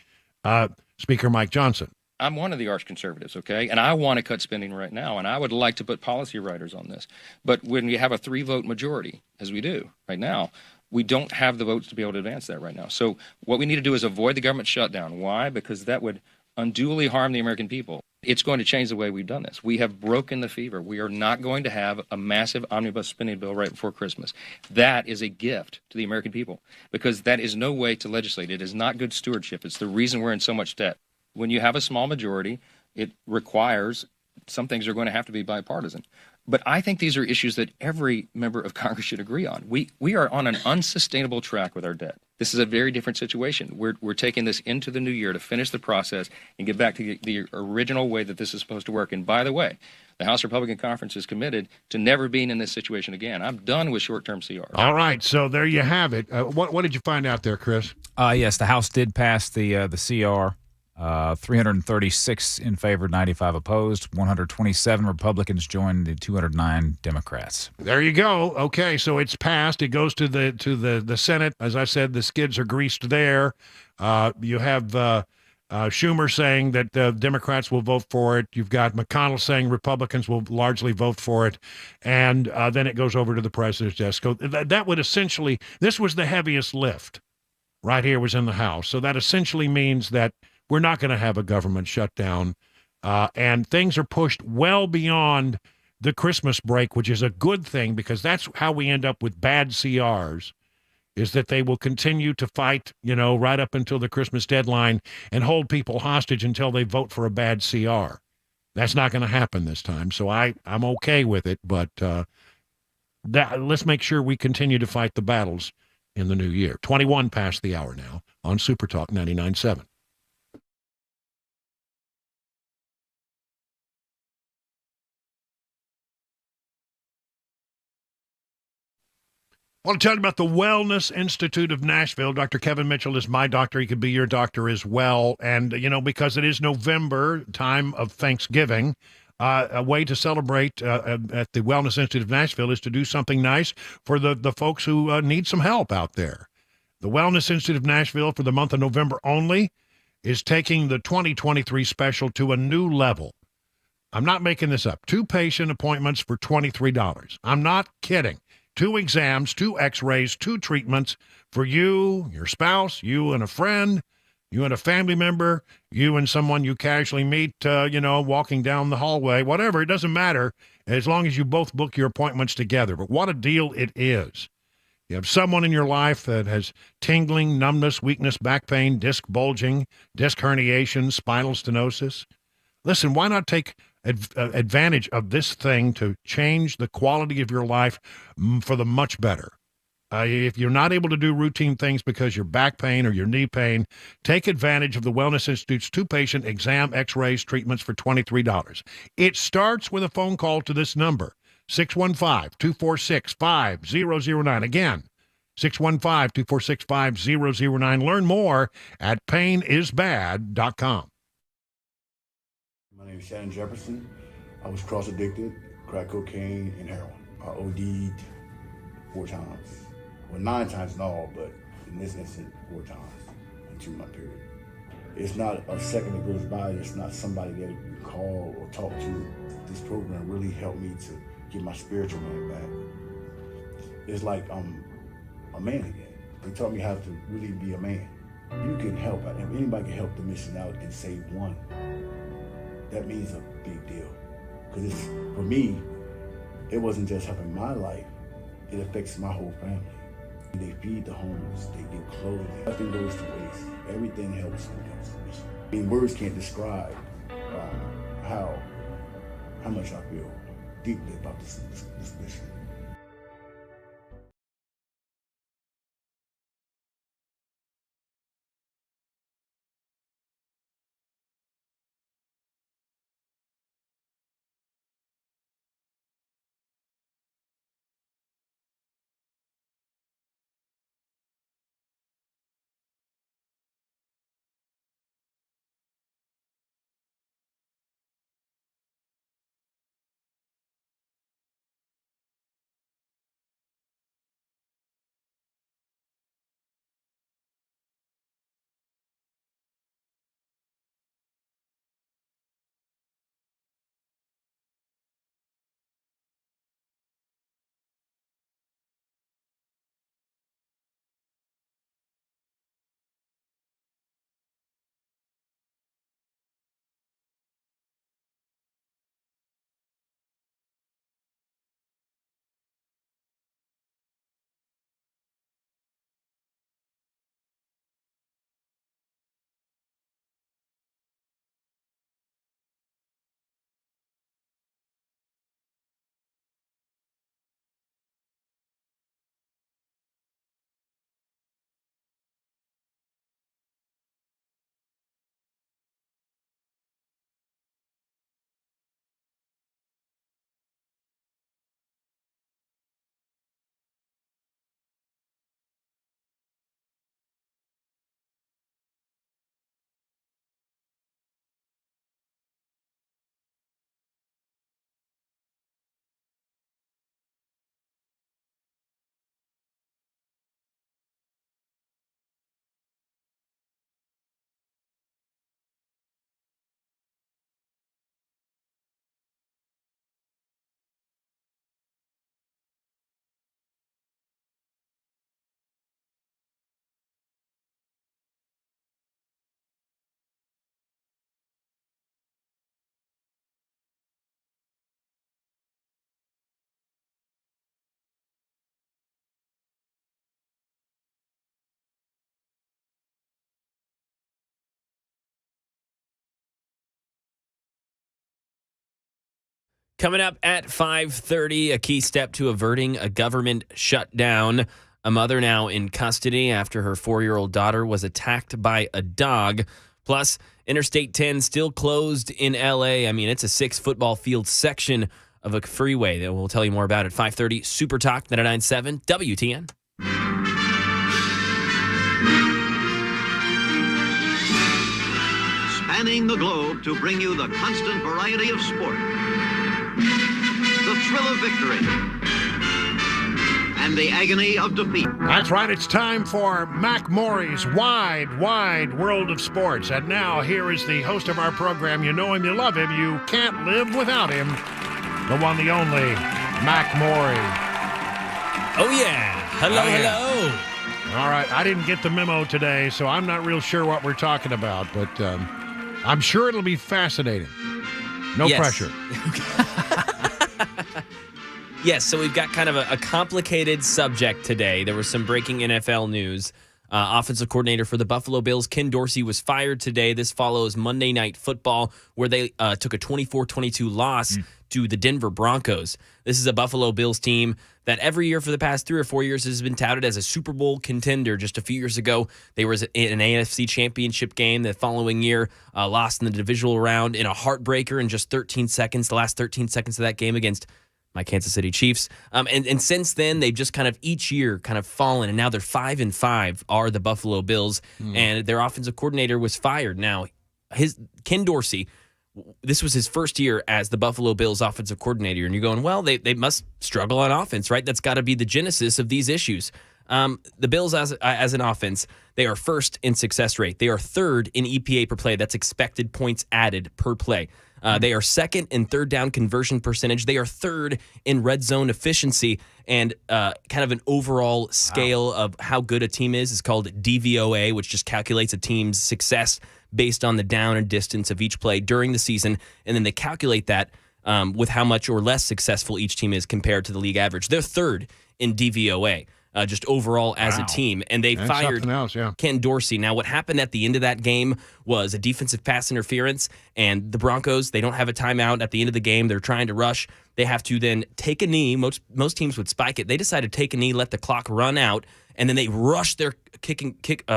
Speaker Mike Johnson. I'm one of the arch conservatives, okay? And I want to cut spending right now, and I would like to put policy writers on this. But when you have a 3-vote majority, as we do right now, we don't have the votes to be able to advance that right now. So what we need to do is avoid the government shutdown. Why? Because that would unduly harm the American people. It's going to change the way we've done this. We have broken the fever. We are not going to have a massive omnibus spending bill right before Christmas. That is a gift to the American people, because that is no way to legislate. It is not good stewardship. It's the reason we're in so much debt. When you have a small majority, it requires some things are going to have to be bipartisan. But I think these are issues that every member of Congress should agree on. We are on an unsustainable track with our debt. This is a very different situation. We're taking this into the new year to finish the process and get back to the original way that this is supposed to work. And by the way, the House Republican Conference is committed to never being in this situation again. I'm done with short-term CRs. All right, so there you have it. What did you find out there, Chris? Yes, the House did pass the CR. 336 in favor, 95 opposed. 127 Republicans joined the 209 Democrats. There you go. Okay, so it's passed. It goes to the Senate. As I said, the skids are greased there. You have Schumer saying that Democrats will vote for it. You've got McConnell saying Republicans will largely vote for it. And then it goes over to the president's desk. So that would essentially, this was the heaviest lift right here, was in the House. So that essentially means that we're not going to have a government shutdown, and things are pushed well beyond the Christmas break, which is a good thing, because that's how we end up with bad CRs, is that they will continue to fight, right up until the Christmas deadline and hold people hostage until they vote for a bad CR. That's not going to happen this time, so I'm okay with it, but let's make sure we continue to fight the battles in the new year. 21 past the hour now on Super Talk 99.7. I want to tell you about the Wellness Institute of Nashville. Dr. Kevin Mitchell is my doctor. He could be your doctor as well. And, because it is November, time of Thanksgiving, a way to celebrate at the Wellness Institute of Nashville is to do something nice for the folks who need some help out there. The Wellness Institute of Nashville, for the month of November only, is taking the 2023 special to a new level. I'm not making this up. 2 patient appointments for $23. I'm not kidding. 2 exams, 2 x-rays, 2 treatments for you, your spouse, you and a friend, you and a family member, you and someone you casually meet, walking down the hallway, whatever. It doesn't matter as long as you both book your appointments together. But what a deal it is. You have someone in your life that has tingling, numbness, weakness, back pain, disc bulging, disc herniation, spinal stenosis. Listen, why not take advantage of this thing to change the quality of your life for the much better? If you're not able to do routine things because your back pain or your knee pain, take advantage of the Wellness Institute's 2-patient exam, x-rays, treatments for $23. It starts with a phone call to this number, 615-246-5009. Again, 615-246-5009. Learn more at painisbad.com. My name is Shannon Jefferson. I was cross-addicted, crack cocaine and heroin. I OD'd 4 times. Well, 9 times in all, but in this instance, 4 times in a 2-month period. It's not a second that goes by. It's not somebody that you call or talk to. This program really helped me to get my spiritual man back. It's like I'm a man again. They taught me how to really be a man. You can help. If anybody can help the mission out and save one, that means a big deal. Because for me, it wasn't just helping my life. It affects my whole family. They feed the homeless, they give clothing. Nothing goes to waste. Everything helps when it comes to mission. I mean, words can't describe how much I feel deeply about this mission. Coming up at 5:30, a key step to averting a government shutdown. A mother now in custody after her 4-year-old daughter was attacked by a dog. Plus, Interstate 10 still closed in L.A. I mean, it's a 6 football field section of a freeway that we'll tell you more about at 5:30. Super Talk 99.7 WTN. Spanning the globe to bring you the constant variety of sport, the thrill of victory, and the agony of defeat. That's right. It's time for Mac Maury's Wide, Wide World of Sports. And now here is the host of our program. You know him, you love him, you can't live without him. The one, the only, Mac Maury. Oh, yeah. Hello. All right. I didn't get the memo today, so I'm not real sure what we're talking about, but I'm sure it'll be fascinating. No pressure. Yes, so we've got kind of a complicated subject today. There was some breaking NFL news. Offensive coordinator for the Buffalo Bills, Ken Dorsey, was fired today. This follows Monday Night Football, where they took a 24-22 loss to the Denver Broncos. This is a Buffalo Bills team that every year for the past 3 or 4 years has been touted as a Super Bowl contender. Just a few years ago, they were in an AFC championship game. The following year, lost in the divisional round in a heartbreaker in just 13 seconds, the last 13 seconds of that game against my Kansas City Chiefs. And since then, they've just kind of each year kind of fallen, and now they're 5-5 are the Buffalo Bills, and their offensive coordinator was fired. Now, Ken Dorsey, this was his first year as the Buffalo Bills offensive coordinator, and you're going, well, they must struggle on offense, right? That's got to be the genesis of these issues. The Bills as an offense, they are first in success rate. They are third in EPA per play. That's expected points added per play. They are second in third down conversion percentage. They are third in red zone efficiency, and kind of an overall scale of how good a team is called DVOA, which just calculates a team's success based on the down and distance of each play during the season, and then they calculate that with how much or less successful each team is compared to the league average. They're third in DVOA. Just overall as a team. And they fired Ken Dorsey. Now, what happened at the end of that game was a defensive pass interference, and the Broncos, they don't have a timeout at the end of the game. They're trying to rush. They have to then take a knee. Most teams would spike it. They decided to take a knee, let the clock run out, and then they rush their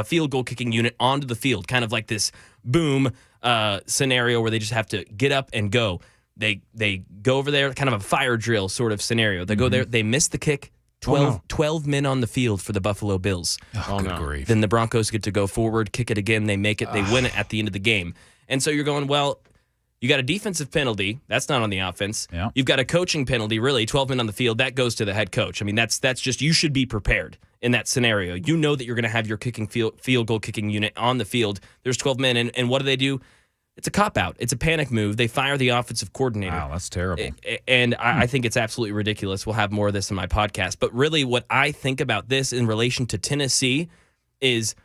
field goal kicking unit onto the field, kind of like this boom scenario where they just have to get up and go. They go over there, kind of a fire drill sort of scenario. They go there, they miss the kick. 12 men on the field for the Buffalo Bills. Good grief. Then the Broncos get to go forward, kick it again, they make it, they win it at the end of the game. And so you're going, well, you got a defensive penalty. That's not on the offense. Yeah. You've got a coaching penalty, really, 12 men on the field. That goes to the head coach. I mean, that's just, you should be prepared in that scenario. You know that you're going to have your field goal kicking unit on the field. There's 12 men, and what do? It's a cop-out. It's a panic move. They fire the offensive coordinator. Wow, that's terrible. And I think it's absolutely ridiculous. We'll have more of this in my podcast. But really what I think about this in relation to Tennessee is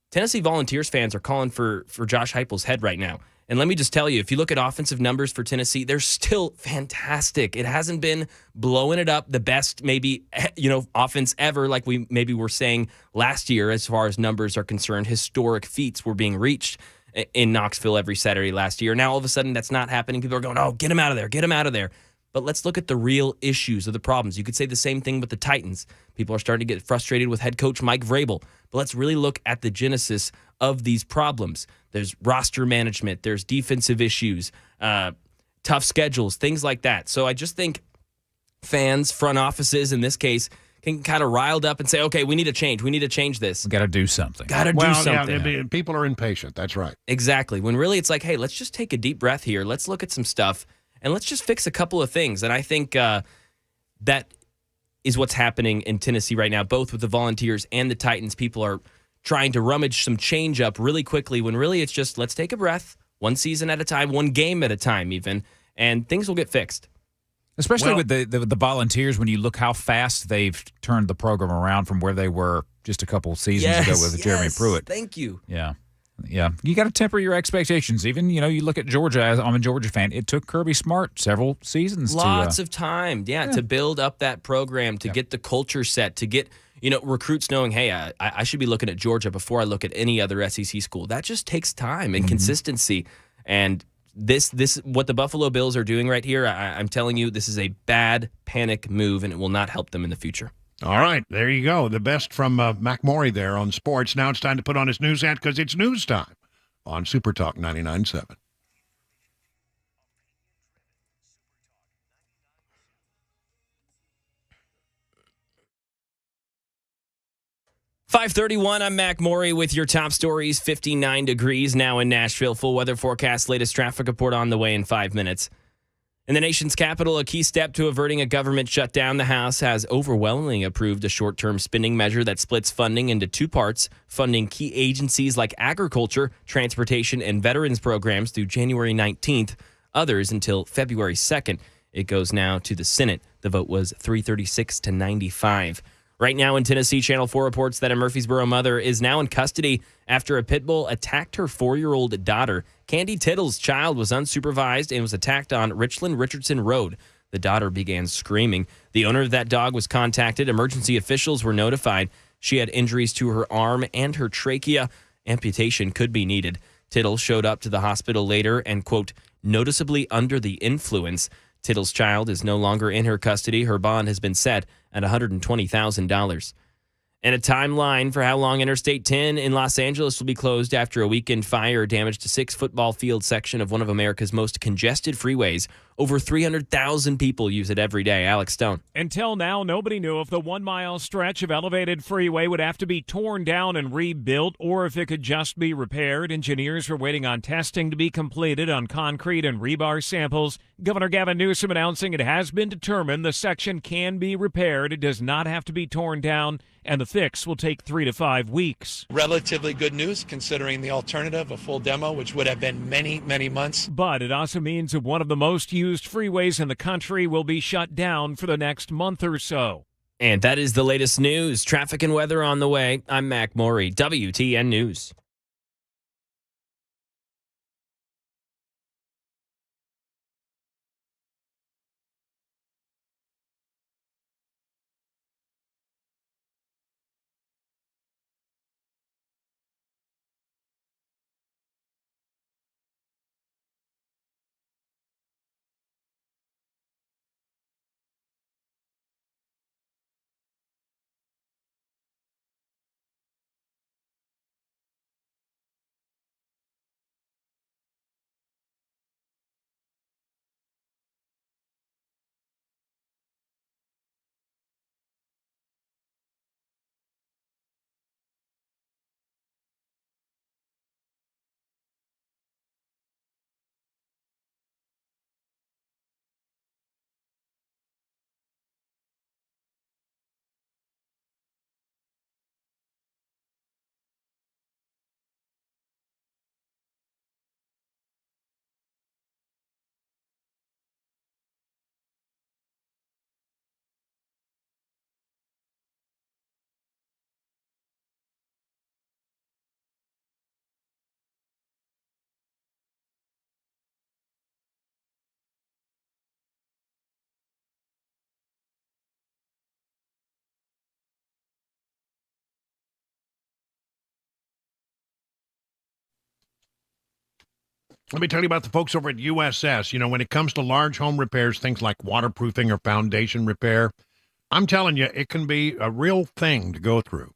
Tennessee Volunteers fans are calling for Josh Heupel's head right now. And let me just tell you, if you look at offensive numbers for Tennessee, they're still fantastic. It hasn't been blowing it up, the best maybe, offense ever, like we maybe were saying last year as far as numbers are concerned. Historic feats were being reached in Knoxville every Saturday last year. Now, all of a sudden, that's not happening. People are going, oh, get him out of there, get him out of there. But let's look at the real issues of the problems. You could say the same thing with the Titans. People are starting to get frustrated with head coach Mike Vrabel. But let's really look at the genesis of these problems. There's roster management. There's defensive issues, tough schedules, things like that. So I just think fans, front offices in this case, can kind of riled up and say, okay, we need to change. We need to change this. We got to do something. Yeah, people are impatient. That's right. Exactly. When really it's like, hey, let's just take a deep breath here. Let's look at some stuff, and let's just fix a couple of things. And I think that is what's happening in Tennessee right now, both with the Volunteers and the Titans. People are trying to rummage some change up really quickly when really it's just let's take a breath, one season at a time, one game at a time even, and things will get fixed. Especially with the Volunteers, when you look how fast they've turned the program around from where they were just a couple seasons ago with Jeremy Pruitt. Thank you. Yeah. You got to temper your expectations. Even, you look at Georgia. I'm a Georgia fan. It took Kirby Smart several seasons Lots of time, to build up that program, to get the culture set, to get, recruits knowing, hey, I should be looking at Georgia before I look at any other SEC school. That just takes time and consistency. And this what the Buffalo Bills are doing right here, I'm telling you, this is a bad panic move, and it will not help them in the future. All right, there you go. The best from Mac Maury there on sports. Now it's time to put on his news hat because it's news time on Super Talk 99.7. 5:31, I'm Mac Maury with your top stories. 59 degrees now in Nashville. Full weather forecast, latest traffic report on the way in 5 minutes. In the nation's capital, a key step to averting a government shutdown, the House has overwhelmingly approved a short-term spending measure that splits funding into two parts, funding key agencies like agriculture, transportation, and veterans programs through January 19th, others until February 2nd. It goes now to the Senate. The vote was 336 to 95. Right now in Tennessee, Channel 4 reports that a Murfreesboro mother is now in custody after a pit bull attacked her 4-year-old daughter. Candy Tittle's child was unsupervised and was attacked on Richland Richardson Road. The daughter began screaming. The owner of that dog was contacted. Emergency officials were notified. She had injuries to her arm and her trachea. Amputation could be needed. Tittle showed up to the hospital later and, quote, noticeably under the influence. Tittle's child is no longer in her custody. Her bond has been set at $120,000. And a timeline for how long Interstate 10 in Los Angeles will be closed after a weekend fire damaged a 6-football field section of one of America's most congested freeways. Over 300,000 people use it every day. Alex Stone. Until now, nobody knew if the 1-mile stretch of elevated freeway would have to be torn down and rebuilt or if it could just be repaired. Engineers were waiting on testing to be completed on concrete and rebar samples. Governor Gavin Newsom announcing it has been determined the section can be repaired. It does not have to be torn down, and the fix will take 3 to 5 weeks. Relatively good news considering the alternative, a full demo, which would have been many, many months. But it also means that one of the most used freeways in the country will be shut down for the next month or so. And that is the latest news. Traffic and weather on the way. I'm Mac Maury, WTN News. Let me tell you about the folks over at USS. You know, when it comes to large home repairs, things like waterproofing or foundation repair, I'm telling you, it can be a real thing to go through.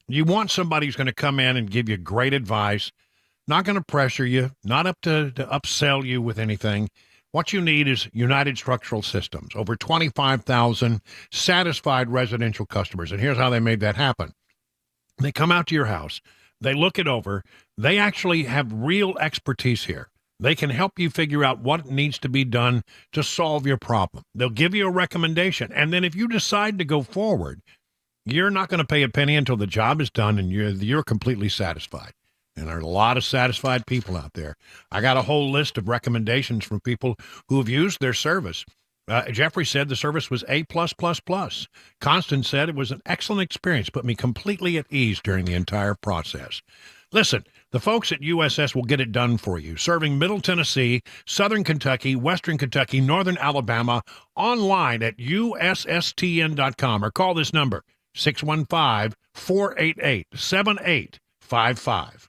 You want somebody who's going to come in and give you great advice, not going to pressure you, not up to upsell you with anything. What you need is United Structural Systems. Over 25,000 satisfied residential customers. And here's how they made that happen. They come out to your house. They look it over. They actually have real expertise here. They can help you figure out what needs to be done to solve your problem. They'll give you a recommendation. And then if you decide to go forward, you're not going to pay a penny until the job is done and you're completely satisfied. And there are a lot of satisfied people out there. I got a whole list of recommendations from people who have used their service. Jeffrey said the service was A+++. Constance said it was an excellent experience, put me completely at ease during the entire process. Listen, the folks at USS will get it done for you, serving Middle Tennessee, Southern Kentucky, Western Kentucky, Northern Alabama, online at USSTN.com or call this number, 615-488-7855.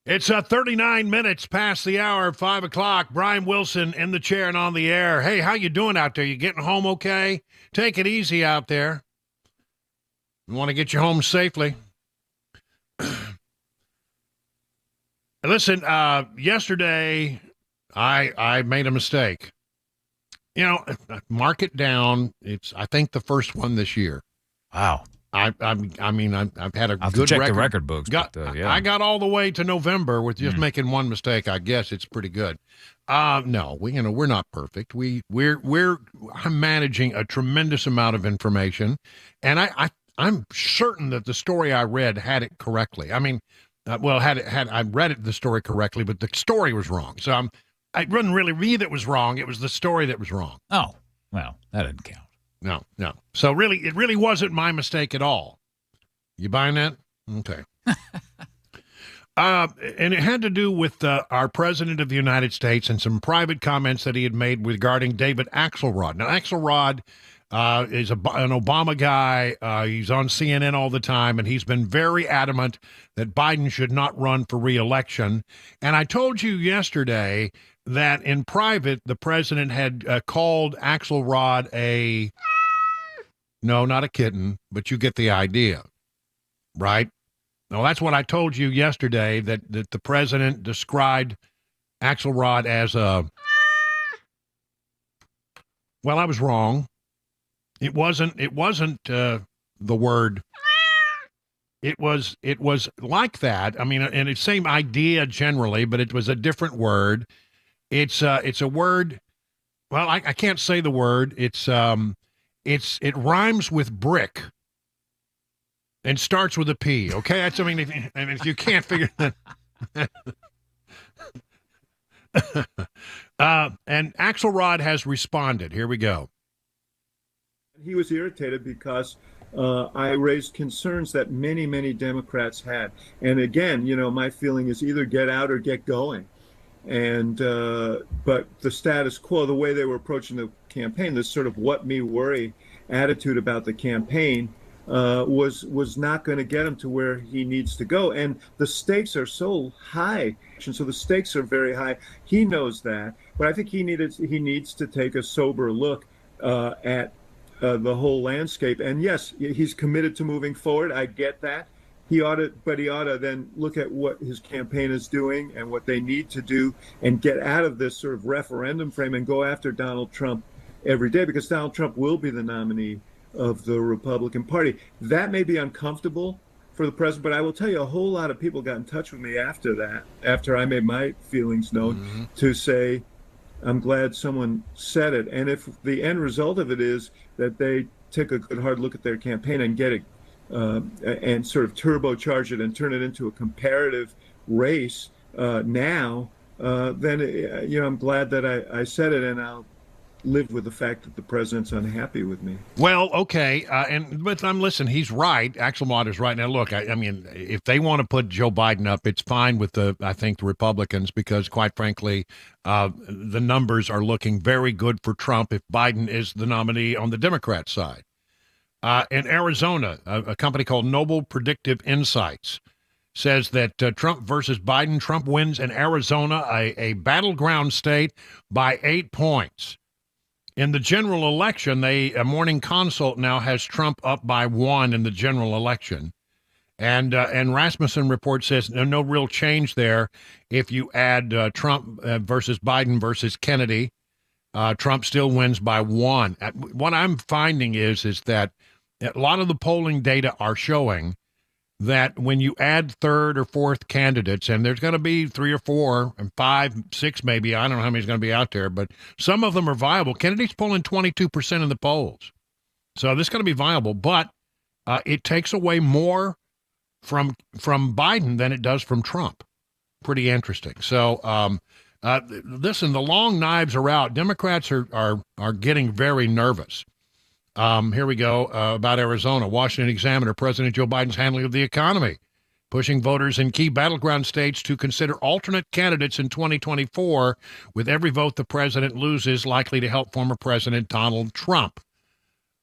It's 39 minutes past the hour of 5 o'clock. Brian Wilson in the chair and on the air. Hey, how you doing out there? You getting home okay? Take it easy out there. We want to get you home safely. Listen, yesterday I made a mistake. You know, mark it down. It's, I think, the first one this year. Wow. I've had a I'll good check record. the record books. I got all the way to November with just making one mistake. I guess it's pretty good. No, we're not perfect. I'm managing a tremendous amount of information, and I'm certain that the story I read had it correctly. I mean, I read the story correctly, but the story was wrong. So it wasn't really me that was wrong. It was the story that was wrong. Oh, well, that didn't count. No. So really, it really wasn't my mistake at all. You buying that? Okay. And it had to do with our president of the United States and some private comments that he had made regarding David Axelrod. Now, Axelrod is an Obama guy. He's on CNN all the time, and he's been very adamant that Biden should not run for re-election. And I told you yesterday that in private, the president had called Axelrod no, not a kitten, but you get the idea, right? Now, that's what I told you yesterday, that the president described Axelrod as well, I was wrong. It wasn't the word. It was like that. I mean, and it's same idea generally, but it was a different word. It's a word. Well, I can't say the word. It rhymes with brick and starts with a P. Okay, that's, I mean, if you can't figure that. And Axelrod has responded. Here we go. He was irritated because I raised concerns that many, many Democrats had. And again, my feeling is either get out or get going. And but the status quo, the way they were approaching the campaign, this sort of what me worry attitude about the campaign was not going to get him to where he needs to go. And the stakes are so high. And so the stakes are very high. He knows that. But I think he needs to take a sober look at the whole landscape. And yes, he's committed to moving forward. I get that. He ought to then look at what his campaign is doing and what they need to do and get out of this sort of referendum frame and go after Donald Trump every day, because Donald Trump will be the nominee of the Republican Party. That may be uncomfortable for the president, but I will tell you, a whole lot of people got in touch with me after that, after I made my feelings known, to say, I'm glad someone said it. And if the end result of it is that they take a good hard look at their campaign and get it and sort of turbocharge it and turn it into a comparative race then I'm glad that I said it, and I'll live with the fact that the president's unhappy with me. Well, okay, but listen, he's right. Axelrod is right. Now, look, I mean, if they want to put Joe Biden up, it's fine with the Republicans, because quite frankly, the numbers are looking very good for Trump if Biden is the nominee on the Democrat side. In Arizona, a company called Noble Predictive Insights says that Trump versus Biden, Trump wins in Arizona, a battleground state, by 8 points. In the general election, a Morning Consult now has Trump up by 1 in the general election. And Rasmussen report says no real change there. If you add Trump versus Biden versus Kennedy, Trump still wins by 1. What I'm finding is that a lot of the polling data are showing that when you add third or fourth candidates, and there's going to be 3 or 4 and 5, 6 maybe, I don't know how many's going to be out there, but some of them are viable. Kennedy's pulling 22% in the polls. So this is going to be viable, but it takes away more from Biden than it does from Trump. Pretty interesting. So listen, the long knives are out. Democrats are getting very nervous. Here we go about Arizona. Washington Examiner, President Joe Biden's handling of the economy, pushing voters in key battleground states to consider alternate candidates in 2024, with every vote the president loses likely to help former President Donald Trump.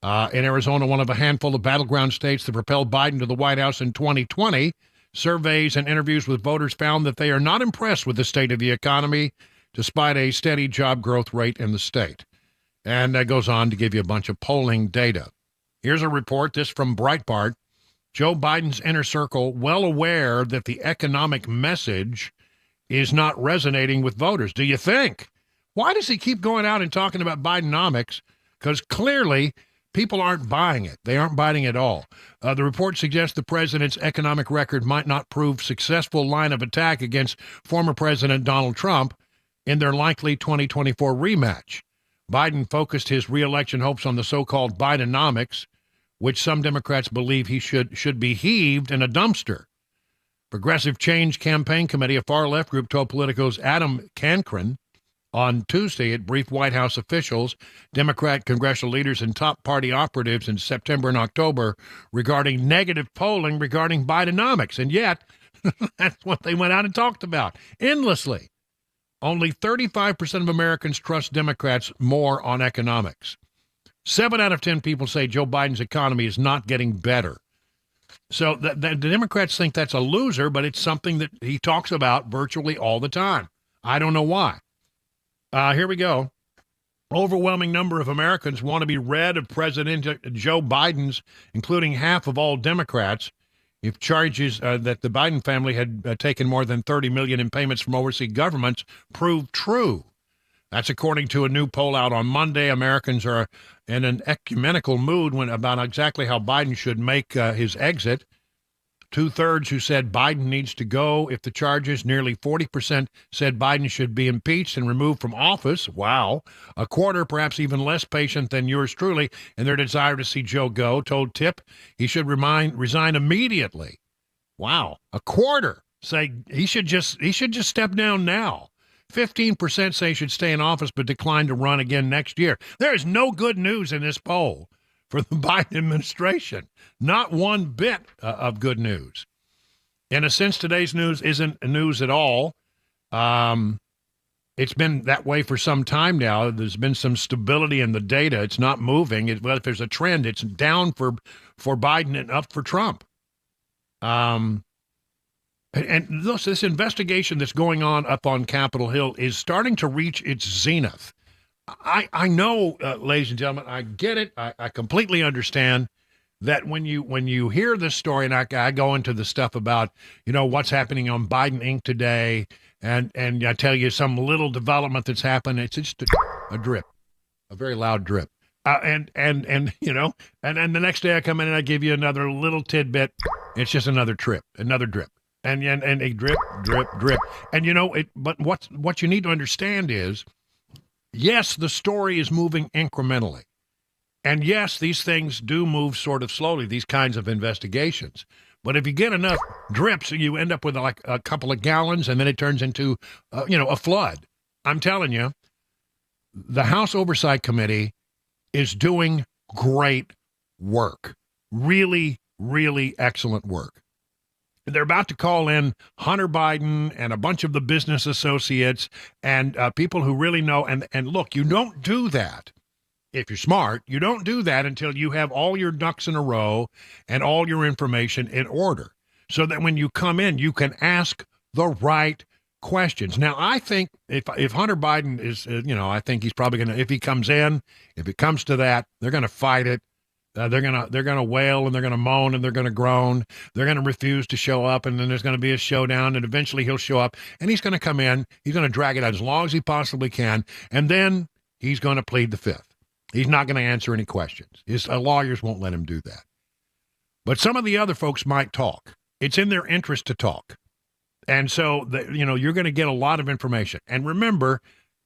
In Arizona, one of a handful of battleground states that propelled Biden to the White House in 2020, surveys and interviews with voters found that they are not impressed with the state of the economy, despite a steady job growth rate in the state. And that goes on to give you a bunch of polling data. Here's a report, this from Breitbart. Joe Biden's inner circle well aware that the economic message is not resonating with voters. Do you think? Why does he keep going out and talking about Bidenomics? Because clearly people aren't buying it. They aren't buying it at all. The report suggests the president's economic record might not prove successful line of attack against former President Donald Trump in their likely 2024 rematch. Biden focused his reelection hopes on the so-called Bidenomics, which some Democrats believe he should be heaved in a dumpster. Progressive Change Campaign Committee, a far-left group, told Politico's Adam Cancron on Tuesday it briefed White House officials, Democrat congressional leaders, and top party operatives in September and October regarding negative polling regarding Bidenomics. And yet, that's what they went out and talked about endlessly. Only 35% of Americans trust Democrats more on economics. 7 out of 10 people say Joe Biden's economy is not getting better. So the Democrats think that's a loser, but it's something that he talks about virtually all the time. I don't know why. Here we go. Overwhelming number of Americans want to be rid of President Joe Biden's, including half of all Democrats, if charges that the Biden family had taken more than $30 million in payments from overseas governments prove true. That's according to a new poll out on Monday. Americans are in an ecumenical mood about exactly how Biden should make his exit. 2/3 who said Biden needs to go if the charges. Nearly 40% said Biden should be impeached and removed from office. Wow. A quarter, perhaps even less patient than yours truly, in their desire to see Joe go, told Tip he should resign immediately. Wow. A quarter say he should just step down now. 15% say he should stay in office but decline to run again next year. There is no good news in this poll for the Biden administration. Not one bit of good news. In a sense, today's news isn't news at all. It's been that way for some time now. There's been some stability in the data. It's not moving. Well, if there's a trend, it's down for Biden and up for Trump. And this investigation that's going on up on Capitol Hill is starting to reach its zenith. I know, ladies and gentlemen, I get it. I completely understand that when you hear this story, and I go into the stuff about, what's happening on Biden Inc. today, and I tell you some little development that's happened, it's just a drip, a very loud drip. And the next day I come in and I give you another little tidbit. It's just another drip. And a drip, drip, drip. And but what you need to understand is, yes, the story is moving incrementally. And yes, these things do move sort of slowly, these kinds of investigations. But if you get enough drips, you end up with like a couple of gallons, and then it turns into, a flood. I'm telling you, the House Oversight Committee is doing great work. Really, really excellent work. They're about to call in Hunter Biden and a bunch of the business associates and people who really know. And look, you don't do that. If you're smart, you don't do that until you have all your ducks in a row and all your information in order, so that when you come in, you can ask the right questions. Now, I think if Hunter Biden is, I think he's probably going to, if he comes in, if it comes to that, they're going to fight it. They're gonna wail and they're gonna moan and they're gonna groan. They're gonna refuse to show up, and then there's gonna be a showdown, and eventually he'll show up, and he's gonna come in. He's gonna drag it out as long as he possibly can, and then he's gonna plead the fifth. He's not gonna answer any questions. His lawyers won't let him do that. But some of the other folks might talk. It's in their interest to talk, and so you're gonna get a lot of information. And remember,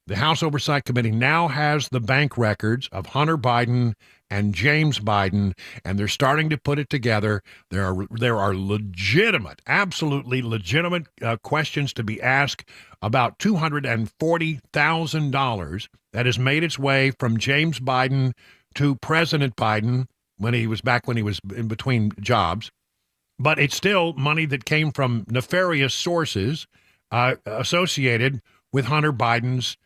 the House Oversight Committee now has the bank records of Hunter Biden and James Biden, and they're starting to put it together. There are legitimate, absolutely legitimate questions to be asked about $240,000 that has made its way from James Biden to President Biden when he was in between jobs. But it's still money that came from nefarious sources associated with Hunter Biden's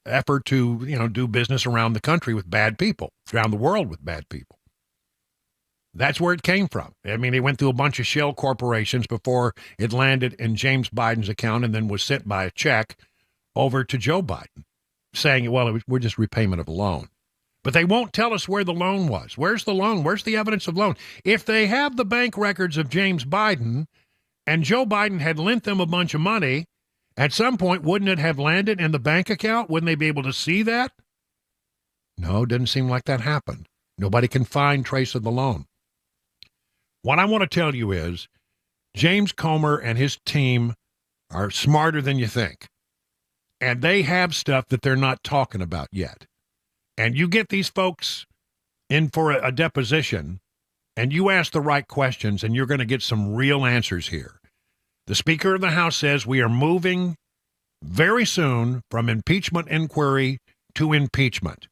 effort to, do business around the country with bad people, around the world with bad people. That's where it came from. I mean, he went through a bunch of shell corporations before it landed in James Biden's account and then was sent by a check over to Joe Biden, saying, well, we're just repayment of a loan. But they won't tell us where the loan was. Where's the loan? Where's the evidence of loan? If they have the bank records of James Biden and Joe Biden had lent them a bunch of money, at some point, wouldn't it have landed in the bank account? Wouldn't they be able to see that? No, it didn't seem like that happened. Nobody can find trace of the loan. What I want to tell you is James Comer and his team are smarter than you think. And they have stuff that they're not talking about yet. And you get these folks in for a deposition, and you ask the right questions, and you're going to get some real answers here. The Speaker of the House says we are moving very soon from impeachment inquiry to impeachment.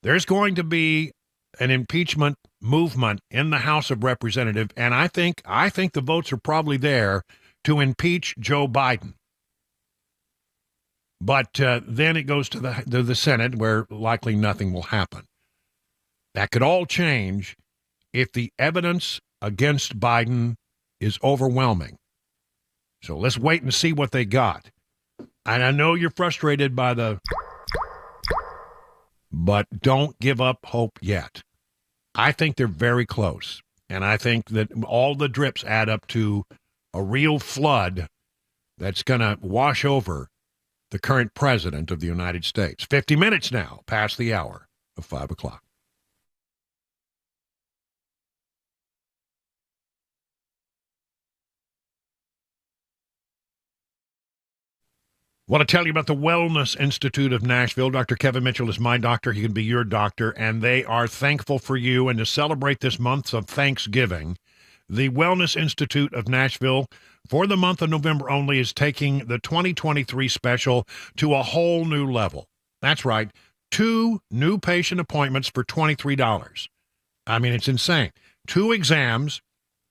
There's going to be an impeachment movement in the House of Representatives, and I think the votes are probably there to impeach Joe Biden. But then it goes to the Senate, where likely nothing will happen. That could all change if the evidence against Biden is overwhelming. So let's wait and see what they got. And I know you're frustrated by but don't give up hope yet. I think they're very close. And I think that all the drips add up to a real flood that's going to wash over the current president of the United States. 50 minutes now past the hour of 5 o'clock. I want to tell you about the Wellness Institute of Nashville. Dr. Kevin Mitchell is my doctor. He can be your doctor, and they are thankful for you. And to celebrate this month of Thanksgiving, the Wellness Institute of Nashville, for the month of November only, is taking the 2023 special to a whole new level. That's right, 2 new patient appointments for $23. I mean, it's insane. 2 exams,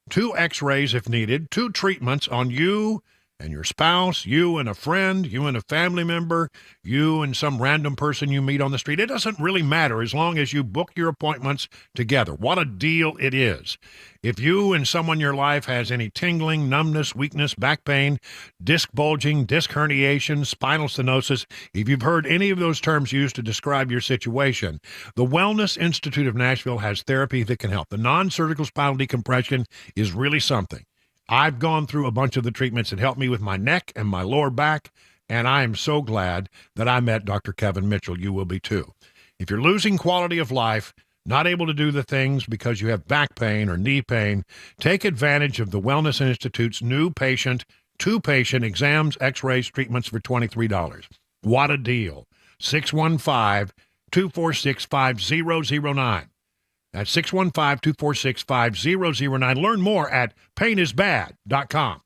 2 x-rays if needed, 2 treatments on you and your spouse, you and a friend, you and a family member, you and some random person you meet on the street. It doesn't really matter as long as you book your appointments together. What a deal it is. If you and someone in your life has any tingling, numbness, weakness, back pain, disc bulging, disc herniation, spinal stenosis, if you've heard any of those terms used to describe your situation, the Wellness Institute of Nashville has therapy that can help. The non-surgical spinal decompression is really something. I've gone through a bunch of the treatments that helped me with my neck and my lower back, and I am so glad that I met Dr. Kevin Mitchell. You will be too. If you're losing quality of life, not able to do the things because you have back pain or knee pain, take advantage of the Wellness Institute's new 2-patient exams, x-rays, treatments for $23. What a deal. 615-246-5009. That's 615-246-5009. Learn more at painisbad.com.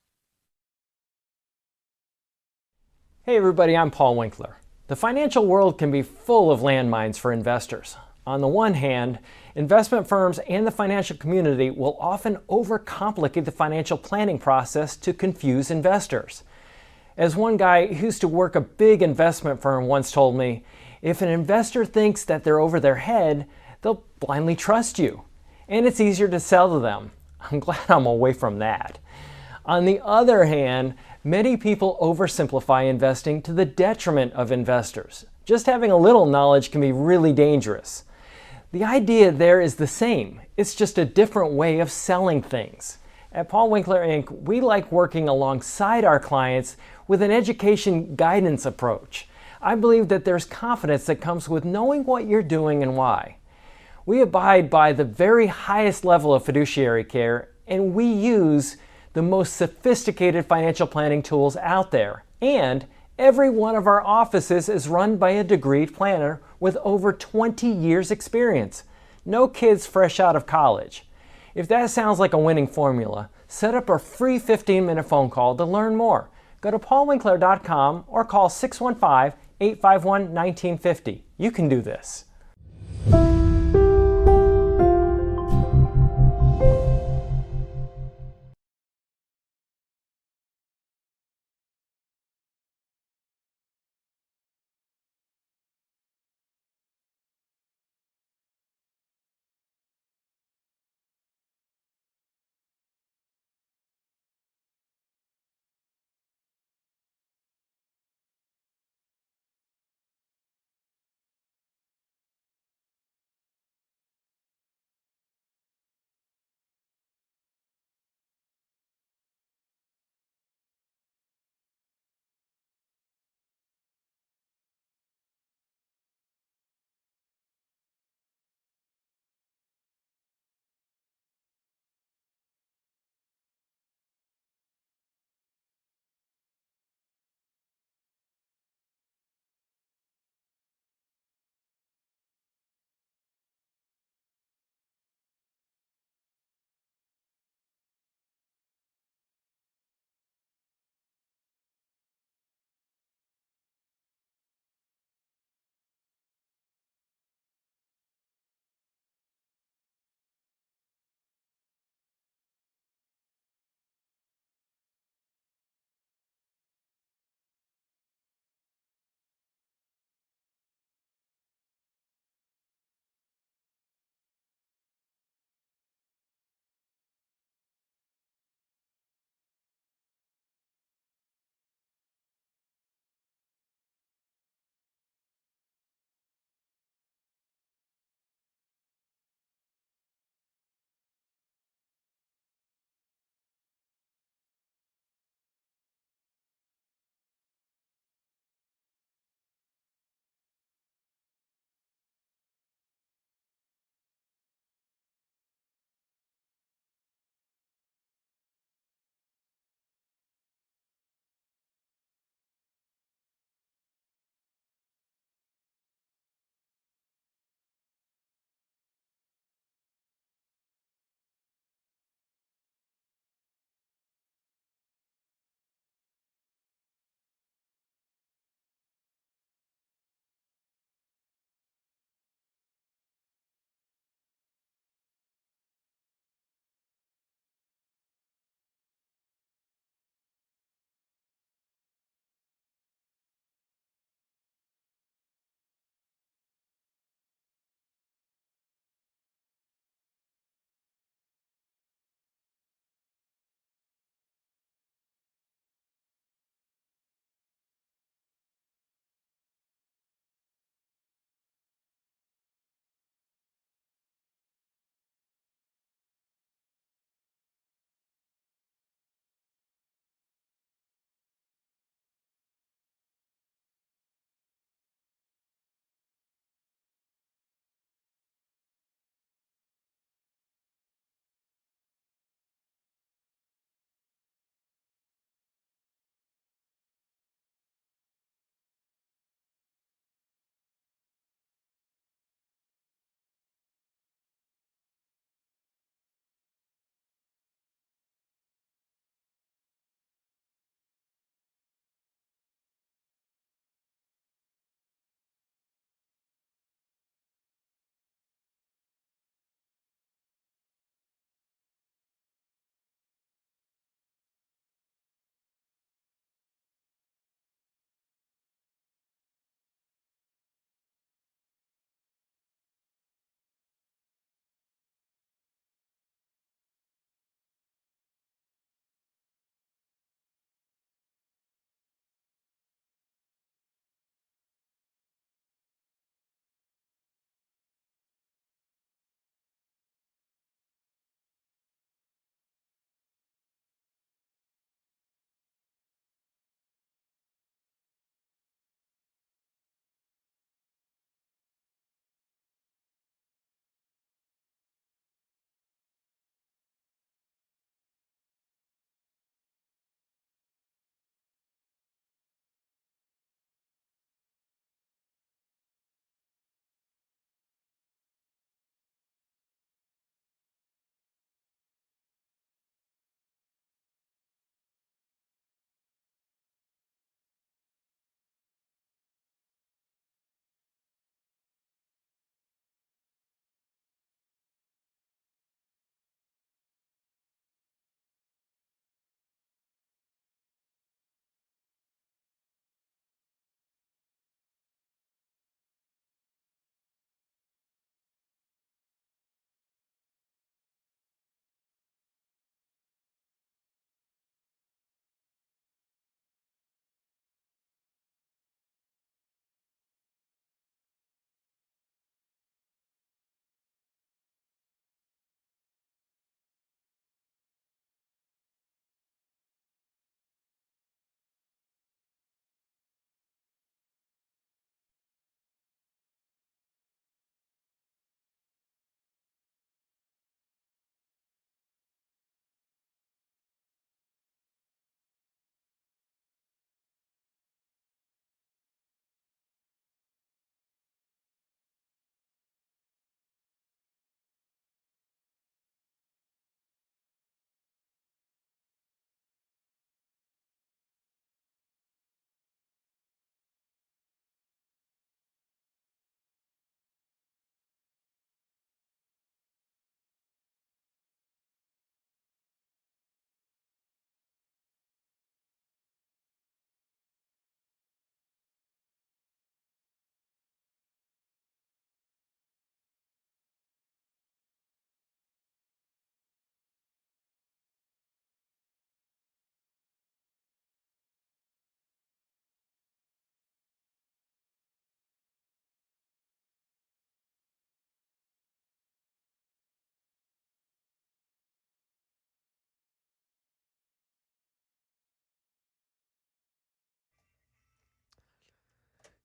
Hey everybody, I'm Paul Winkler. The financial world can be full of landmines for investors. On the one hand, investment firms and the financial community will often overcomplicate the financial planning process to confuse investors. As one guy who used to work a big investment firm once told me, if an investor thinks that they're over their head, they'll blindly trust you, and it's easier to sell to them. I'm glad I'm away from that. On the other hand, many people oversimplify investing to the detriment of investors. Just having a little knowledge can be really dangerous. The idea there is the same. It's just a different way of selling things. At Paul Winkler Inc., we like working alongside our clients with an education guidance approach. I believe that there's confidence that comes with knowing what you're doing and why. We abide by the very highest level of fiduciary care, and we use the most sophisticated financial planning tools out there. And every one of our offices is run by a degreed planner with over 20 years experience. No kids fresh out of college. If that sounds like a winning formula, set up a free 15-minute phone call to learn more. Go to paulwinkler.com or call 615-851-1950. You can do this.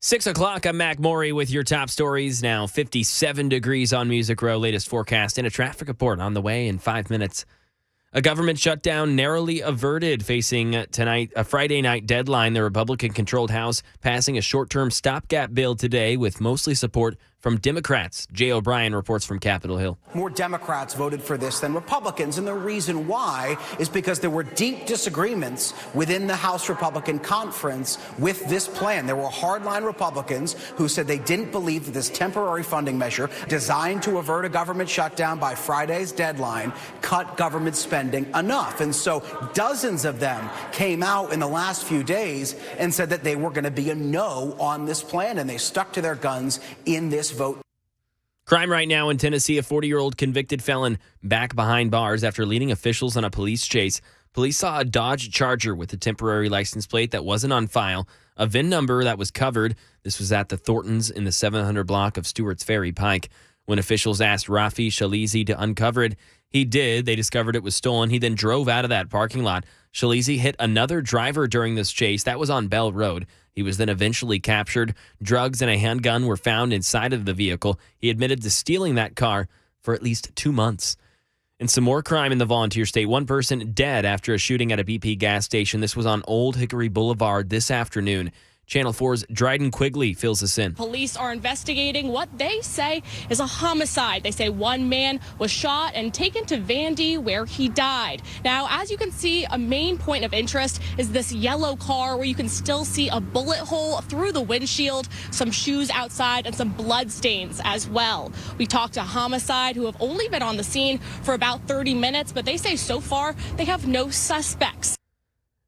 6 o'clock, I'm Mac Maury with your top stories. Now 57 degrees on Music Row. Latest forecast and a traffic report on the way in 5 minutes. A government shutdown narrowly averted, facing tonight a Friday night deadline. The Republican-controlled House passing a short-term stopgap bill today with mostly support from Democrats. Jay O'Brien reports from Capitol Hill. More Democrats voted for this than Republicans, and the reason why is because there were deep disagreements within the House Republican Conference with this plan. There were hardline Republicans who said they didn't believe that this temporary funding measure designed to avert a government shutdown by Friday's deadline cut government spending enough. And so dozens of them came out in the last few days and said that they were going to be a no on this plan, and they stuck to their guns in this vote. Crime right now in Tennessee, a 40-year-old convicted felon back behind bars after leading officials on a police chase. Police saw a Dodge Charger with a temporary license plate that wasn't on file, a VIN number that was covered. This was at the Thorntons in the 700 block of Stewart's Ferry Pike. When officials asked Rafi Shalizi to uncover it, he did. They discovered it was stolen. He then drove out of that parking lot. Shalizi hit another driver during this chase. That was on Bell Road. He was then eventually captured. Drugs and a handgun were found inside of the vehicle. He admitted to stealing that car for at least 2 months. And some more crime in the Volunteer State. One person dead after a shooting at a BP gas station. This was on Old Hickory Boulevard this afternoon. Channel 4's Dryden Quigley fills us in. Police are investigating what they say is a homicide. They say one man was shot and taken to Vandy where he died. Now, as you can see, a main point of interest is this yellow car where you can still see a bullet hole through the windshield, some shoes outside, and some blood stains as well. We talked to Homicide, who have only been on the scene for about 30 minutes, but they say so far they have no suspects.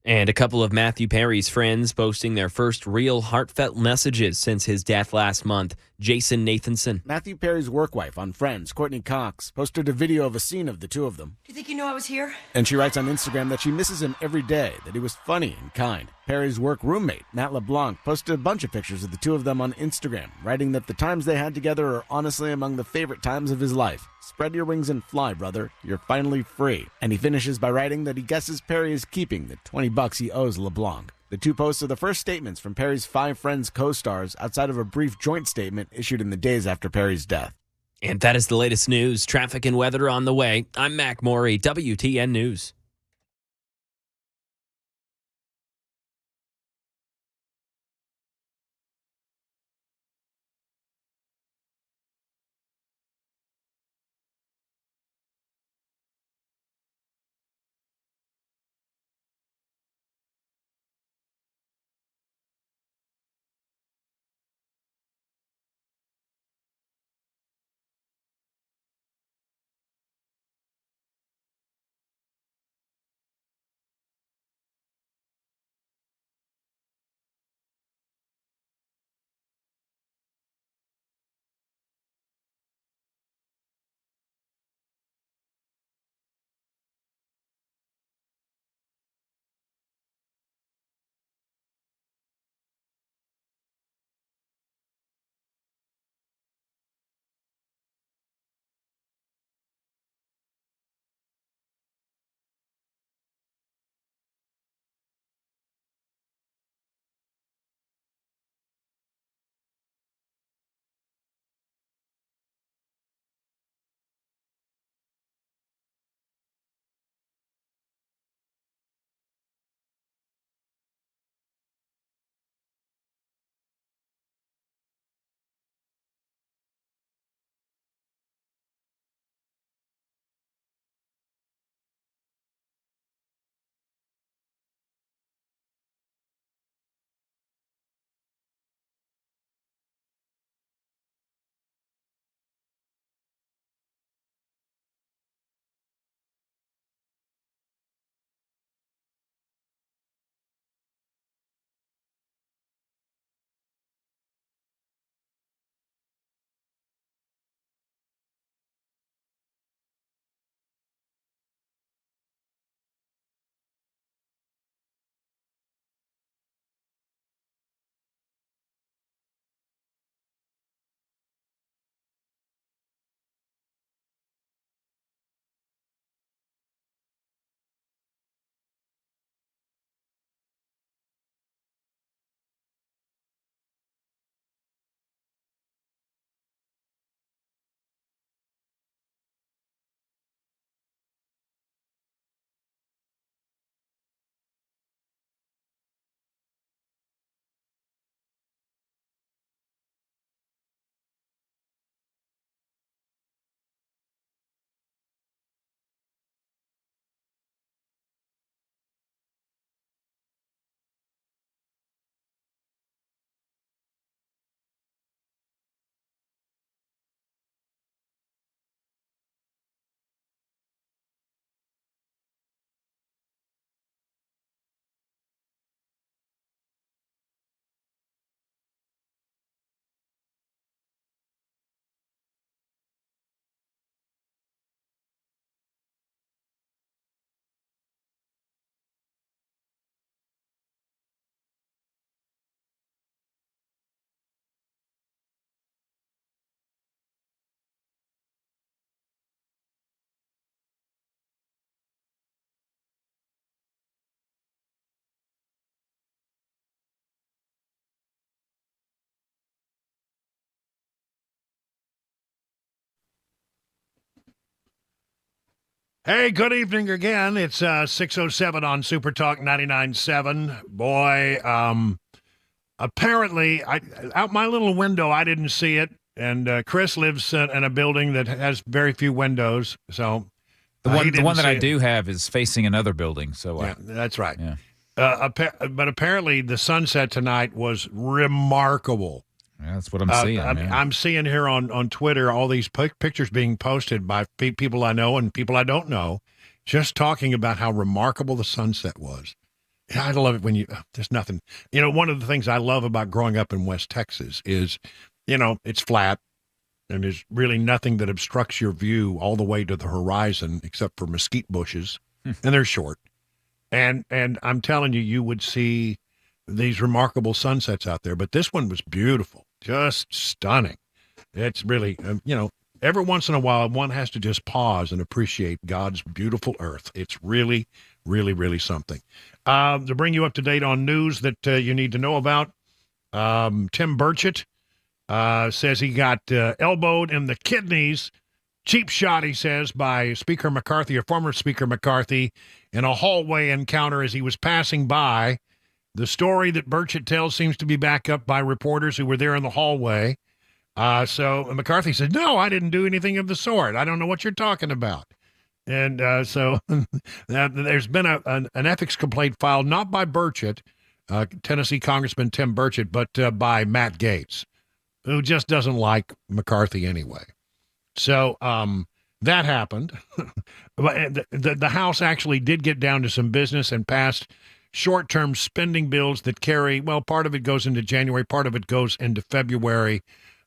And a couple of Matthew Perry's friends posting their first real heartfelt messages since his death last month. Jason Nathanson. Matthew Perry's work wife on Friends, Courtney Cox, posted a video of a scene of the two of them. Do you think you know I was here? And she writes on Instagram that she misses him every day, that he was funny and kind. Perry's work roommate, Matt LeBlanc, posted a bunch of pictures of the two of them on Instagram, writing that the times they had together are honestly among the favorite times of his life. Spread your wings and fly, brother. You're finally free. And he finishes by writing that he guesses Perry is keeping the $20 he owes LeBlanc. The two posts are the first statements from Perry's 5 Friends co-stars outside of a brief joint statement issued in the days after Perry's death. And that is the latest news. Traffic and weather on the way. I'm Mac Maury, WTN News. Hey, good evening again. It's 6:07 on Super Talk 99.7. Boy, apparently, out my little window, I didn't see it. And Chris lives in a building that has very few windows. So the one that I do have is facing another building. So yeah, that's right. Yeah. But apparently the sunset tonight was remarkable. Yeah, that's what I'm seeing. I'm seeing here on Twitter all these pictures being posted by people I know and people I don't know, just talking about how remarkable the sunset was. I love it when there's nothing. One of the things I love about growing up in West Texas is, it's flat and there's really nothing that obstructs your view all the way to the horizon except for mesquite bushes, and they're short. And I'm telling you, you would see these remarkable sunsets out there, but this one was beautiful. Just stunning. It's really, every once in a while, one has to just pause and appreciate God's beautiful earth. It's really, really, really something. To bring you up to date on news that you need to know about, Tim Burchett says he got elbowed in the kidneys. Cheap shot, he says, by Speaker McCarthy, or former Speaker McCarthy, in a hallway encounter as he was passing by. The story that Burchett tells seems to be backed up by reporters who were there in the hallway. So McCarthy said, "No, I didn't do anything of the sort. I don't know what you're talking about." And so there's been an ethics complaint filed, not by Burchett, Tennessee Congressman Tim Burchett, but by Matt Gaetz, who just doesn't like McCarthy anyway. So that happened. But the House actually did get down to some business and passed short-term spending bills that carry, well, part of it goes into January, part of it goes into February.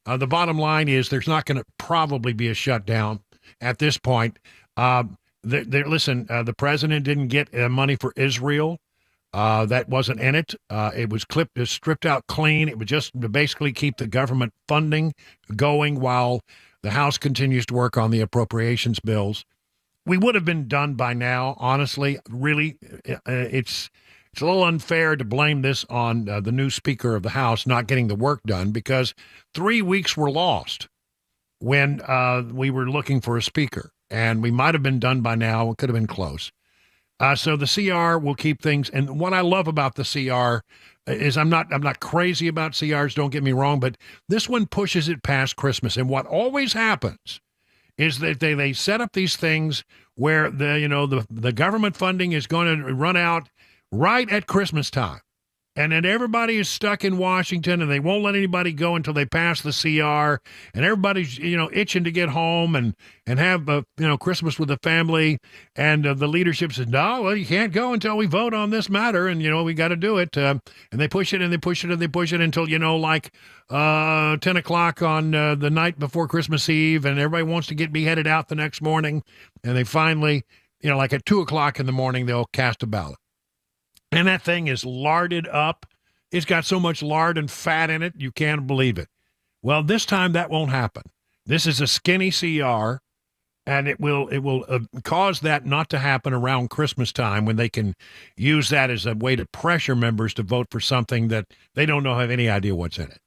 The bottom line is there's not going to probably be a shutdown at this point. Listen, the president didn't get money for Israel. That wasn't in it. It was stripped out clean. It would just basically keep the government funding going while the House continues to work on the appropriations bills. We would have been done by now, honestly. Really, it's a little unfair to blame this on the new Speaker of the House not getting the work done, because 3 weeks were lost when we were looking for a speaker, and we might have been done by now. It could have been close. So the CR will keep things. And what I love about the CR is I'm not crazy about CRs, don't get me wrong, but this one pushes it past Christmas. And what always happens is that they set up these things where the government funding is going to run out right at Christmas time. And then everybody is stuck in Washington, and they won't let anybody go until they pass the CR. And everybody's, itching to get home and have, Christmas with the family. And the leadership says, no, well, you can't go until we vote on this matter. And, we got to do it. And they push it and they push it and they push it until, 10 o'clock on the night before Christmas Eve. And everybody wants to be headed out the next morning. And they finally, like at 2 o'clock in the morning, they'll cast a ballot. And that thing is larded up. It's got so much lard and fat in it, you can't believe it. Well, this time that won't happen. This is a skinny CR, and it will cause that not to happen around Christmas time, when they can use that as a way to pressure members to vote for something that they don't have any idea what's in it.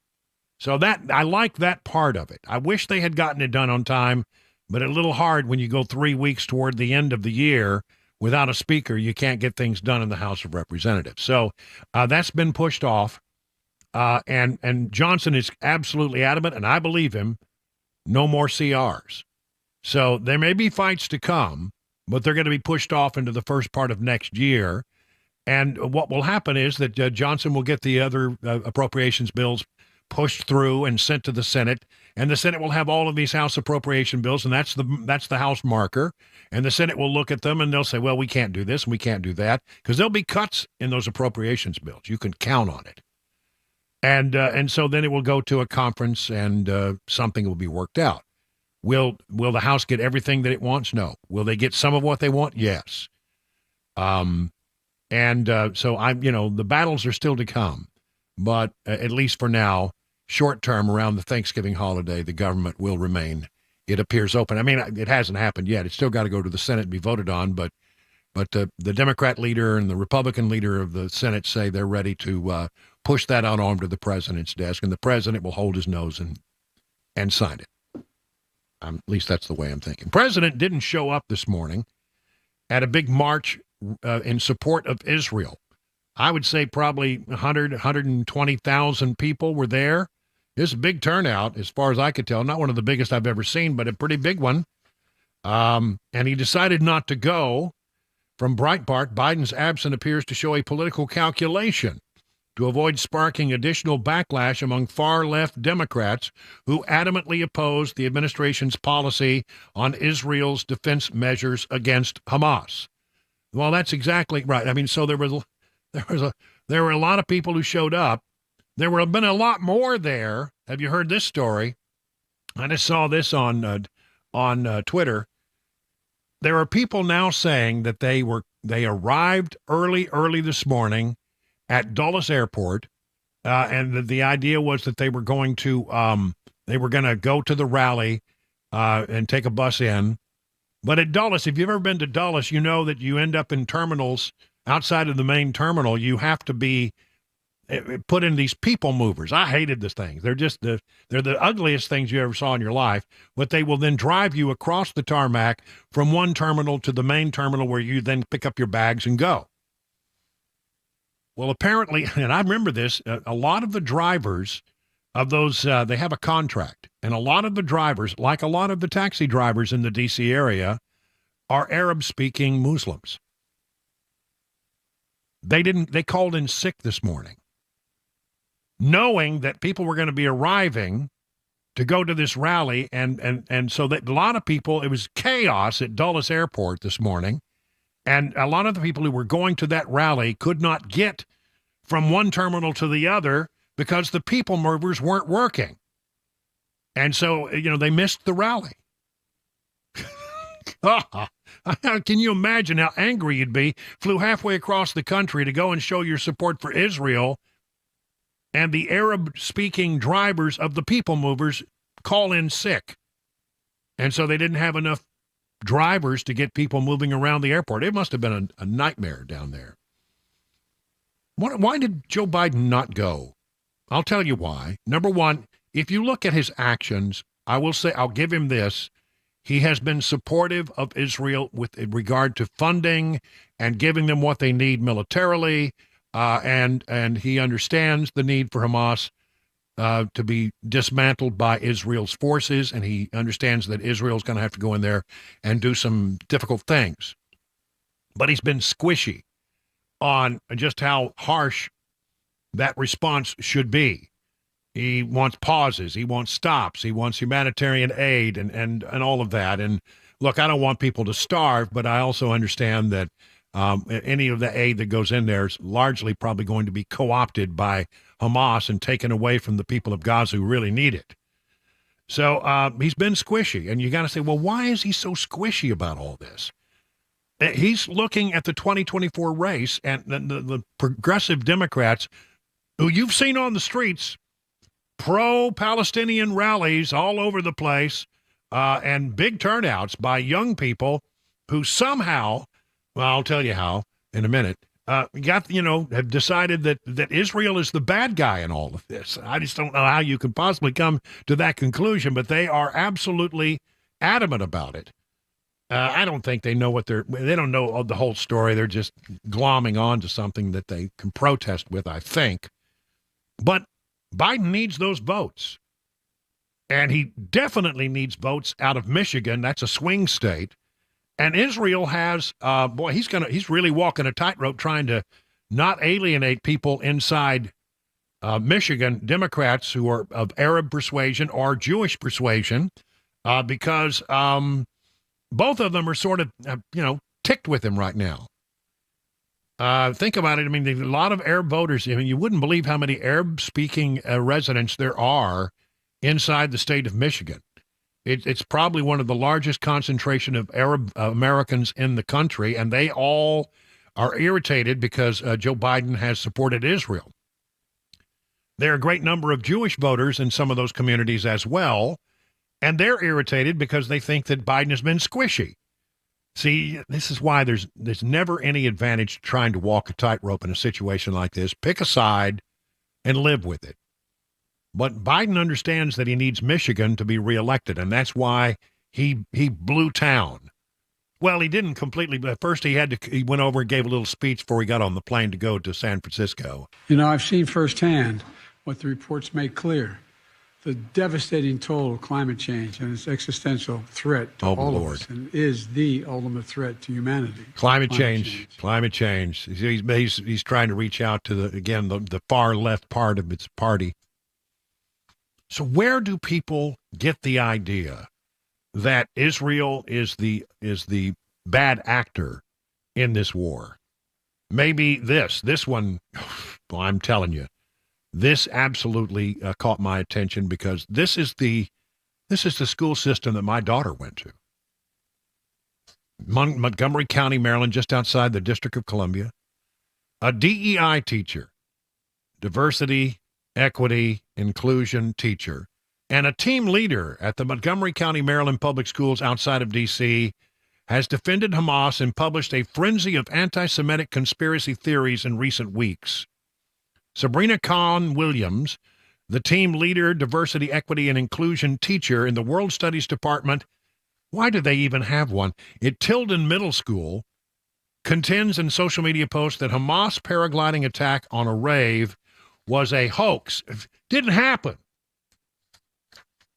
So that I like that part of it. I wish they had gotten it done on time, but a little hard when you go 3 weeks toward the end of the year. Without a speaker, you can't get things done in the House of Representatives. So that's been pushed off. And Johnson is absolutely adamant, and I believe him, no more CRs. So there may be fights to come, but they're going to be pushed off into the first part of next year. And what will happen is that Johnson will get the other appropriations bills pushed through and sent to the Senate, and the Senate will have all of these House appropriation bills, and that's the House marker, and the Senate will look at them and they'll say, well, we can't do this and we can't do that, because there'll be cuts in those appropriations bills. You can count on it. And so then it will go to a conference, and something will be worked out. Will the House get everything that it wants? No. Will they get some of what they want? Yes. So the battles are still to come, but at least for now, short term, around the Thanksgiving holiday, the government will remain, it appears, open. I mean, it hasn't happened yet. It's still got to go to the Senate and be voted on, but the Democrat leader and the Republican leader of the Senate say they're ready to push that out onto the president's desk, and the president will hold his nose and sign it. At least that's the way I'm thinking. President didn't show up this morning. at a big march in support of Israel. I would say probably 120,000 people were there. It's a big turnout, as far as I could tell. Not one of the biggest I've ever seen, but a pretty big one. And he decided not to go. From Breitbart, Biden's absence appears to show a political calculation to avoid sparking additional backlash among far-left Democrats who adamantly oppose the administration's policy on Israel's defense measures against Hamas. Well, that's exactly right. I mean, so there were a lot of people who showed up. There would have been a lot more there. Have you heard this story? I just saw this on Twitter. There are people now saying that they arrived early this morning at Dulles Airport, and the idea was that they were going to go to the rally and take a bus in. But at Dulles, if you've ever been to Dulles, you know that you end up in terminals outside of the main terminal. You have to be put in these people movers. I hated this thing. They're the ugliest things you ever saw in your life, but they will then drive you across the tarmac from one terminal to the main terminal where you then pick up your bags and go. Well, apparently, and I remember this, a lot of the drivers of those, they have a contract, and a lot of the drivers, like a lot of the taxi drivers in the D.C. area, are Arab-speaking Muslims. They called in sick this morning, knowing that people were going to be arriving to go to this rally, and so that a lot of people, it was chaos at Dulles Airport this morning, and a lot of the people who were going to that rally could not get from one terminal to the other because the people movers weren't working. And so, they missed the rally. Can you imagine how angry you'd be? Flew halfway across the country to go and show your support for Israel, and the Arab-speaking drivers of the people movers call in sick. And so they didn't have enough drivers to get people moving around the airport. It must have been a nightmare down there. Why did Joe Biden not go? I'll tell you why. Number one, if you look at his actions, I will say, I'll give him this. He has been supportive of Israel with regard to funding and giving them what they need militarily. And he understands the need for Hamas to be dismantled by Israel's forces, and he understands that Israel's going to have to go in there and do some difficult things. But he's been squishy on just how harsh that response should be. He wants pauses, he wants stops, he wants humanitarian aid and all of that. And look, I don't want people to starve, but I also understand that any of the aid that goes in there is largely probably going to be co-opted by Hamas and taken away from the people of Gaza who really need it. So he's been squishy. And you got to say, well, why is he so squishy about all this? He's looking at the 2024 race and the progressive Democrats who you've seen on the streets, pro-Palestinian rallies all over the place, and big turnouts by young people who somehow, well, I'll tell you how in a minute, have decided that Israel is the bad guy in all of this. I just don't know how you could possibly come to that conclusion, but they are absolutely adamant about it. I don't think they know they don't know the whole story. They're just glomming on to something that they can protest with, I think. But Biden needs those votes. And he definitely needs votes out of Michigan. That's a swing state. And Israel has, he's really walking a tightrope trying to not alienate people inside Michigan, Democrats who are of Arab persuasion or Jewish persuasion, because both of them are sort of, ticked with him right now. Think about it. I mean, a lot of Arab voters, you wouldn't believe how many Arab-speaking residents there are inside the state of Michigan. It's probably one of the largest concentration of Arab Americans in the country, and they all are irritated because Joe Biden has supported Israel. There are a great number of Jewish voters in some of those communities as well, and they're irritated because they think that Biden has been squishy. See, this is why there's never any advantage to trying to walk a tightrope in a situation like this. Pick a side and live with it. But Biden understands that he needs Michigan to be reelected, and that's why he blew town Well, he didn't completely, but first he went over and gave a little speech before he got on the plane to go to San Francisco. You know, I've seen firsthand what the reports make clear. The devastating toll of climate change and its existential threat to all of us, and is the ultimate threat to humanity. Climate change. He's trying to reach out to the far left part of its party. So where do people get the idea that Israel is the bad actor in this war? Maybe this one, well, I'm telling you, this absolutely caught my attention because this is the school system that my daughter went to. Montgomery County, Maryland, just outside the District of Columbia. A DEI teacher, diversity, equity, inclusion teacher, and a team leader at the Montgomery County, Maryland Public Schools outside of D.C., has defended Hamas and published a frenzy of anti-Semitic conspiracy theories in recent weeks. Sabrina Kahn-Williams, the team leader, diversity, equity, and inclusion teacher in the World Studies Department, why do they even have one, at Tilden Middle School, contends in social media posts that Hamas paragliding attack on a rave was a hoax. It didn't happen.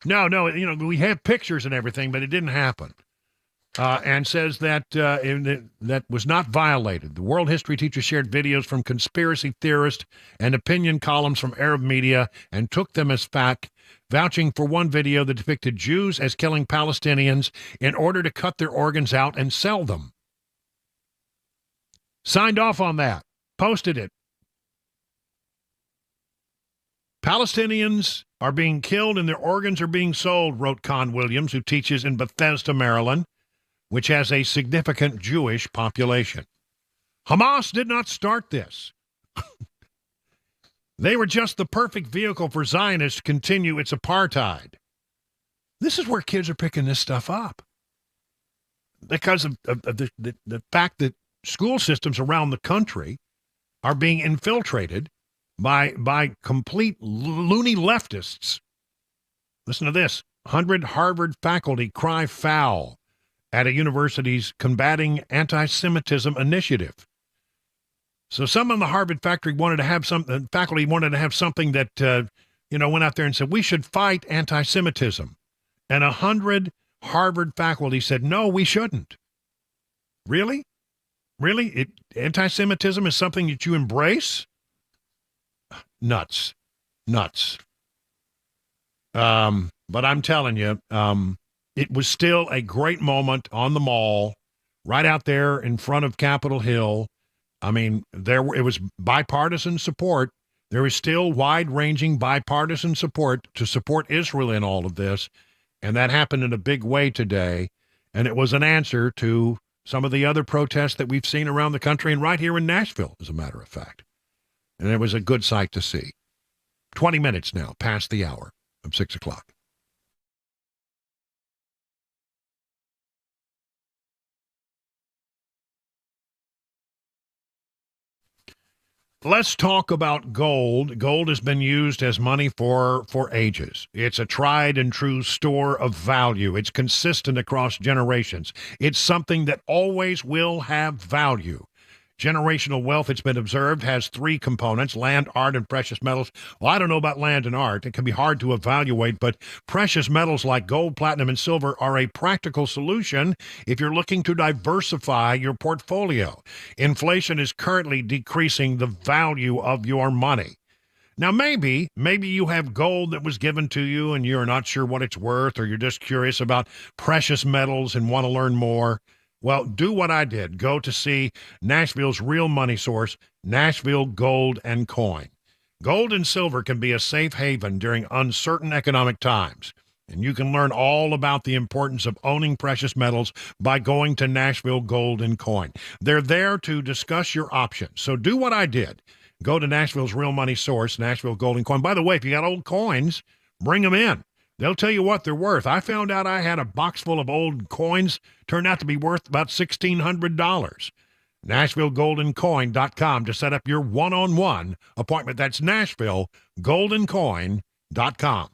No, we have pictures and everything, but it didn't happen. And says that that was not violated. The world history teacher shared videos from conspiracy theorists and opinion columns from Arab media and took them as fact, vouching for one video that depicted Jews as killing Palestinians in order to cut their organs out and sell them. Signed off on that. Posted it. Palestinians are being killed and their organs are being sold, wrote Kahn-Williams, who teaches in Bethesda, Maryland, which has a significant Jewish population. Hamas did not start this. They were just the perfect vehicle for Zionists to continue its apartheid. This is where kids are picking this stuff up. Because of the fact that school systems around the country are being infiltrated by complete loony leftists. Listen to this. 100 Harvard faculty cry foul at a university's combating anti-Semitism initiative. So some of the Harvard faculty wanted to have something that, went out there and said, we should fight anti-Semitism. And 100 Harvard faculty said, no, we shouldn't. Really? Really? Anti-Semitism is something that you embrace? Nuts. But I'm telling you, it was still a great moment on the mall, right out there in front of Capitol Hill. I mean, it was bipartisan support. There is still wide-ranging bipartisan support to support Israel in all of this, and that happened in a big way today. And it was an answer to some of the other protests that we've seen around the country and right here in Nashville, as a matter of fact. And it was a good sight to see. 20 minutes now, past the hour of 6 o'clock. Let's talk about gold. Gold has been used as money for ages. It's a tried and true store of value. It's consistent across generations. It's something that always will have value. Generational wealth, it's been observed, has three components: land, art, and precious metals. Well, I don't know about land and art. It can be hard to evaluate, but precious metals like gold, platinum, and silver are a practical solution if you're looking to diversify your portfolio. Inflation is currently decreasing the value of your money. Now, maybe you have gold that was given to you and you're not sure what it's worth, or you're just curious about precious metals and want to learn more. Well, do what I did. Go to see Nashville's real money source, Nashville Gold and Coin. Gold and silver can be a safe haven during uncertain economic times. And you can learn all about the importance of owning precious metals by going to Nashville Gold and Coin. They're there to discuss your options. So do what I did. Go to Nashville's real money source, Nashville Gold and Coin. By the way, if you got old coins, bring them in. They'll tell you what they're worth. I found out I had a box full of old coins, turned out to be worth about $1,600. NashvilleGoldandCoin.com to set up your one-on-one appointment. That's NashvilleGoldandCoin.com.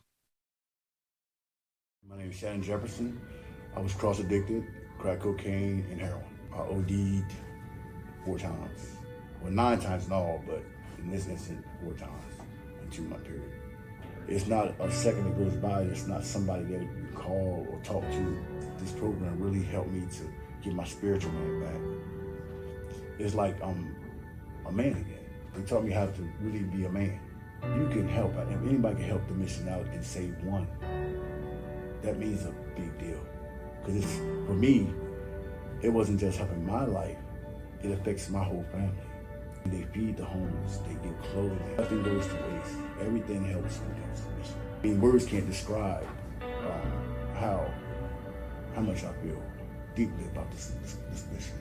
My name is Shannon Jefferson. I was cross-addicted. crack cocaine, and heroin. I OD'd 4 times. Well, 9 times in all, but in this instance, 4 times in 2-month period. It's not a second that goes by. It's not somebody that you call or talk to. This program really helped me to get my spiritual man back. It's like I'm a man again. They taught me how to really be a man. You can help. Anybody can help the mission out and save one. That means a big deal. Because for me, it wasn't just helping my life. It affects my whole family. They feed the homeless. They get clothing. Nothing goes to waste. Everything helps when it comes to mission. I mean, words can't describe how much I feel deeply about this mission.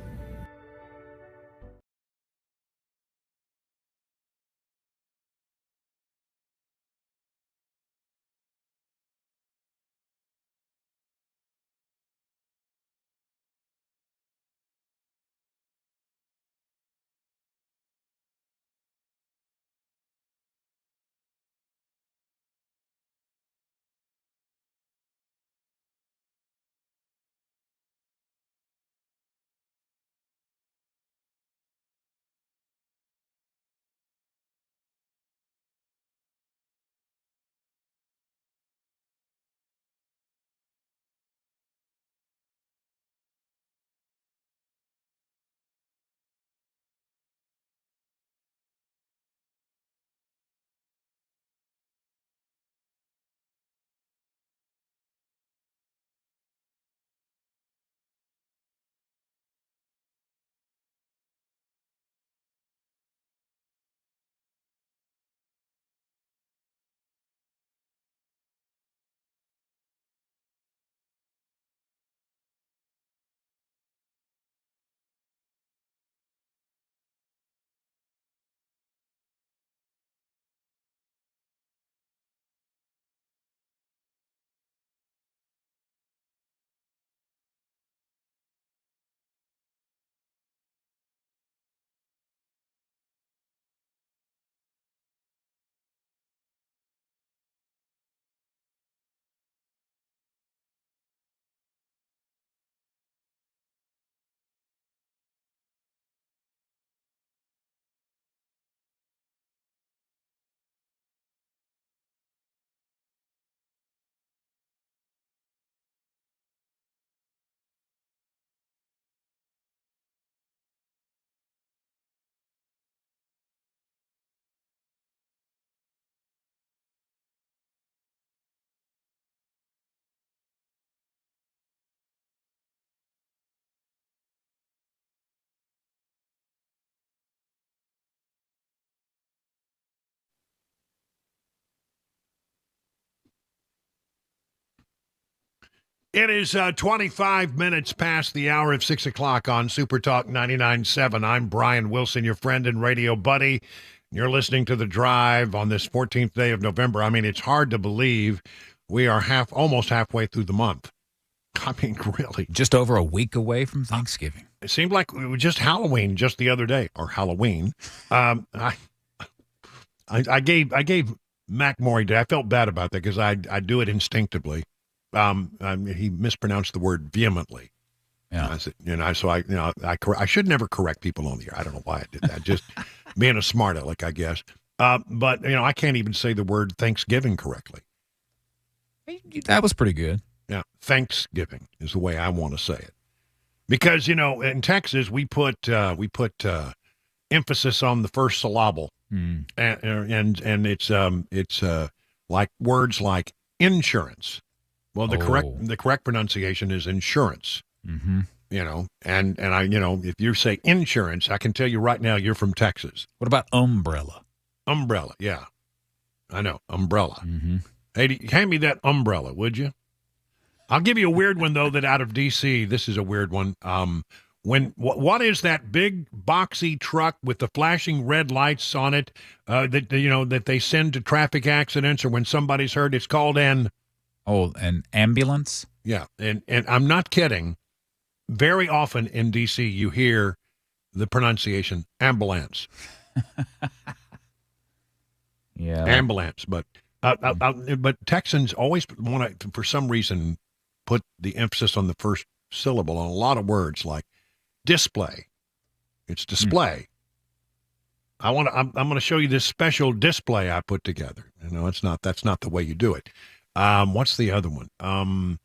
It is 25 minutes past the hour of 6 o'clock on Super Talk 99.7. I'm Brian Wilson, your friend and radio buddy. You're listening to The Drive on this 14th day of November. I mean, it's hard to believe we are almost halfway through the month. I mean, really. Just over a week away from Thanksgiving. It seemed like it was just Halloween just the other day, or Halloween. I gave Mac Morey, I felt bad about that because I do it instinctively. He mispronounced the word vehemently. Yeah. I said, I should never correct people on the air. I don't know why I did that. Just being a smart aleck, I guess. But I can't even say the word Thanksgiving correctly. That was pretty good. Yeah. Thanksgiving is the way I want to say it. Because, in Texas, we put emphasis on the first syllable. And it's like words like insurance. Well, the correct pronunciation is insurance. Mm-hmm. And if you say insurance, I can tell you right now you're from Texas. What about umbrella? Umbrella, yeah. I know, umbrella. Mm-hmm. Hey, hand me that umbrella, would you? I'll give you a weird one, though, that out of D.C., this is a weird one. What is that big boxy truck with the flashing red lights on it that they send to traffic accidents or when somebody's hurt? It's called an ambulance? Yeah, and I'm not kidding. Very often in D.C. you hear the pronunciation ambulance. Yeah, ambulance. But Texans always want to, for some reason, put the emphasis on the first syllable on a lot of words like display. It's display. I'm going to show you this special display I put together. That's not the way you do it. What's the other one?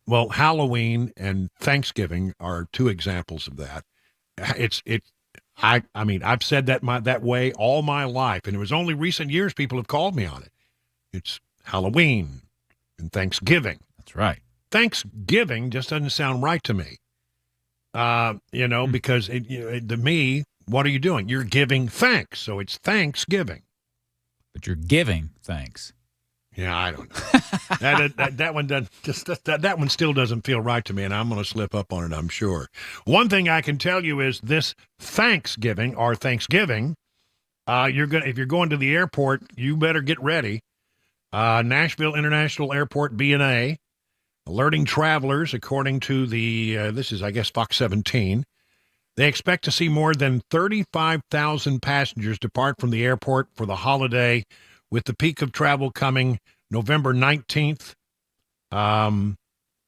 Well, Halloween and Thanksgiving are two examples of that. I've said that way all my life, and it was only recent years people have called me on it. It's Halloween and Thanksgiving. That's right. Thanksgiving just doesn't sound right to me. Because to me, what are you doing? You're giving thanks, so it's Thanksgiving. But you're giving thanks. Yeah, I don't know. that one doesn't that one still doesn't feel right to me, and I'm going to slip up on it, I'm sure. One thing I can tell you is this Thanksgiving, if you're going to the airport, you better get ready. Nashville International Airport B&A alerting travelers, according to this is, I guess, Fox 17. They expect to see more than 35,000 passengers depart from the airport for the holiday, with the peak of travel coming November 19th, and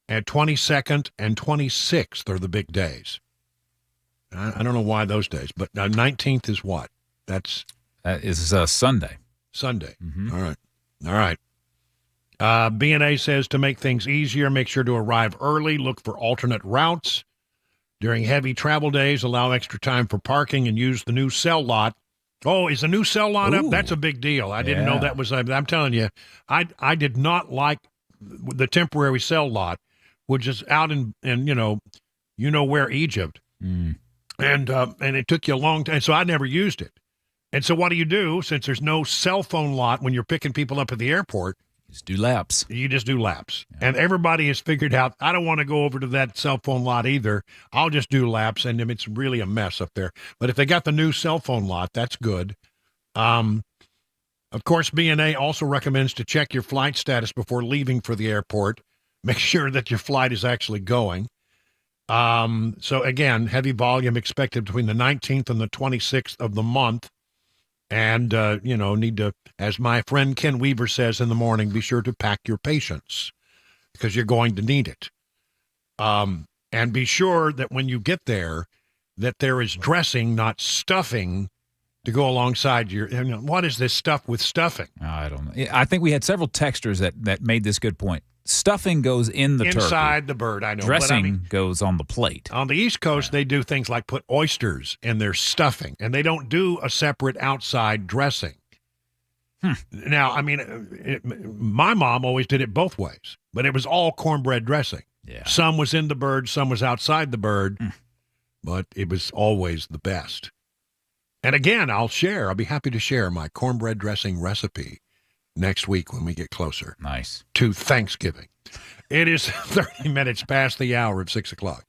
22nd and 26th are the big days. I don't know why those days, but 19th is what? That is Sunday. Sunday. Mm-hmm. All right. B&A says to make things easier, make sure to arrive early, look for alternate routes. During heavy travel days, allow extra time for parking and use the new cell lot. Oh, is the new cell lot up? That's a big deal. I didn't know that was. I'm telling you, I did not like the temporary cell lot, which is out in where, Egypt, and it took you a long time. So I never used it. And so what do you do since there's no cell phone lot when you're picking people up at the airport? Just do laps. You just do laps. Yeah. And everybody has figured out, I don't want to go over to that cell phone lot either. I'll just do laps, and it's really a mess up there. But if they got the new cell phone lot, that's good. Of course, B&A also recommends to check your flight status before leaving for the airport. Make sure that your flight is actually going. So, again, heavy volume expected between the 19th and the 26th of the month. And, need to, as my friend Ken Weaver says in the morning, be sure to pack your patience because you're going to need it. And be sure that when you get there, that there is dressing, not stuffing, to go alongside your. What is this stuff with stuffing? I don't know. I think we had several texters that made this good point. Stuffing goes in the inside turkey. The bird, I know. Dressing goes on the plate. On the East Coast, they do things like put oysters in their stuffing, and they don't do a separate outside dressing. Now, my mom always did it both ways, but it was all cornbread dressing. Yeah. Some was in the bird, some was outside the bird, but it was always the best. And again, I'll be happy to share my cornbread dressing recipe next week when we get closer. Nice. To Thanksgiving. It is 30 minutes past the hour of 6 o'clock.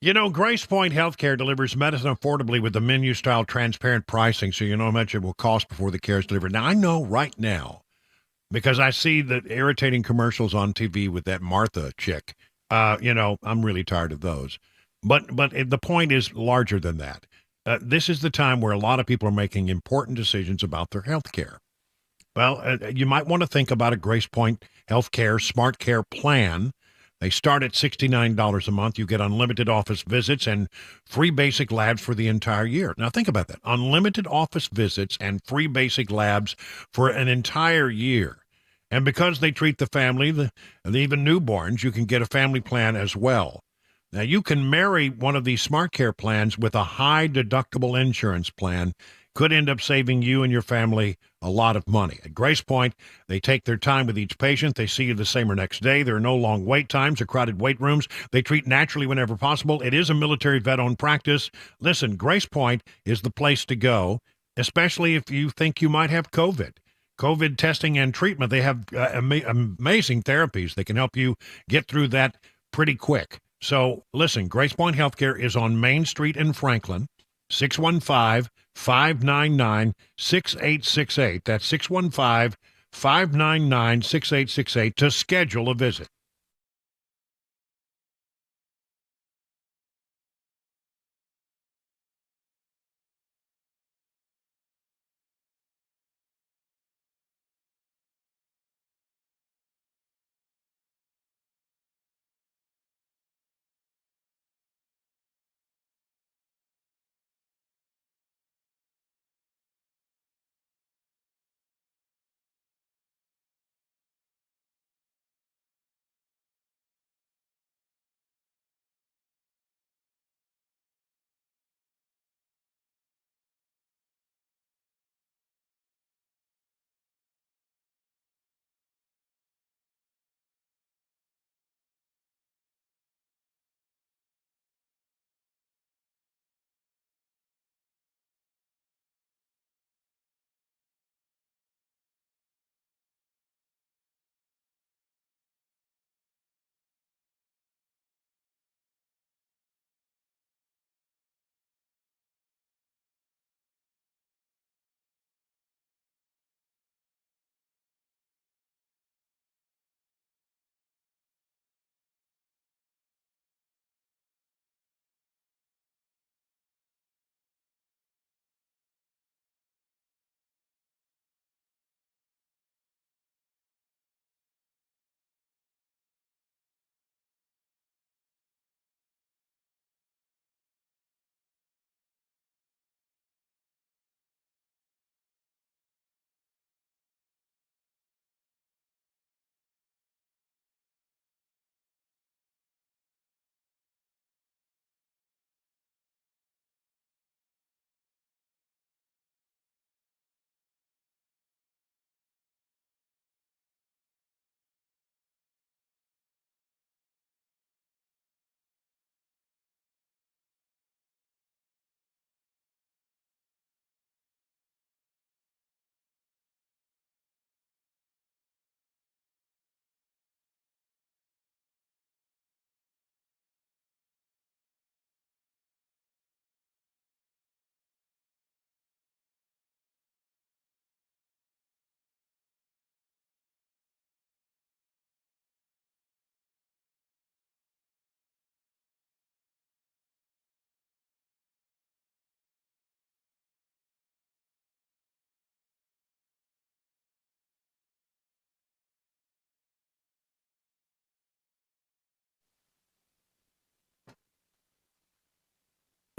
You know, Grace Point Healthcare delivers medicine affordably with the menu-style transparent pricing, so you know how much it will cost before the care is delivered. Now, I know right now, because I see the irritating commercials on TV with that Martha chick. I'm really tired of those. But the point is larger than that. This is the time where a lot of people are making important decisions about their health care. Well, you might want to think about a Grace Point Healthcare Smart Care plan. They start at $69 a month. You get unlimited office visits and free basic labs for the entire year. Now, think about that. Unlimited office visits and free basic labs for an entire year. And because they treat the family, and even newborns, you can get a family plan as well. Now, you can marry one of these Smart Care plans with a high deductible insurance plan. Could end up saving you and your family a lot of money. At Grace Point, they take their time with each patient. They see you the same or next day. There are no long wait times or crowded wait rooms. They treat naturally whenever possible. It is a military vet-owned practice. Listen, Grace Point is the place to go, especially if you think you might have COVID. COVID testing and treatment, they have amazing therapies that can help you get through that pretty quick. So listen, Grace Point Healthcare is on Main Street in Franklin, 615-599-6868. That's 615-599-6868 to schedule a visit.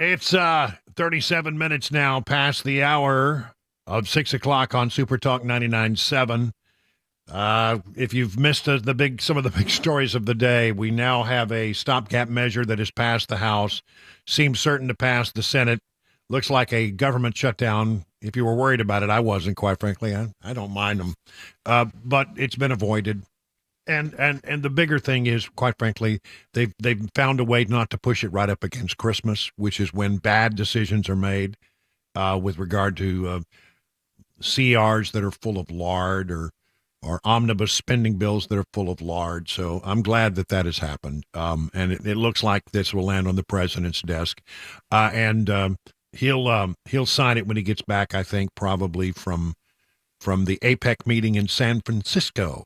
It's 37 minutes now past the hour of 6 o'clock on Super Talk 99.7. If you've missed some of the big stories of the day, we now have a stopgap measure that has passed the House, seems certain to pass the Senate. Looks like a government shutdown. If you were worried about it, I wasn't, quite frankly. I don't mind them. But it's been avoided. And the bigger thing is, quite frankly, they've found a way not to push it right up against Christmas, which is when bad decisions are made with regard to CRs that are full of lard or omnibus spending bills that are full of lard. So I'm glad that has happened. And it looks like this will land on the president's desk. And he'll sign it when he gets back, I think, probably from the APEC meeting in San Francisco.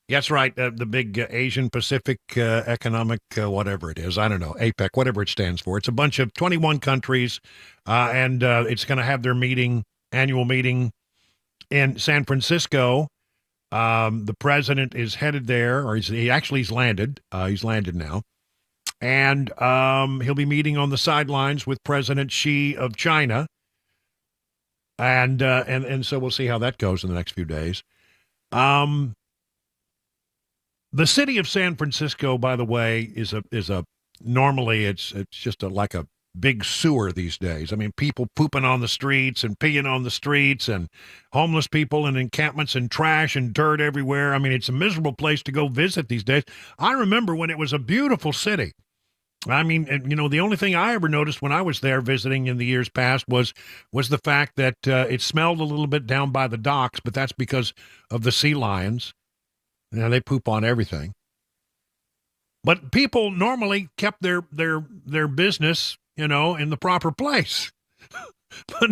That's right, the big Asian Pacific Economic, whatever it is. I don't know, APEC, whatever it stands for. It's a bunch of 21 countries, and it's going to have their annual meeting in San Francisco. The president is headed there, or he's landed. He's landed now. And he'll be meeting on the sidelines with President Xi of China. And so we'll see how that goes in the next few days. The city of San Francisco, by the way, is normally it's just like a big sewer these days. I mean, people pooping on the streets and peeing on the streets, and homeless people and encampments and trash and dirt everywhere. I mean, it's a miserable place to go visit these days. I remember when it was a beautiful city. I mean, the only thing I ever noticed when I was there visiting in the years past was the fact that it smelled a little bit down by the docks, but that's because of the sea lions. They poop on everything. But people normally kept their business, in the proper place. But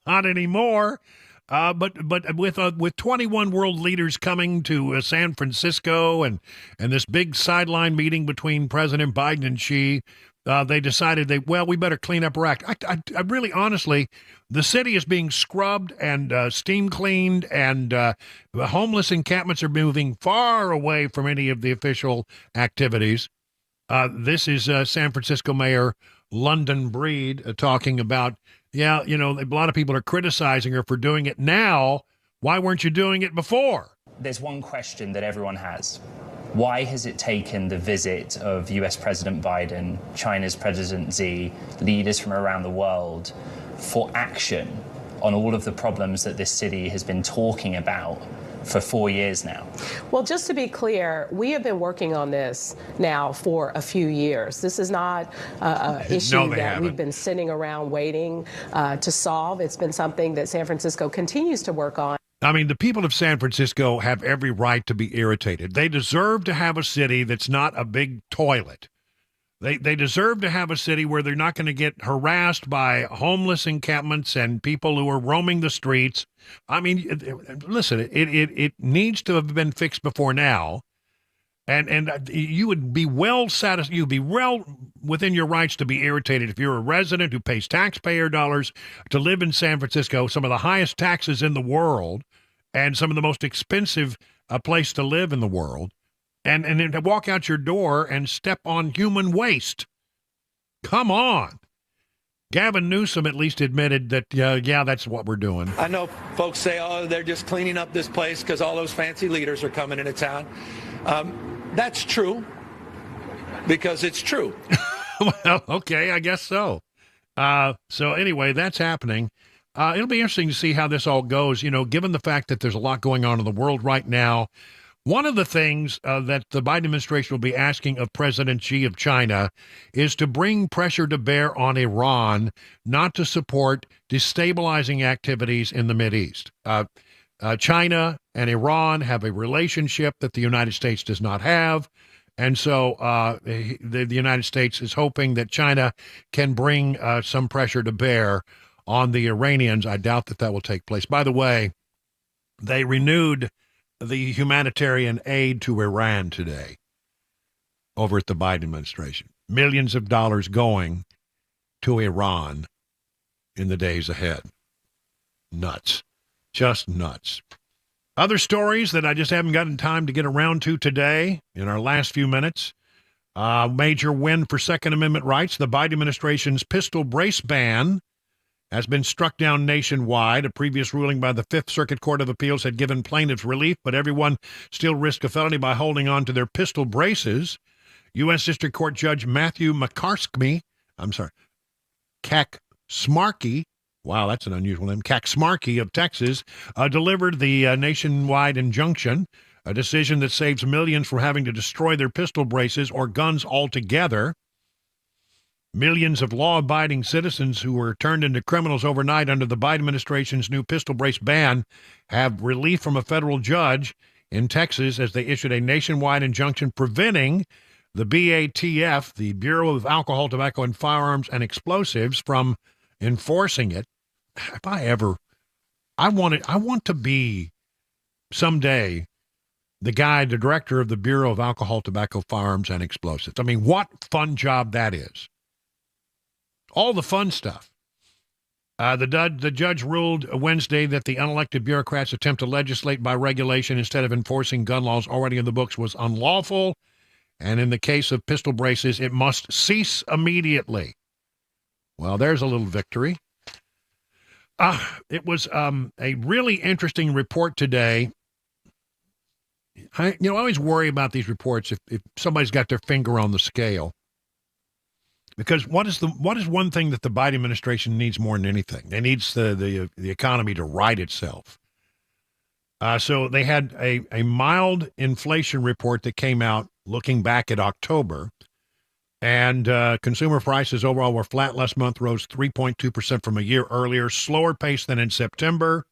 not anymore. But with 21 world leaders coming to San Francisco and this big sideline meeting between President Biden and Xi, they decided we better clean up our act. I really, honestly, the city is being scrubbed and steam cleaned, and the homeless encampments are moving far away from any of the official activities. This is San Francisco Mayor London Breed talking about, a lot of people are criticizing her for doing it now. Why weren't you doing it before? There's one question that everyone has. Why has it taken the visit of US President Biden, China's President Xi, leaders from around the world for action on all of the problems that this city has been talking about for 4 years now? Well, just to be clear, we have been working on this now for a few years. This is not an issue that we've been sitting around waiting to solve. It's been something that San Francisco continues to work on. I mean, the people of San Francisco have every right to be irritated. They deserve to have a city that's not a big toilet. They deserve to have a city where they're not going to get harassed by homeless encampments and people who are roaming the streets. I mean, listen, it needs to have been fixed before now. And you would be well satisfied. You'd be well within your rights to be irritated if you're a resident who pays taxpayer dollars to live in San Francisco, some of the highest taxes in the world, and some of the most expensive place to live in the world, and then to walk out your door and step on human waste. Come on. Gavin Newsom at least admitted that, that's what we're doing. I know folks say, they're just cleaning up this place because all those fancy leaders are coming into town. That's true, because it's true. Well, okay, I guess so. So anyway, that's happening. It'll be interesting to see how this all goes, given the fact that there's a lot going on in the world right now. One of the things that the Biden administration will be asking of President Xi of China is to bring pressure to bear on Iran not to support destabilizing activities in the Mideast. China and Iran have a relationship that the United States does not have. And so the United States is hoping that China can bring some pressure to bear on the Iranians. I doubt that will take place. By the way, they renewed the humanitarian aid to Iran today over at the Biden administration. Millions of dollars going to Iran in the days ahead. Nuts. Just nuts. Other stories that I just haven't gotten time to get around to today in our last few minutes. Major win for Second Amendment rights. The Biden administration's pistol brace ban has been struck down nationwide. A previous ruling by the Fifth Circuit Court of Appeals had given plaintiffs relief, but everyone still risked a felony by holding on to their pistol braces. U.S. District Court Judge Matthew Kacsmaryk, wow, that's an unusual name, Kacsmaryk of Texas, delivered the nationwide injunction, a decision that saves millions from having to destroy their pistol braces or guns altogether. Millions of law-abiding citizens who were turned into criminals overnight under the Biden administration's new pistol brace ban have relief from a federal judge in Texas as they issued a nationwide injunction preventing the BATF, the Bureau of Alcohol, Tobacco, and Firearms and Explosives, from enforcing it. If I want to be someday the director of the Bureau of Alcohol, Tobacco, Firearms, and Explosives. I mean, what fun job that is. All the fun stuff. The judge ruled Wednesday that the unelected bureaucrats' attempt to legislate by regulation instead of enforcing gun laws already in the books was unlawful. And in the case of pistol braces, it must cease immediately. Well, there's a little victory. It was a really interesting report today. I always worry about these reports if somebody's got their finger on the scale. Because what is one thing that the Biden administration needs more than anything? It needs the economy to right itself. So they had a mild inflation report that came out looking back at October, and consumer prices overall were flat last month, rose 3.2% from a year earlier, slower pace than in September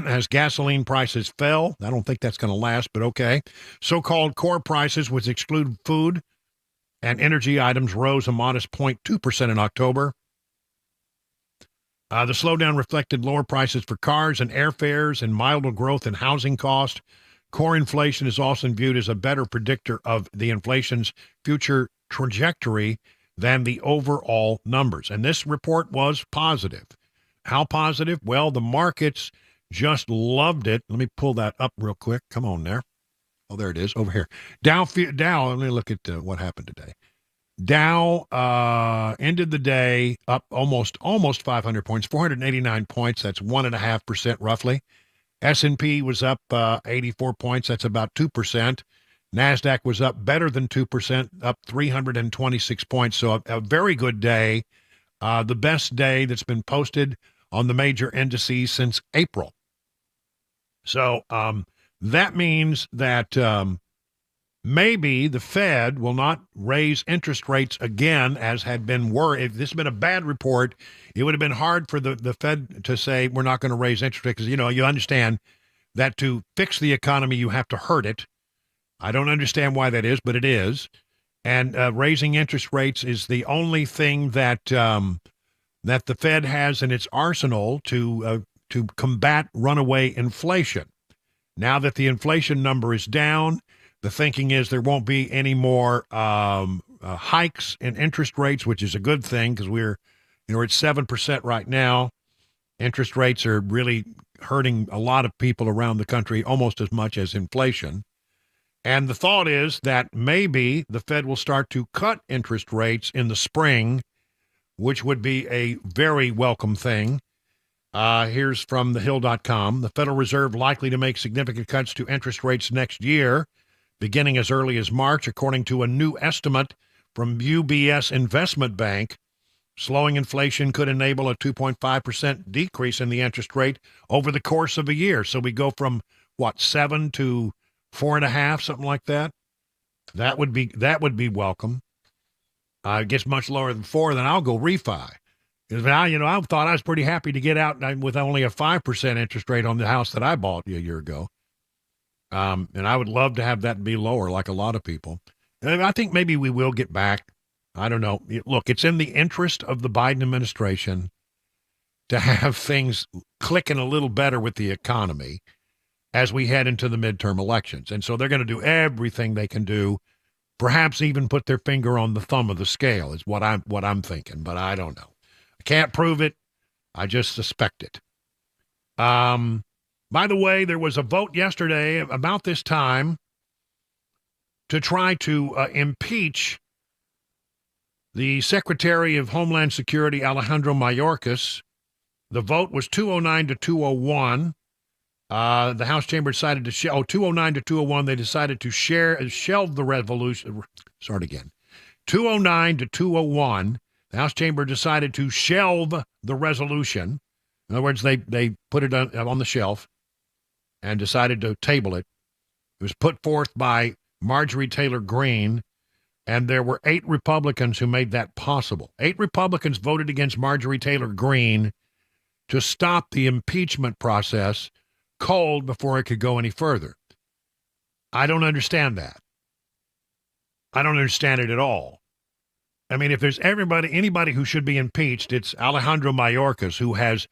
as gasoline prices fell. I don't think that's going to last, but okay. So-called core prices, which exclude food and energy items, rose a modest 0.2% in October. The slowdown reflected lower prices for cars and airfares and milder growth in housing cost. Core inflation is often viewed as a better predictor of the inflation's future trajectory than the overall numbers. And this report was positive. How positive? Well, the markets just loved it. Let me pull that up real quick. Come on there. Oh, there it is over here. Dow, let me look at what happened today. Dow ended the day up almost 500 points, 489 points. That's 1.5% roughly. S&P was up 84 points. That's about 2%. NASDAQ was up better than 2%, up 326 points. So a very good day, the best day that's been posted on the major indices since April. So that means that maybe the Fed will not raise interest rates again, as had been worried. If this had been a bad report, it would have been hard for the Fed to say we're not going to raise interest rates, because, you understand that to fix the economy, you have to hurt it. I don't understand why that is, but it is. And raising interest rates is the only thing that that the Fed has in its arsenal to combat runaway inflation. Now that the inflation number is down, the thinking is there won't be any more hikes in interest rates, which is a good thing, because we're at 7% right now. Interest rates are really hurting a lot of people around the country almost as much as inflation. And the thought is that maybe the Fed will start to cut interest rates in the spring, which would be a very welcome thing. Here's from thehill.com. The Federal Reserve likely to make significant cuts to interest rates next year, beginning as early as March, according to a new estimate from UBS Investment Bank. Slowing inflation could enable a 2.5% decrease in the interest rate over the course of a year. So we go from, 7 to 4.5, something like that. That would be welcome. It gets much lower than 4, then I'll go refi. Because now, I thought I was pretty happy to get out with only a 5% interest rate on the house that I bought a year ago. And I would love to have that be lower, like a lot of people. And I think maybe we will get back. I don't know. Look, it's in the interest of the Biden administration to have things clicking a little better with the economy as we head into the midterm elections. And so they're going to do everything they can do, perhaps even put their finger on the thumb of the scale is what I'm thinking, but I don't know. I can't prove it. I just suspect it. By the way, there was a vote yesterday about this time to try to impeach the Secretary of Homeland Security, Alejandro Mayorkas. The vote was 209 to 201. The House chamber decided to 209 to 201. They decided to shelve the resolution. Start again. 209 to 201. The House chamber decided to shelve the resolution. In other words, they put it on the shelf and decided to table it. It was put forth by Marjorie Taylor Greene And there were 8 Republicans who made that possible. 8 Republicans voted against Marjorie Taylor Greene to stop the impeachment process cold before it could go any further. I don't understand that. I don't understand it at all. I mean, if there's anybody who should be impeached, it's Alejandro Mayorkas, who has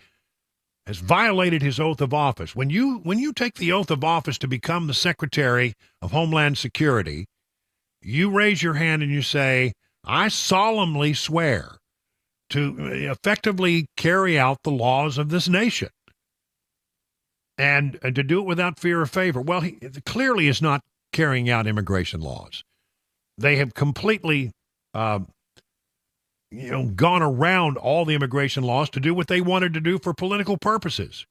violated his oath of office. When you take the oath of office to become the Secretary of Homeland Security, you raise your hand and you say, I solemnly swear to effectively carry out the laws of this nation. And to do it without fear or favor. Well, he clearly is not carrying out immigration laws. They have completely gone around all the immigration laws to do what they wanted to do for political purposes.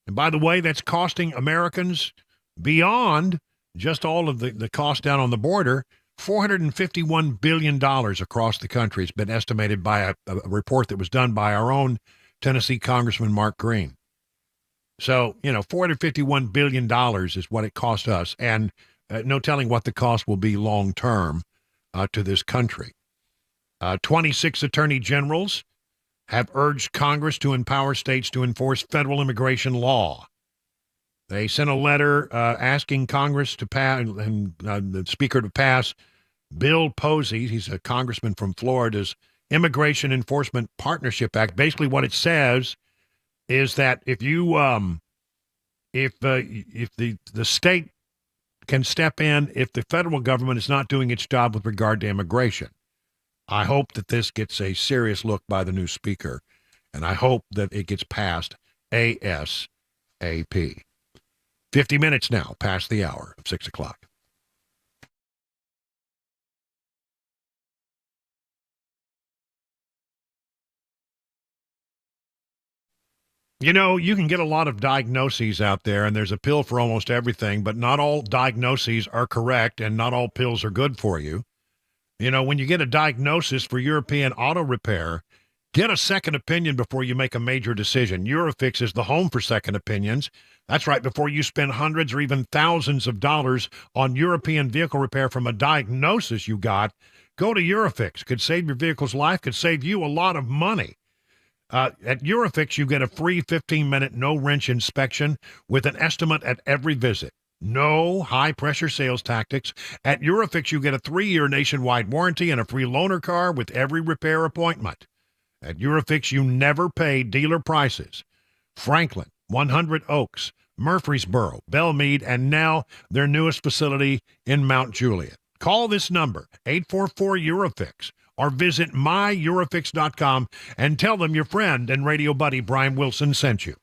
And by the way, that's costing Americans beyond just all of the cost down on the border, $451 billion across the country. It's been estimated by a report that was done by our own Tennessee Congressman Mark Green. So, $451 billion is what it cost us, and no telling what the cost will be long term to this country. 26 attorney generals have urged Congress to empower states to enforce federal immigration law. They sent a letter asking Congress to pass, and the Speaker to pass Bill Posey, he's a congressman from Florida's Immigration Enforcement Partnership Act. Basically what it says is that if the state can step in if the federal government is not doing its job with regard to immigration. I hope that this gets a serious look by the new speaker, and I hope that it gets passed ASAP. 50 minutes now past the hour of 6 o'clock. You can get a lot of diagnoses out there, and there's a pill for almost everything, but not all diagnoses are correct, and not all pills are good for you. When you get a diagnosis for European auto repair, get a second opinion before you make a major decision. Eurofix is the home for second opinions. That's right, before you spend hundreds or even thousands of dollars on European vehicle repair from a diagnosis you got, go to Eurofix. Could save your vehicle's life, could save you a lot of money. At Eurofix, you get a free 15-minute no-wrench inspection with an estimate at every visit. No high-pressure sales tactics. At Eurofix, you get a 3-year nationwide warranty and a free loaner car with every repair appointment. At Eurofix, you never pay dealer prices. Franklin, 100 Oaks, Murfreesboro, Belmead, and now their newest facility in Mount Juliet. Call this number, 844-EUROFIX, or visit myEurofix.com and tell them your friend and radio buddy Brian Wilson sent you.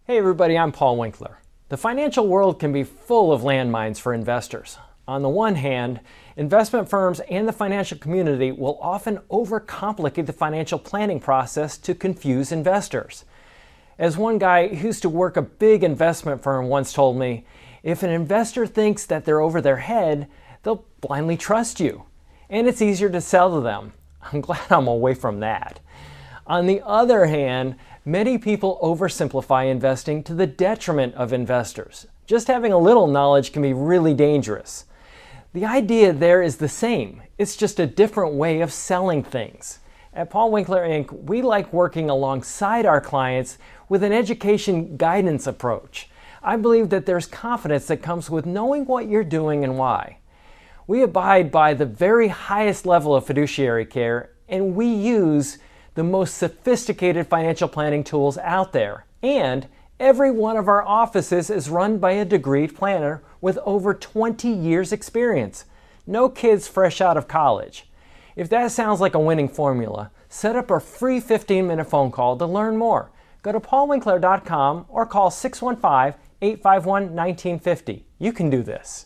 Hey everybody, I'm Paul Winkler. The financial world can be full of landmines for investors. On the one hand, investment firms and the financial community will often overcomplicate the financial planning process to confuse investors. As one guy who used to work a big investment firm once told me, if an investor thinks that they're over their head, they'll blindly trust you. And it's easier to sell to them. I'm glad I'm away from that. On the other hand, many people oversimplify investing to the detriment of investors. Just having a little knowledge can be really dangerous. The idea there is the same. It's just a different way of selling things. At Paul Winkler Inc., we like working alongside our clients with an education guidance approach. I believe that there's confidence that comes with knowing what you're doing and why. We abide by the very highest level of fiduciary care, and we use the most sophisticated financial planning tools out there. And every one of our offices is run by a degreed planner with over 20 years experience. No kids fresh out of college. If that sounds like a winning formula, set up a free 15-minute phone call to learn more. Go to paulwinkler.com or call 615-851-1950. You can do this.